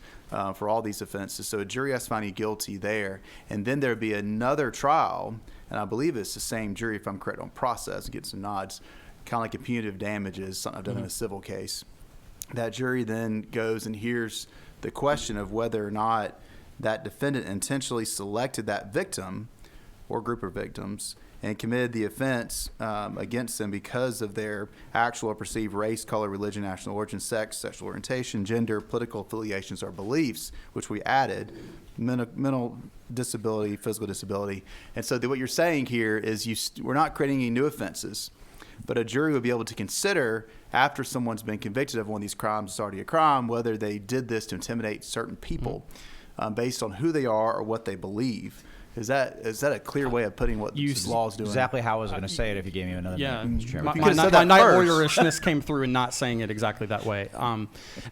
Speaker 1: for all these offenses. So a jury has to find you guilty there. And then there'd be another trial, and I believe it's the same jury, if I'm correct on process, get some nods, kind of like a punitive damages, something I've done in a civil case. That jury then goes and hears the question of whether or not that defendant intentionally selected that victim or group of victims and committed the offense against them because of their actual or perceived race, color, religion, national origin, sex, sexual orientation, gender, political affiliations, or beliefs, which we added, mental disability, physical disability. And so what you're saying here is we're not creating any new offenses. but a jury would be able to consider, after someone's been convicted of one of these crimes, it's already a crime, whether they did this to intimidate certain people based on who they are or what they believe. Is that a clear way of putting what this law is doing?
Speaker 10: Exactly how I was going to say it if you gave me another minute, Mr. Chairman.
Speaker 19: My night lawyerishness came through in not saying it exactly that way.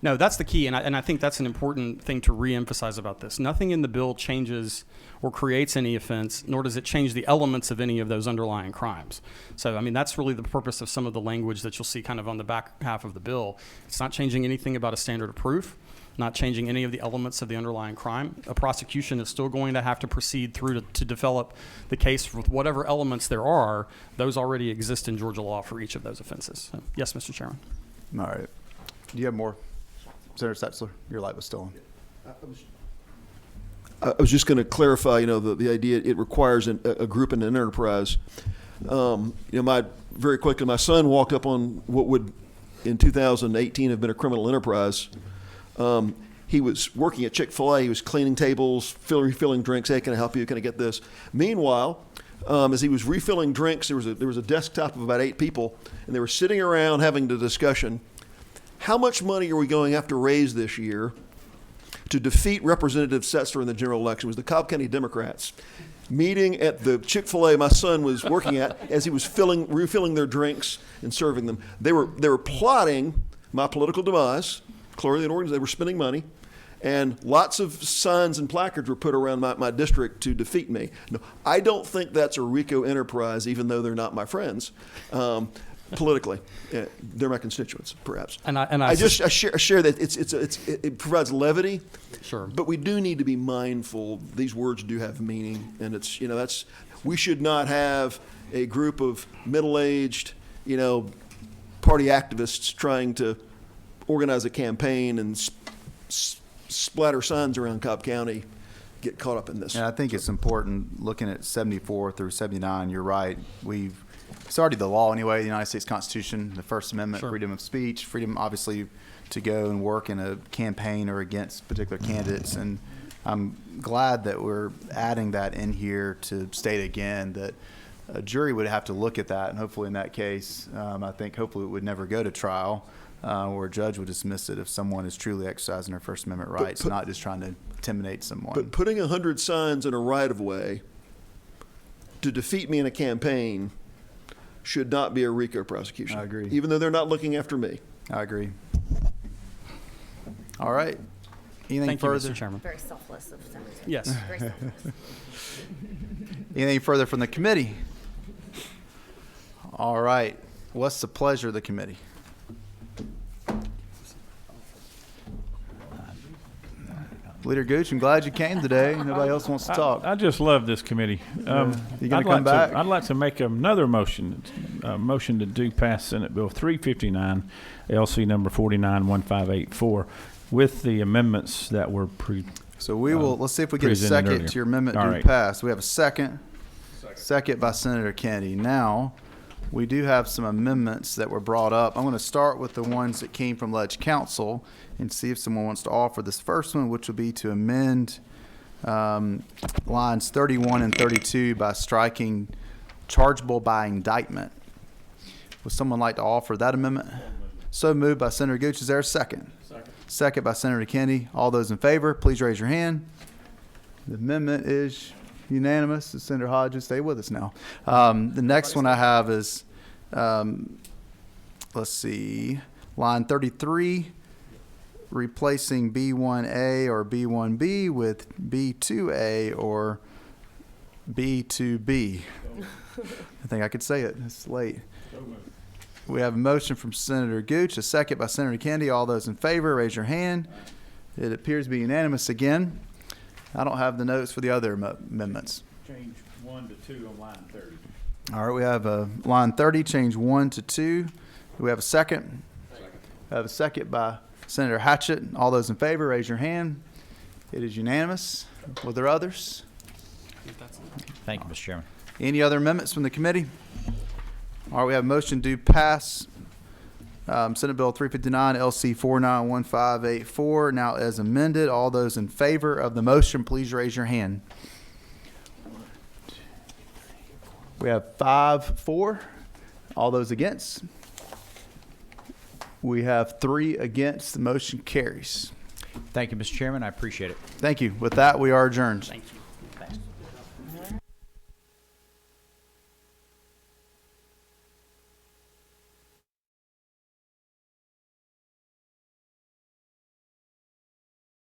Speaker 19: No, that's the key, and I think that's an important thing to reemphasize about this. Nothing in the bill changes or creates any offense, nor does it change the elements of any of those underlying crimes. So, I mean, that's really the purpose of some of the language that you'll see kind of on the back half of the bill. It's not changing anything about a standard of proof, not changing any of the elements of the underlying crime. A prosecution is still going to have to proceed through to develop the case with whatever elements there are. Those already exist in Georgia law for each of those offenses. So, yes, Mr. Chairman.
Speaker 1: All right. Do you have more? Senator Setzler, your light was still on.
Speaker 12: I was just going to clarify, the idea it requires a group and an enterprise. Very quickly, my son walked up on what would, in 2018, have been a criminal enterprise. He was working at Chick-fil-A. He was cleaning tables, refilling drinks. Hey, can I help you? Can I get this? Meanwhile, as he was refilling drinks, there was a desktop of about 8 people, and they were sitting around having the discussion. How much money are we going to have to raise this year to defeat Representative Setzler in the general election? It was the Cobb County Democrats meeting at the Chick-fil-A my son was working at as he was refilling their drinks and serving them. They were plotting my political demise. Clearly, they were spending money, and lots of signs and placards were put around my district to defeat me. No, I don't think that's a RICO enterprise, even though they're not my friends. Politically, they're my constituents, perhaps. I share that it provides levity.
Speaker 19: Sure.
Speaker 12: But we do need to be mindful. These words do have meaning, and we should not have a group of middle-aged, party activists trying to organize a campaign and splatter signs around Cobb County, get caught up in this.
Speaker 1: And I think it's important, looking at 74 through 79, you're right. It's already the law anyway, the United States Constitution, the First Amendment,
Speaker 19: Sure.
Speaker 1: Freedom of speech, freedom obviously to go and work in a campaign or against particular candidates. And I'm glad that we're adding that in here to state again that a jury would have to look at that, and hopefully in that case, I think hopefully it would never go to trial. Where a judge would dismiss it if someone is truly exercising their First Amendment rights, not just trying to intimidate someone.
Speaker 12: But putting 100 signs in a right-of-way to defeat me in a campaign should not be a RICO prosecution.
Speaker 1: I agree.
Speaker 12: Even though they're not looking after me.
Speaker 1: I agree. All right. Anything
Speaker 19: Thank
Speaker 1: further?
Speaker 19: you, Mr. Chairman.
Speaker 18: Very selfless of Senator.
Speaker 19: Yes.
Speaker 18: Very selfless.
Speaker 1: Anything further from the committee? All right. What's the pleasure of the committee? Leader Gooch, I'm glad you came today. Nobody else wants to talk.
Speaker 8: I just love this committee.
Speaker 1: You gonna
Speaker 8: I'd
Speaker 1: come back?
Speaker 8: I'd like to make another motion, motion to do pass Senate Bill 359, LC number 491584, with the amendments that were
Speaker 1: So we will, let's see if we get a
Speaker 8: presented
Speaker 1: second
Speaker 8: earlier.
Speaker 1: to your amendment
Speaker 8: All
Speaker 1: to
Speaker 8: right.
Speaker 1: pass. We have a second. Second by Senator Kennedy. Now, we do have some amendments that were brought up. I'm going to start with the ones that came from Ledge Council and see if someone wants to offer this first one, which will be to amend lines 31 and 32 by striking chargeable by indictment. Would someone like to offer that amendment? So moved by Senator Gooch. Is there a second? Second by Senator Kennedy. All those in favor, please raise your hand. The amendment is unanimous. Senator Hodges, stay with us now. The next one I have is, let's see, line 33, replacing B1A or B1B with B2A or B2B. I think I could say it. It's late. We have a motion from Senator Gooch, a second by Senator Kennedy. All those in favor, raise your hand. It appears to be unanimous again. I don't have the notes for the other amendments.
Speaker 8: Change 1 to 2 on line 30.
Speaker 1: All right, we have line 30, change 1 to 2. Do we have a second? We have a second by Senator Hatchett. All those in favor, raise your hand. It is unanimous. Were there others?
Speaker 10: Thank you, Mr. Chairman.
Speaker 1: Any other amendments from the committee? All right, we have a motion to pass Senate Bill 359, LC 491584, now as amended. All those in favor of the motion, please raise your hand. We have 5-4. All those against? We have 3 against. The motion carries.
Speaker 10: Thank you, Mr. Chairman. I appreciate it.
Speaker 1: Thank you. With that, we are adjourned.
Speaker 7: Thank you.